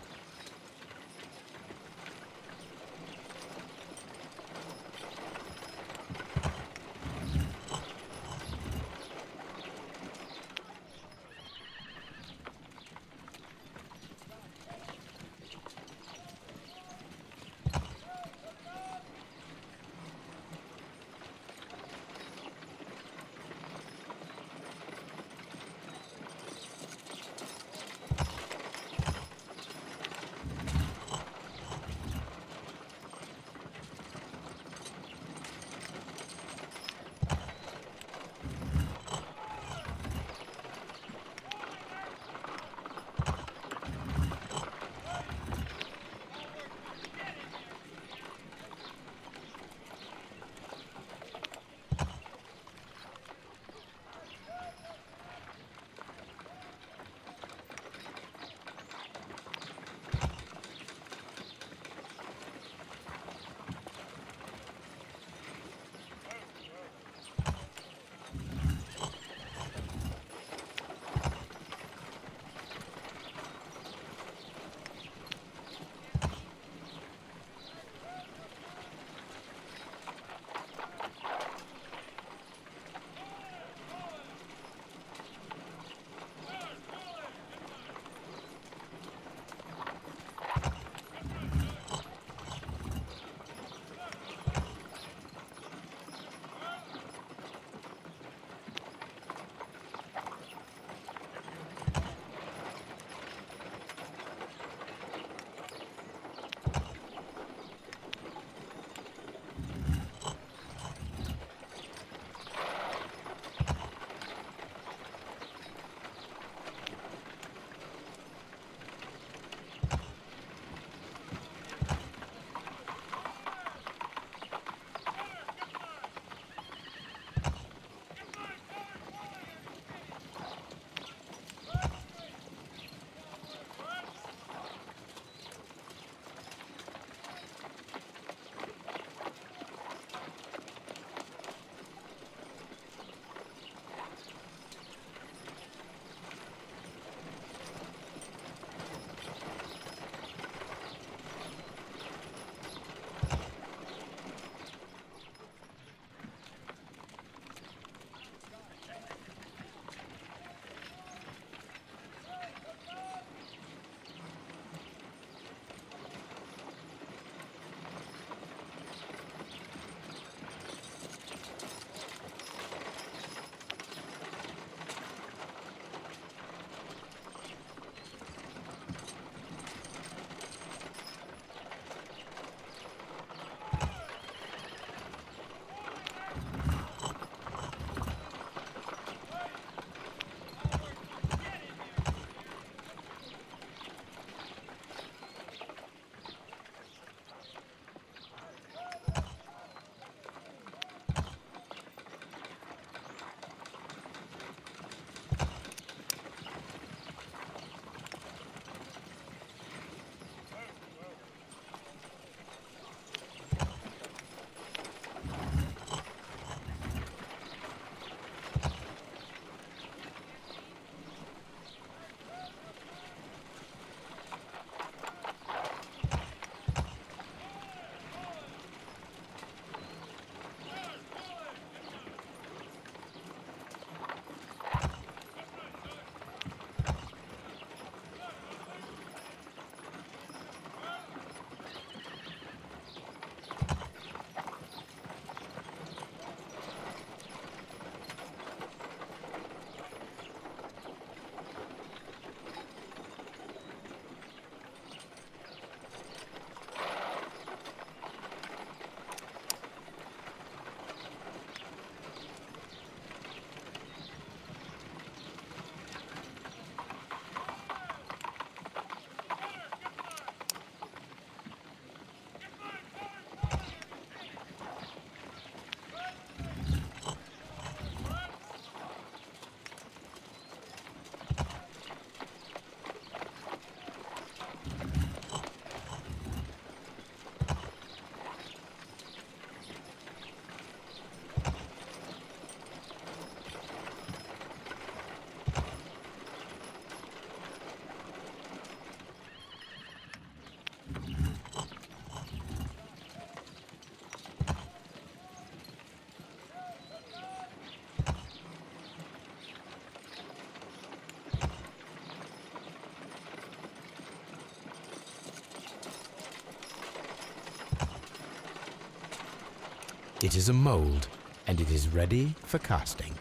It is a mold, and it is ready for casting.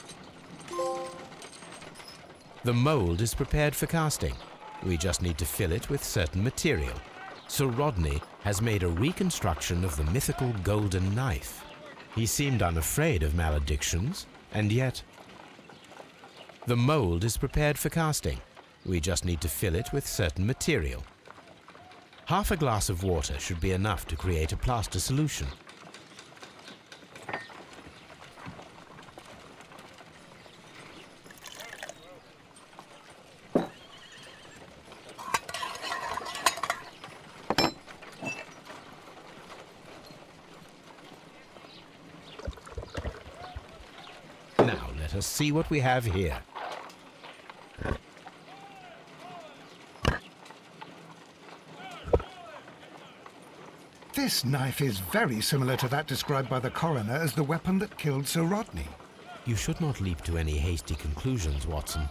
The mold is prepared for casting. We just need to fill it with certain material. Sir Rodney has made a reconstruction of the mythical golden knife. He seemed unafraid of maledictions, and yet... The mold is prepared for casting. We just need to fill it with certain material. Half a glass of water should be enough to create a plaster solution. Now let us see what we have here. This knife is very similar to that described by the coroner as the weapon that killed Sir Rodney. You should not leap to any hasty conclusions, Watson.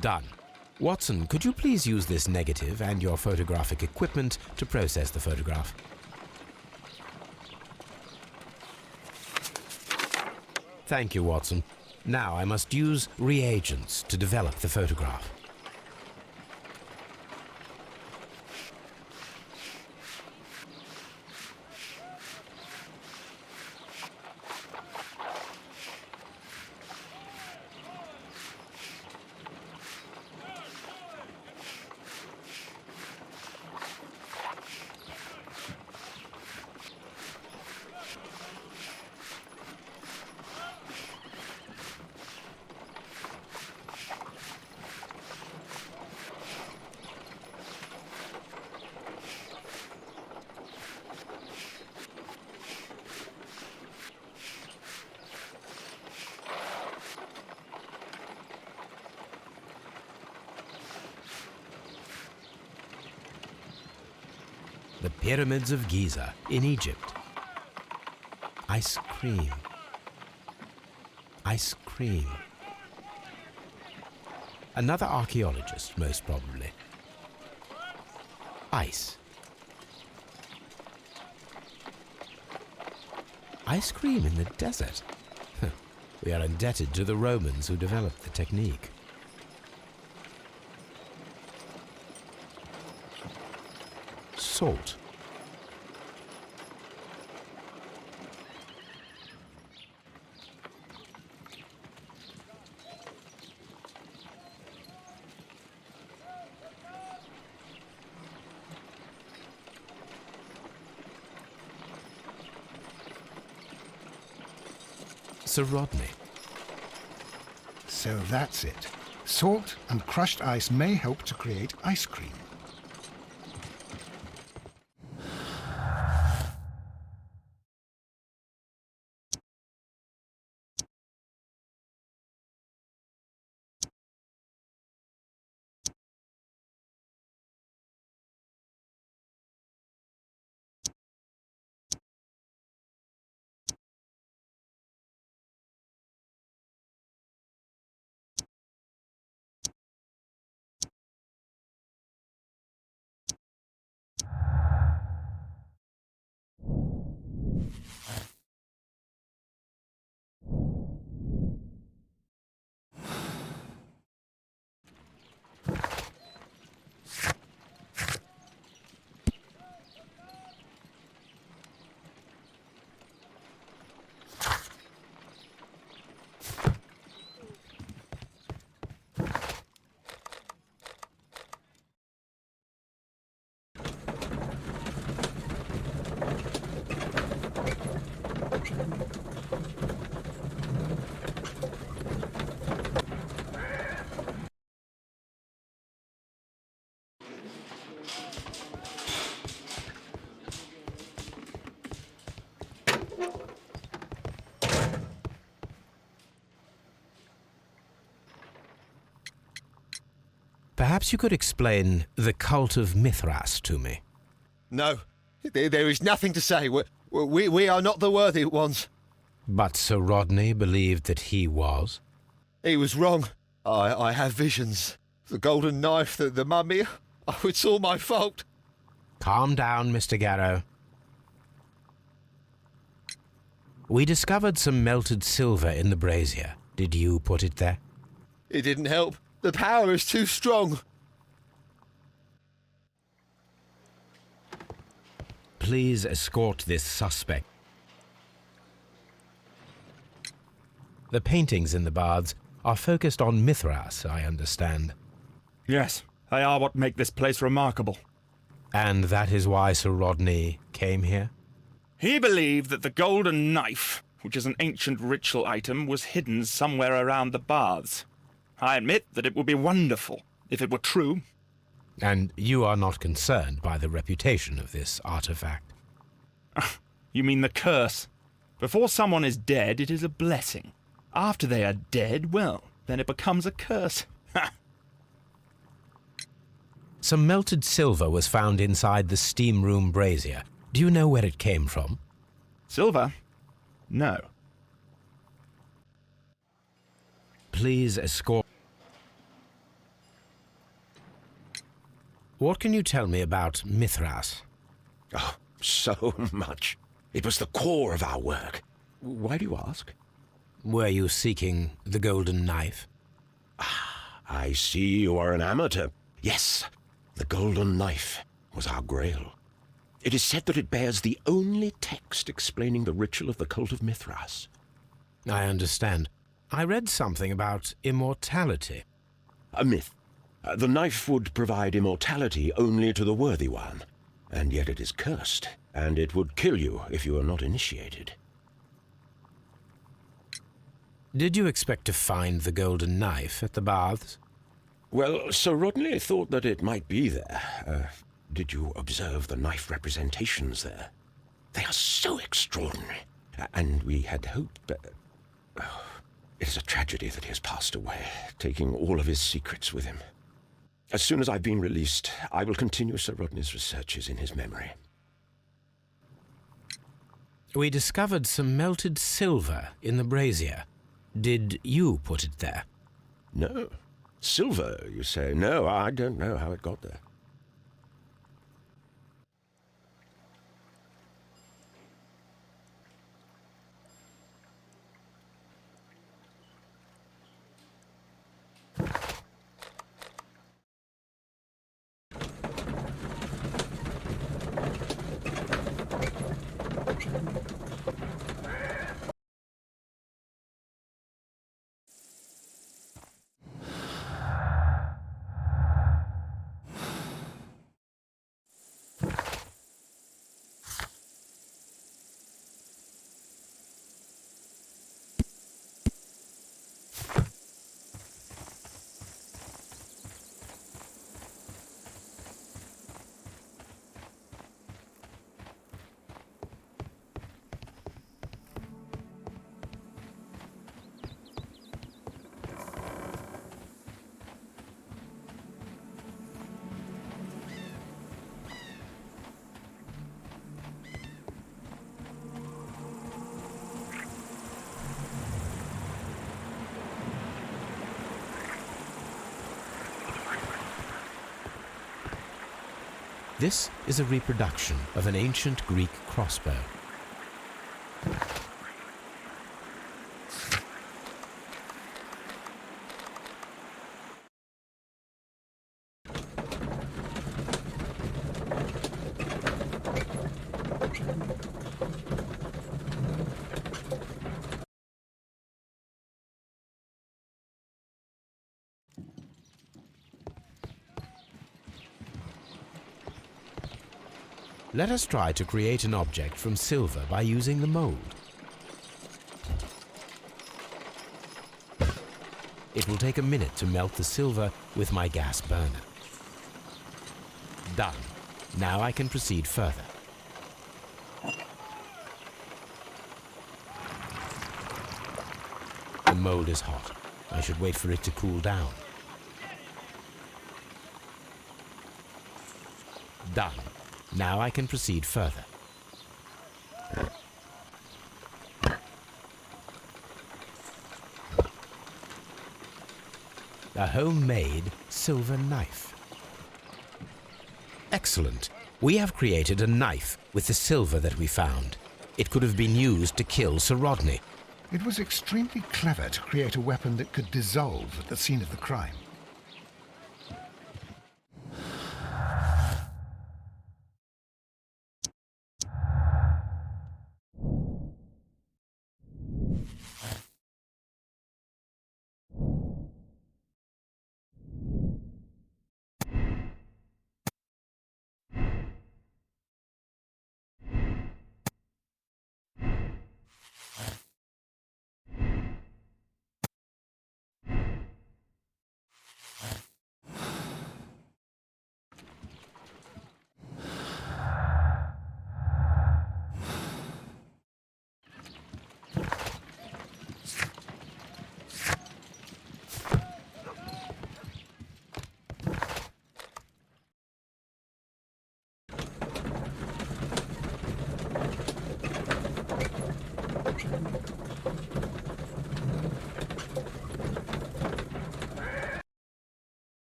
Done. Watson, could you please use this negative and your photographic equipment to process the photograph? Thank you, Watson. Now I must use reagents to develop the photograph. The Pyramids of Giza in Egypt. Ice cream. Ice cream. Another archaeologist, most probably. Ice. Ice cream in the desert. We are indebted to the Romans who developed the technique. Salt. Sir Rodney. So that's it. Salt and crushed ice may help to create ice cream. Perhaps you could explain the cult of Mithras to me. No, there is nothing to say. We are not the worthy ones. But Sir Rodney believed that he was? He was wrong. I have visions. The golden knife, the mummy. Oh, it's all my fault. Calm down, Mr. Garrow. We discovered some melted silver in the brazier. Did you put it there? It didn't help. The power is too strong. Please escort this suspect. The paintings in the baths are focused on Mithras, I understand. Yes, they are what make this place remarkable. And that is why Sir Rodney came here? He believed that the golden knife, which is an ancient ritual item, was hidden somewhere around the baths. I admit that it would be wonderful if it were true. And you are not concerned by the reputation of this artifact? You mean the curse? Before someone is dead, it is a blessing. After they are dead, well, then it becomes a curse. Some melted silver was found inside the steam room brazier. Do you know where it came from? Silver? No. Please escort... What can you tell me about Mithras? Oh, so much. It was the core of our work. Why do you ask? Were you seeking the golden knife? Ah, I see you are an amateur. Yes, the golden knife was our grail. It is said that it bears the only text explaining the ritual of the cult of Mithras. I understand. I read something about immortality. A myth. The knife would provide immortality only to the worthy one, and yet it is cursed, and it would kill you if you are not initiated. Did you expect to find the golden knife at the baths? Well, Sir Rodney thought that it might be there. Did you observe the knife representations there? They are so extraordinary, and we had hoped that... Oh, it is a tragedy that he has passed away, taking all of his secrets with him. As soon as I've been released, I will continue Sir Rodney's researches in his memory. We discovered some melted silver in the brazier. Did you put it there? No. Silver, you say? No, I don't know how it got there. This is a reproduction of an ancient Greek crossbow. Let us try to create an object from silver by using the mold. It will take a minute to melt the silver with my gas burner. Done. Now I can proceed further. The mold is hot. I should wait for it to cool down. Done. Now I can proceed further. A homemade silver knife. Excellent. We have created a knife with the silver that we found. It could have been used to kill Sir Rodney. It was extremely clever to create a weapon that could dissolve at the scene of the crime.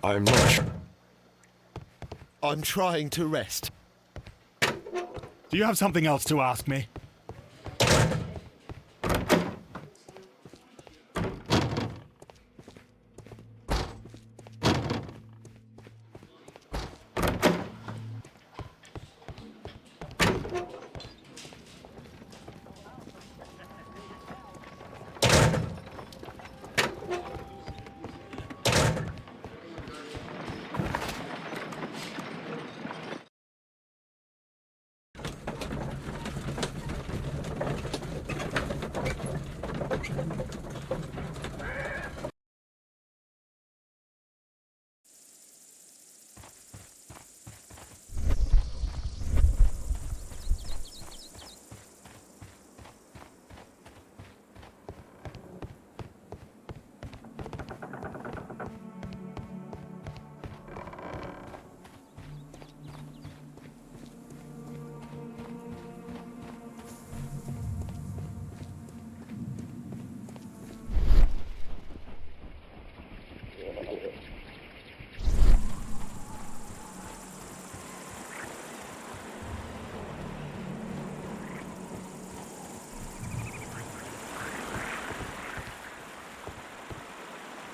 I'm not sure. I'm trying to rest. Do you have something else to ask me?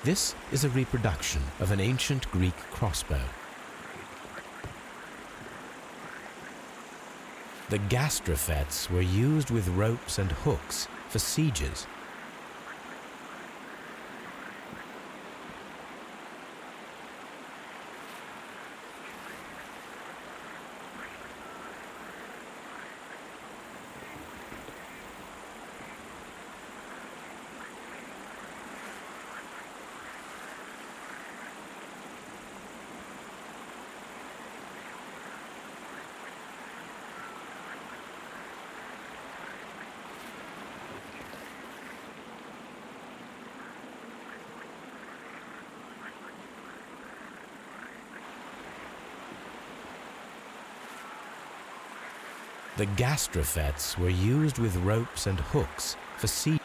This is a reproduction of an ancient Greek crossbow. The gastrofets were used with ropes and hooks for sieges. The gastrofets were used with ropes and hooks for sea.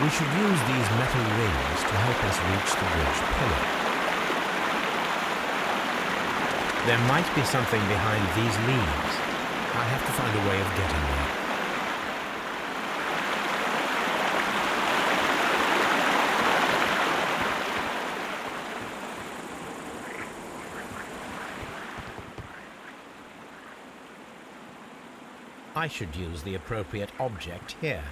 We should use these metal rings to help us reach the bridge pillar. There might be something behind these leaves. I have to find a way of getting there. I should use the appropriate object here.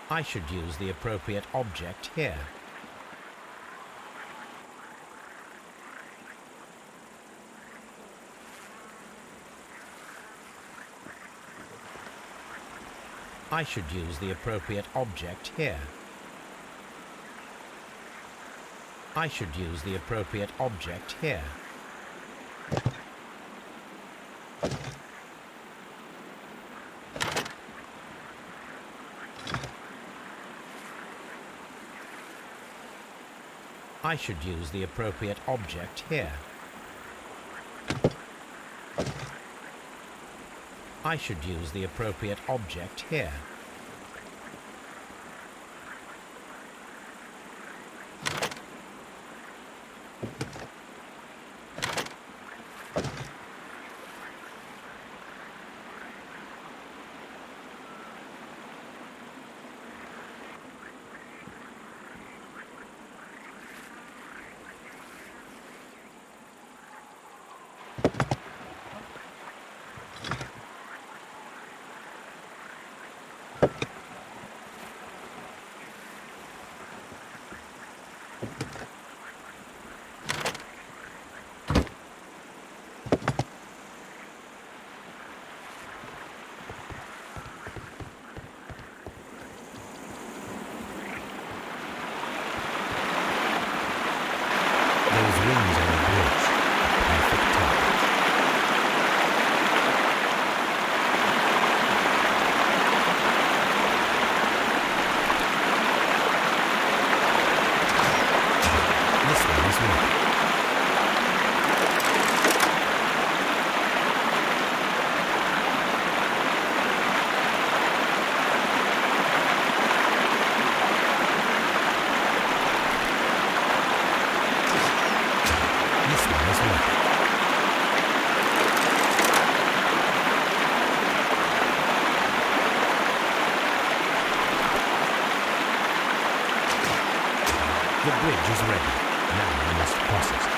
I should use the appropriate object here. I should use the appropriate object here. I should use the appropriate object here. I should use the appropriate object here. I should use the appropriate object here. The bridge is ready. Now we must cross it.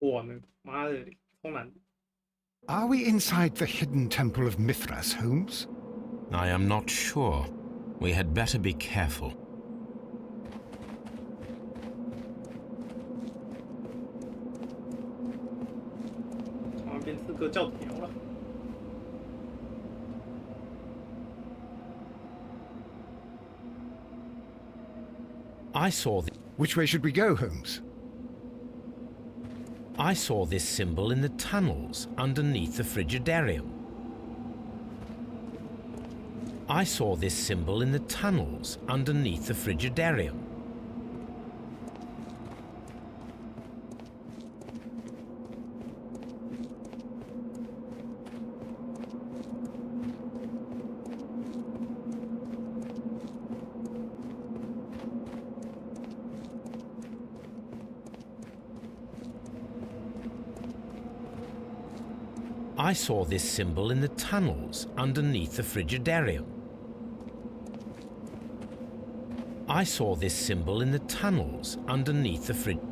我们妈的超难。 Are we inside the hidden temple of Mithras, Holmes? I am not sure. We had better be careful. 好像变刺客教条了。 I saw Which way should we go, Holmes? I saw this symbol in the tunnels underneath the Frigidarium. I saw this symbol in the tunnels underneath the Frigidarium. I saw this symbol in the tunnels underneath the Frigidarium. I saw this symbol in the tunnels underneath the Frigidarium.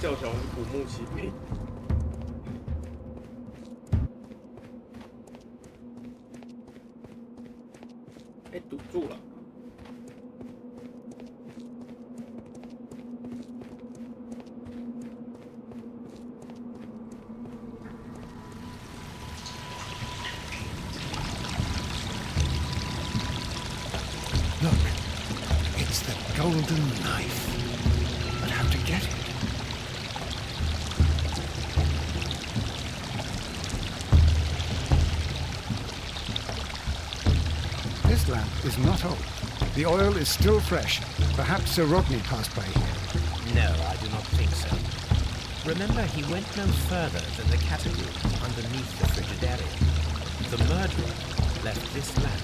教条古墓奇兵。哎，堵住了。Look, it's the golden knife. But how to get it? This lamp is not old. The oil is still fresh. Perhaps Sir Rodney passed by here. No, I do not think so. Remember, he went no further than the catacombs underneath the Frigidarium. The murderer left this lamp.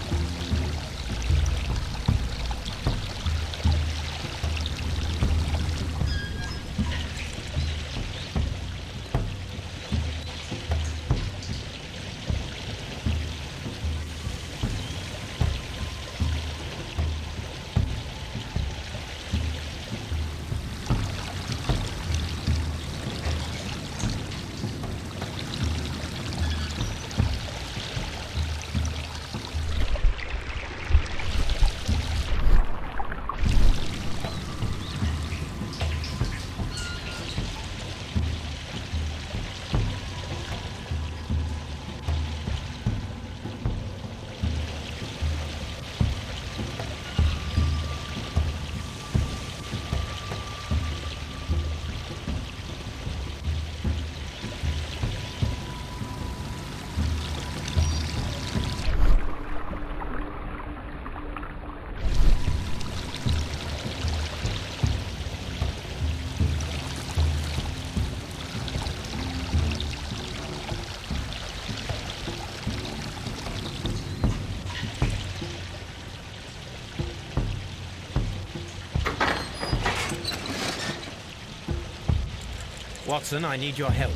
Watson, I need your help.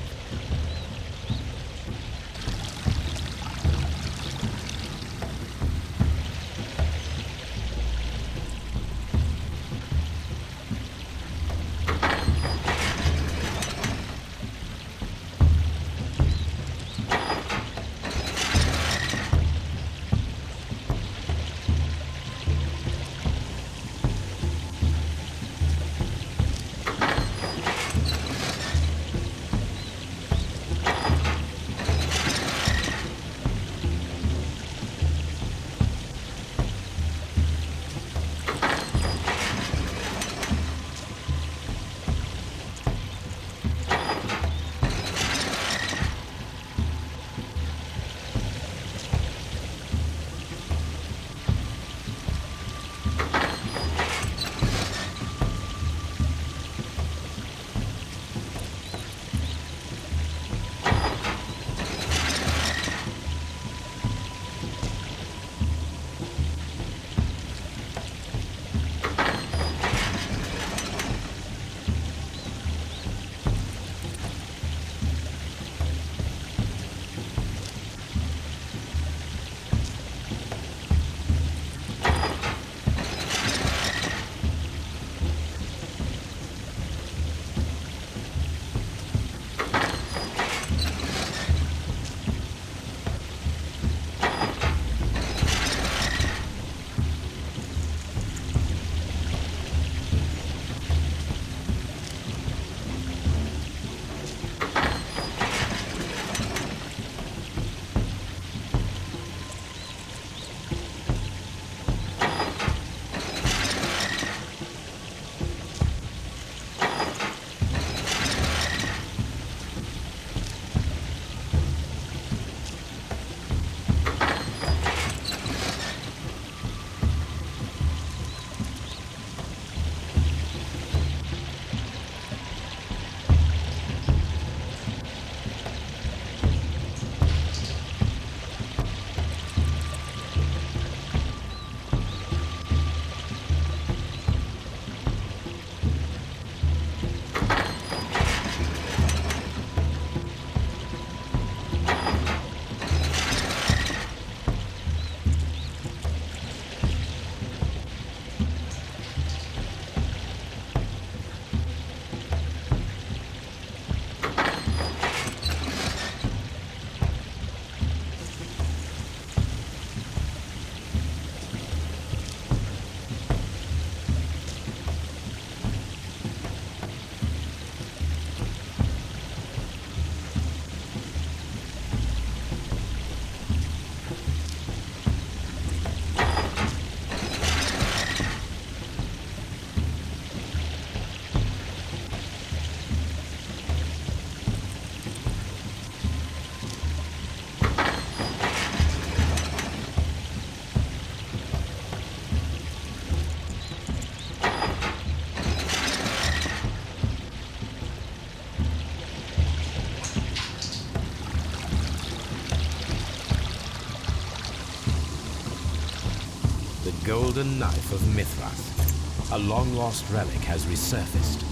golden knife of Mithras. A long-lost relic has resurfaced.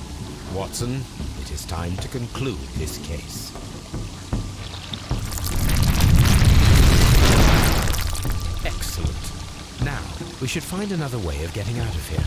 Watson, it is time to conclude this case. Excellent. Now, we should find another way of getting out of here.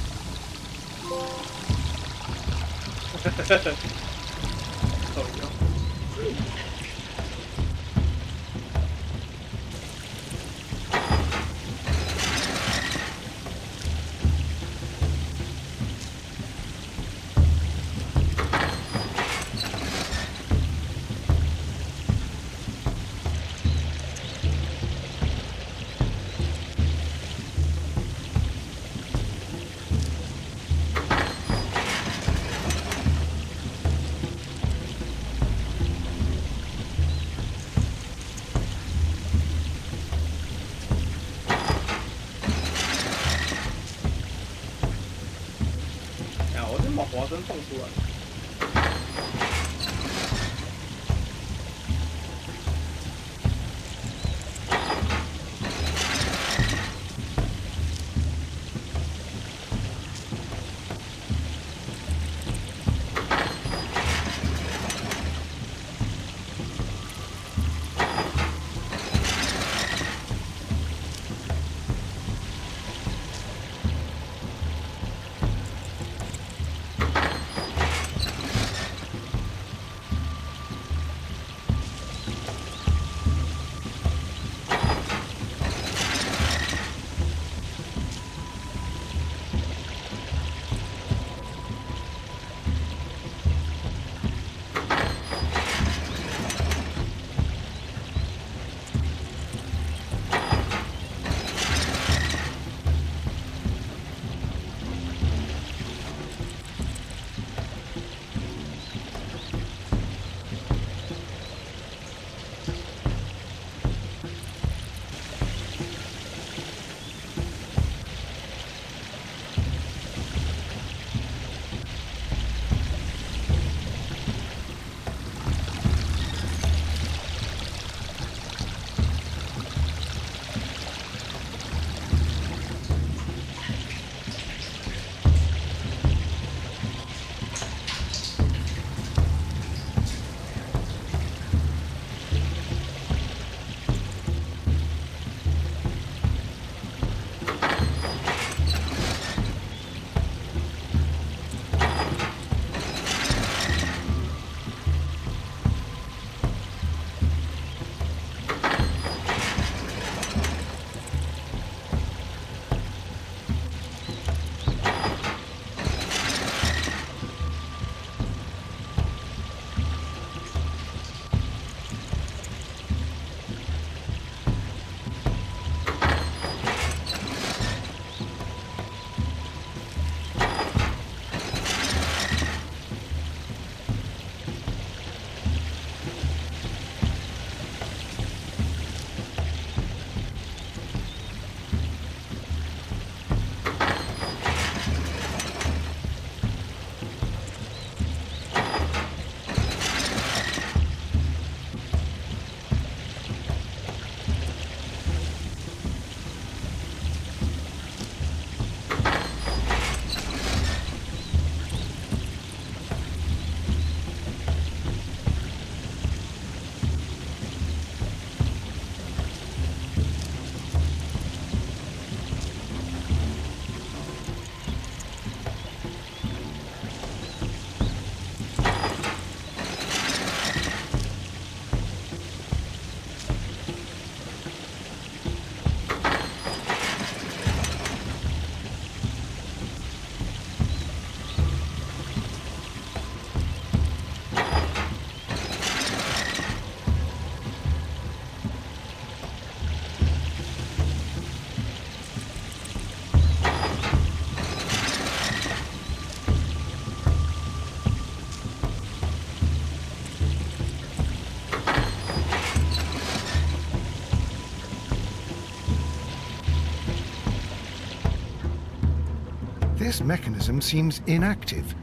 This mechanism seems inactive.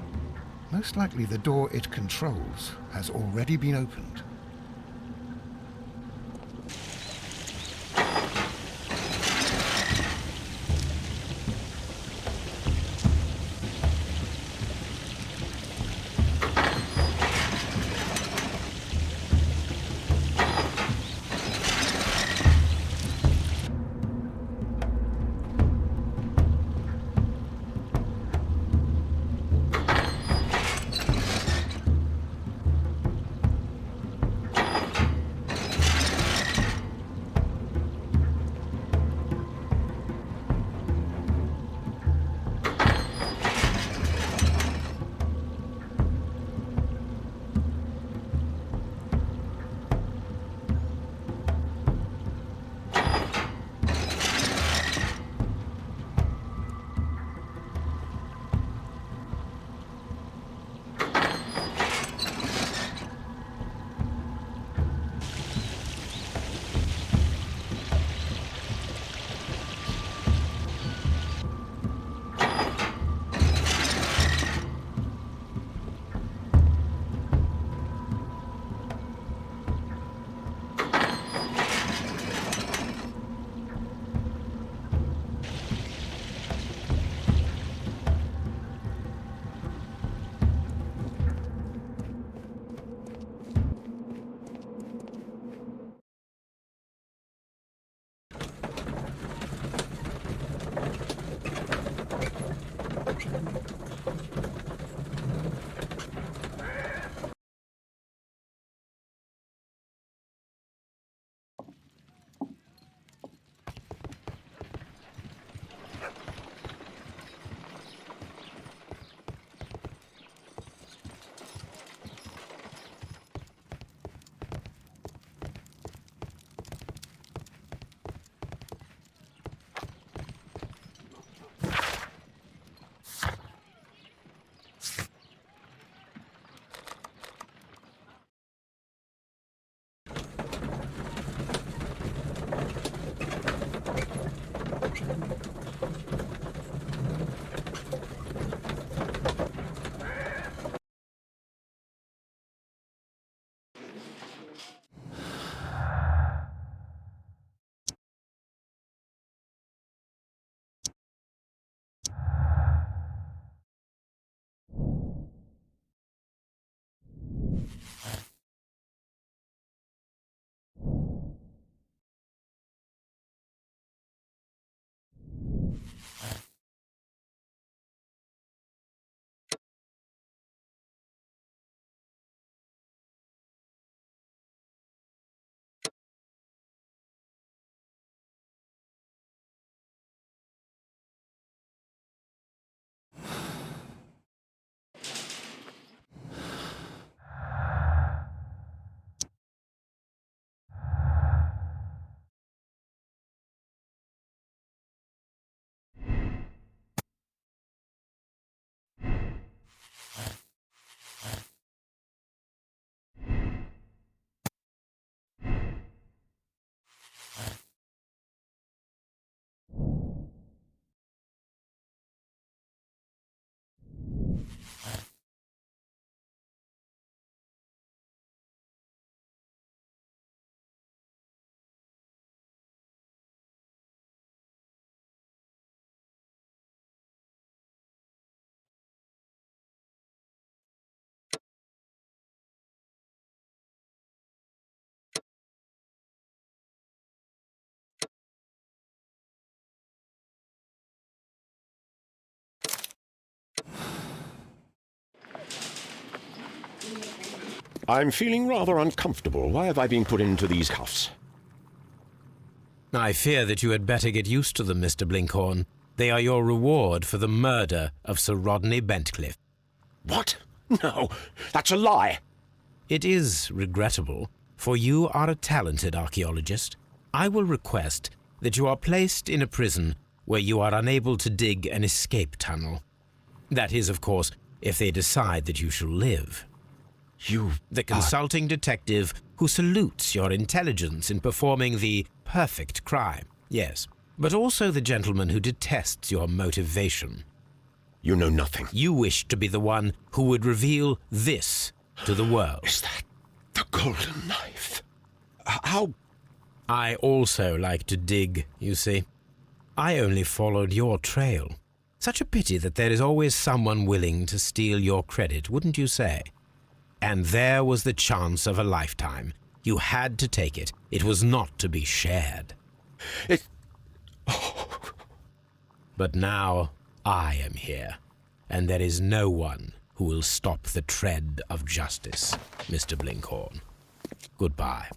Most likely the door it controls has already been opened. I'm feeling rather uncomfortable. Why have I been put into these cuffs? I fear that you had better get used to them, Mr. Blinkhorn. They are your reward for the murder of Sir Rodney Bentcliffe. What? No, that's a lie. It is regrettable, for you are a talented archaeologist. I will request that you are placed in a prison where you are unable to dig an escape tunnel. That is, of course, if they decide that you shall live. The consulting detective who salutes your intelligence in performing the perfect crime, yes, but also the gentleman who detests your motivation. You know nothing. You wish to be the one who would reveal this to the world. Is that the golden knife? How? I also like to dig, you see. I only followed your trail. Such a pity that there is always someone willing to steal your credit, wouldn't you say? And there was the chance of a lifetime. You had to take it. It was not to be shared. But now I am here, and there is no one who will stop the tread of justice, Mr. Blinkhorn. Goodbye.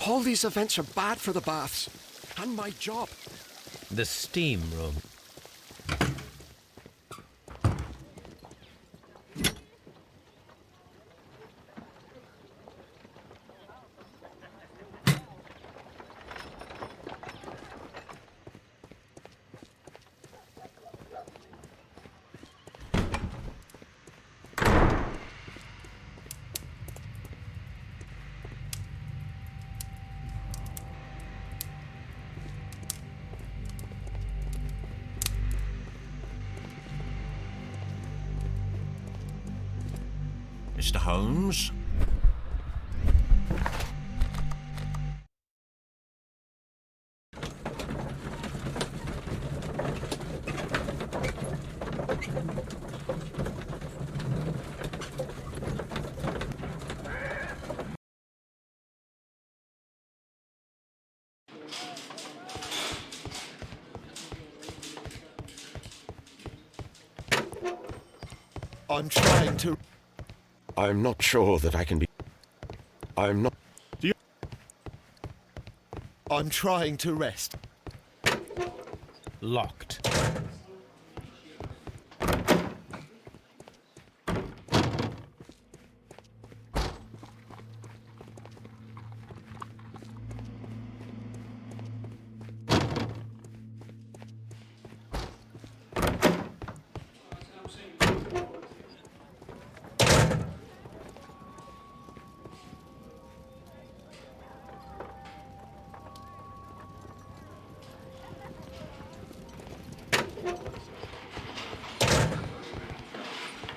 All these events are bad for the baths. And my job. The steam room. Mr. Holmes? I'm trying to... I'm not sure that I can be... I'm not... I'm trying to rest. Locked.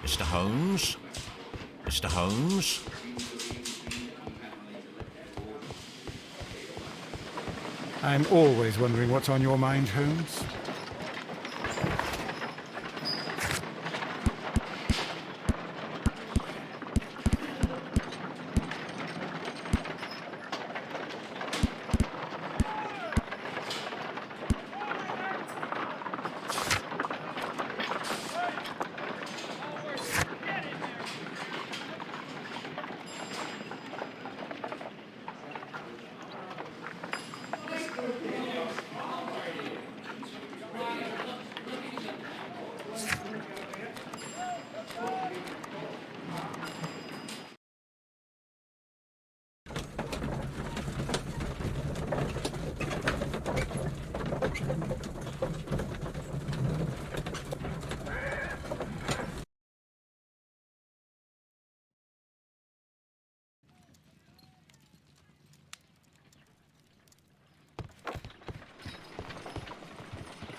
Mr. Holmes? Mr. Holmes? I'm always wondering what's on your mind, Holmes.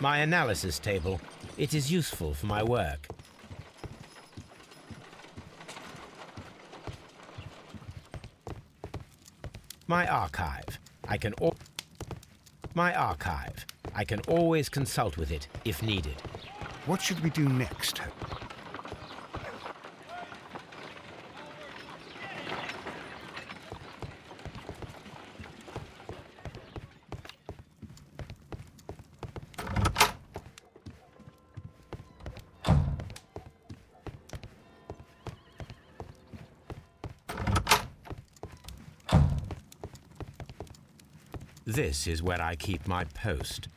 My analysis table. It is useful for my work. My archive. I can always consult with it if needed. What should we do next, Holmes? This is where I keep my post.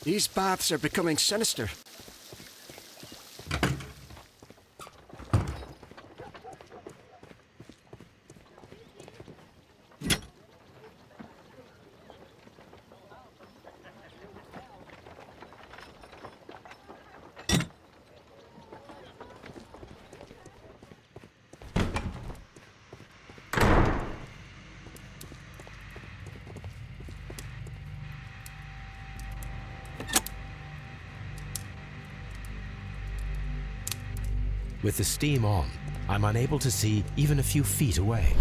These baths are becoming sinister. With the steam on, I'm unable to see even a few feet away.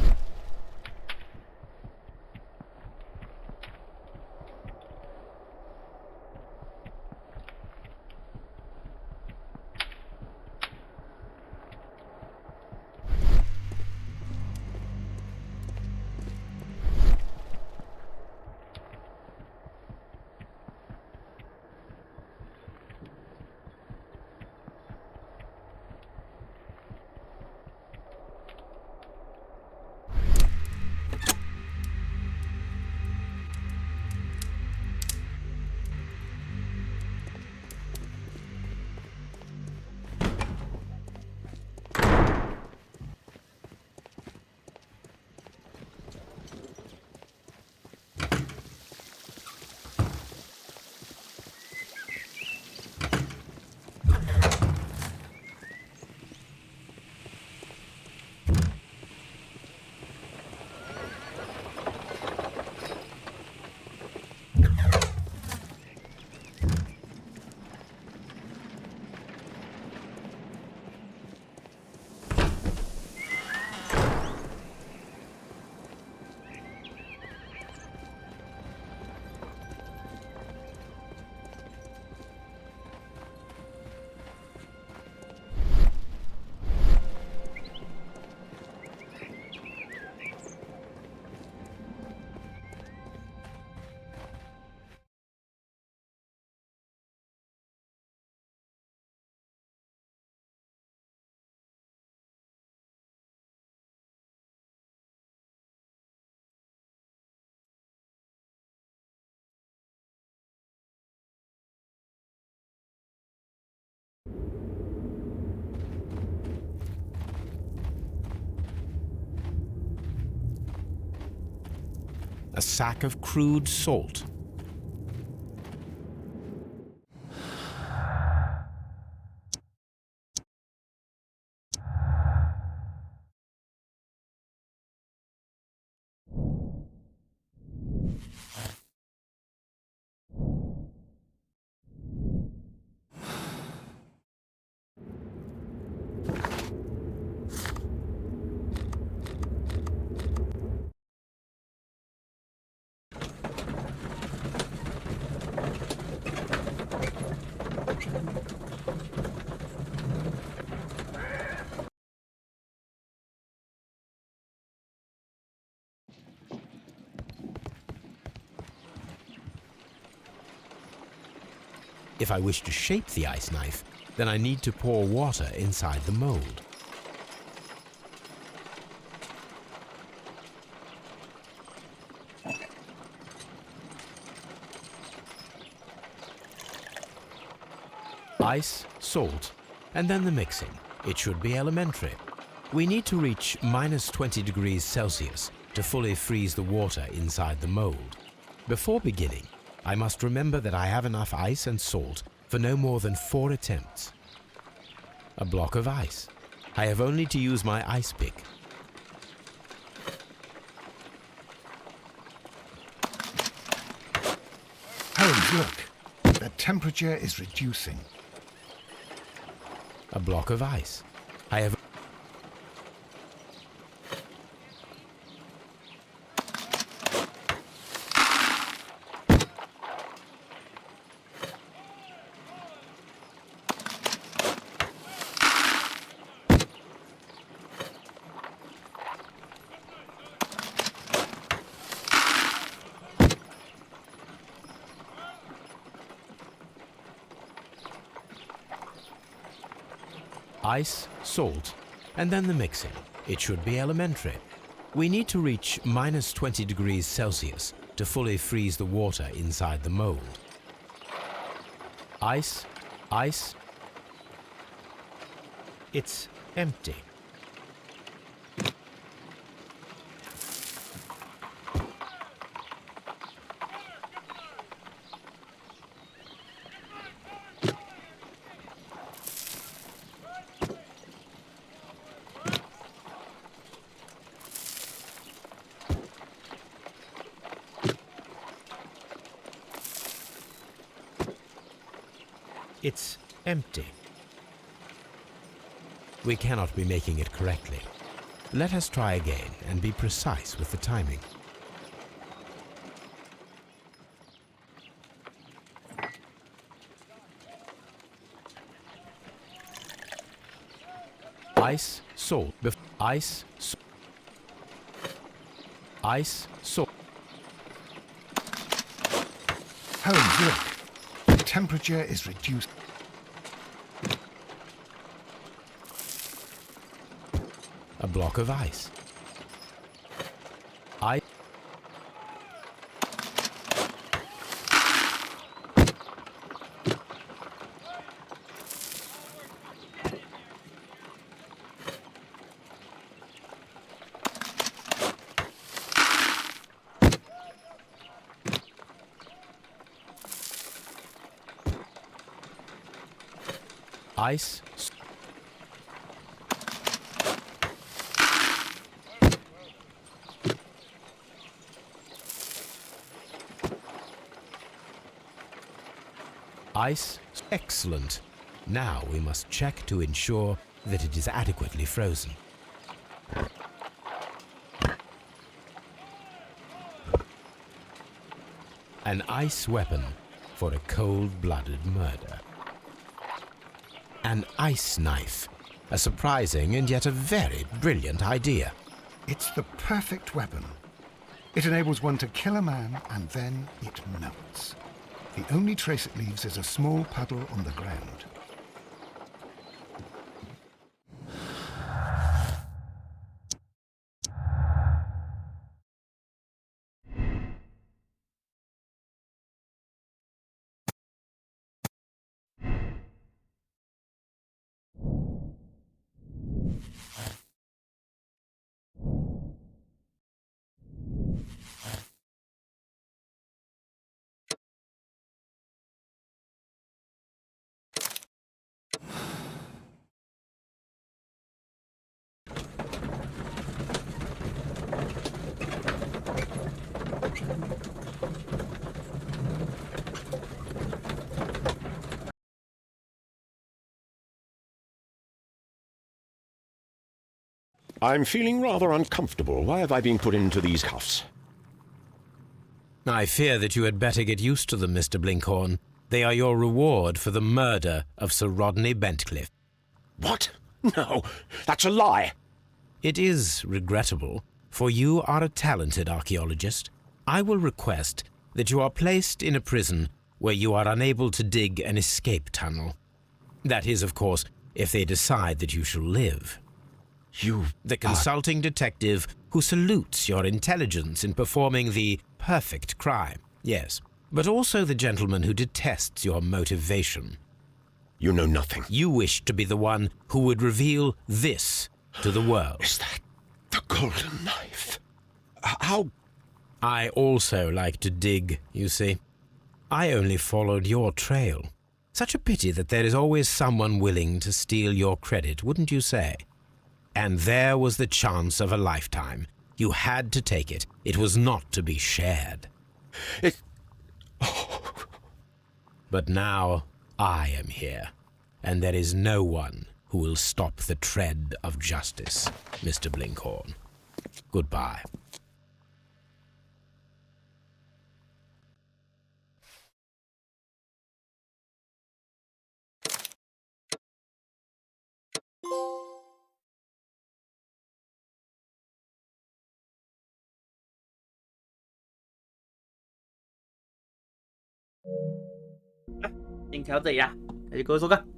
a sack of crude salt. If I wish to shape the ice knife, then I need to pour water inside the mold. Ice, salt, and then the mixing. It should be elementary. We need to reach minus 20 degrees Celsius to fully freeze the water inside the mold. Before beginning, I must remember that I have enough ice and salt for no more than 4 attempts. A block of ice. I have only to use my ice pick. Holmes, look. The temperature is reducing. A block of ice. I have ice, salt, and then the mixing. It should be elementary. We need to reach minus 20 degrees Celsius to fully freeze the water inside the mold. Ice, ice. It's empty. It's empty. We cannot be making it correctly. Let us try again and be precise with the timing. Ice, salt, ice, ice, salt. Holmes, look. The temperature is reduced. A block of ice. Ice. Ice. Ice. Excellent. Now we must check to ensure that it is adequately frozen. An ice weapon for a cold-blooded murder. An ice knife. A surprising and yet a very brilliant idea. It's the perfect weapon. It enables one to kill a man and then it melts. The only trace it leaves is a small puddle on the ground. I'm feeling rather uncomfortable. Why have I been put into these cuffs? I fear that you had better get used to them, Mr. Blinkhorn. They are your reward for the murder of Sir Rodney Bentcliffe. What? No, that's a lie. It is regrettable, for you are a talented archaeologist. I will request that you are placed in a prison where you are unable to dig an escape tunnel. That is, of course, if they decide that you shall live. The consulting detective who salutes your intelligence in performing the perfect crime, yes, but also the gentleman who detests your motivation. You know nothing. You wish to be the one who would reveal this to the world. Is that the golden knife? How? I also like to dig, you see. I only followed your trail. Such a pity that there is always someone willing to steal your credit, wouldn't you say? And there was the chance of a lifetime. You had to take it. It was not to be shared. But now I am here, and there is no one who will stop the tread of justice, Mr. Blinkhorn. Goodbye. Xin chào chị ạ. Thầy cô số cơ.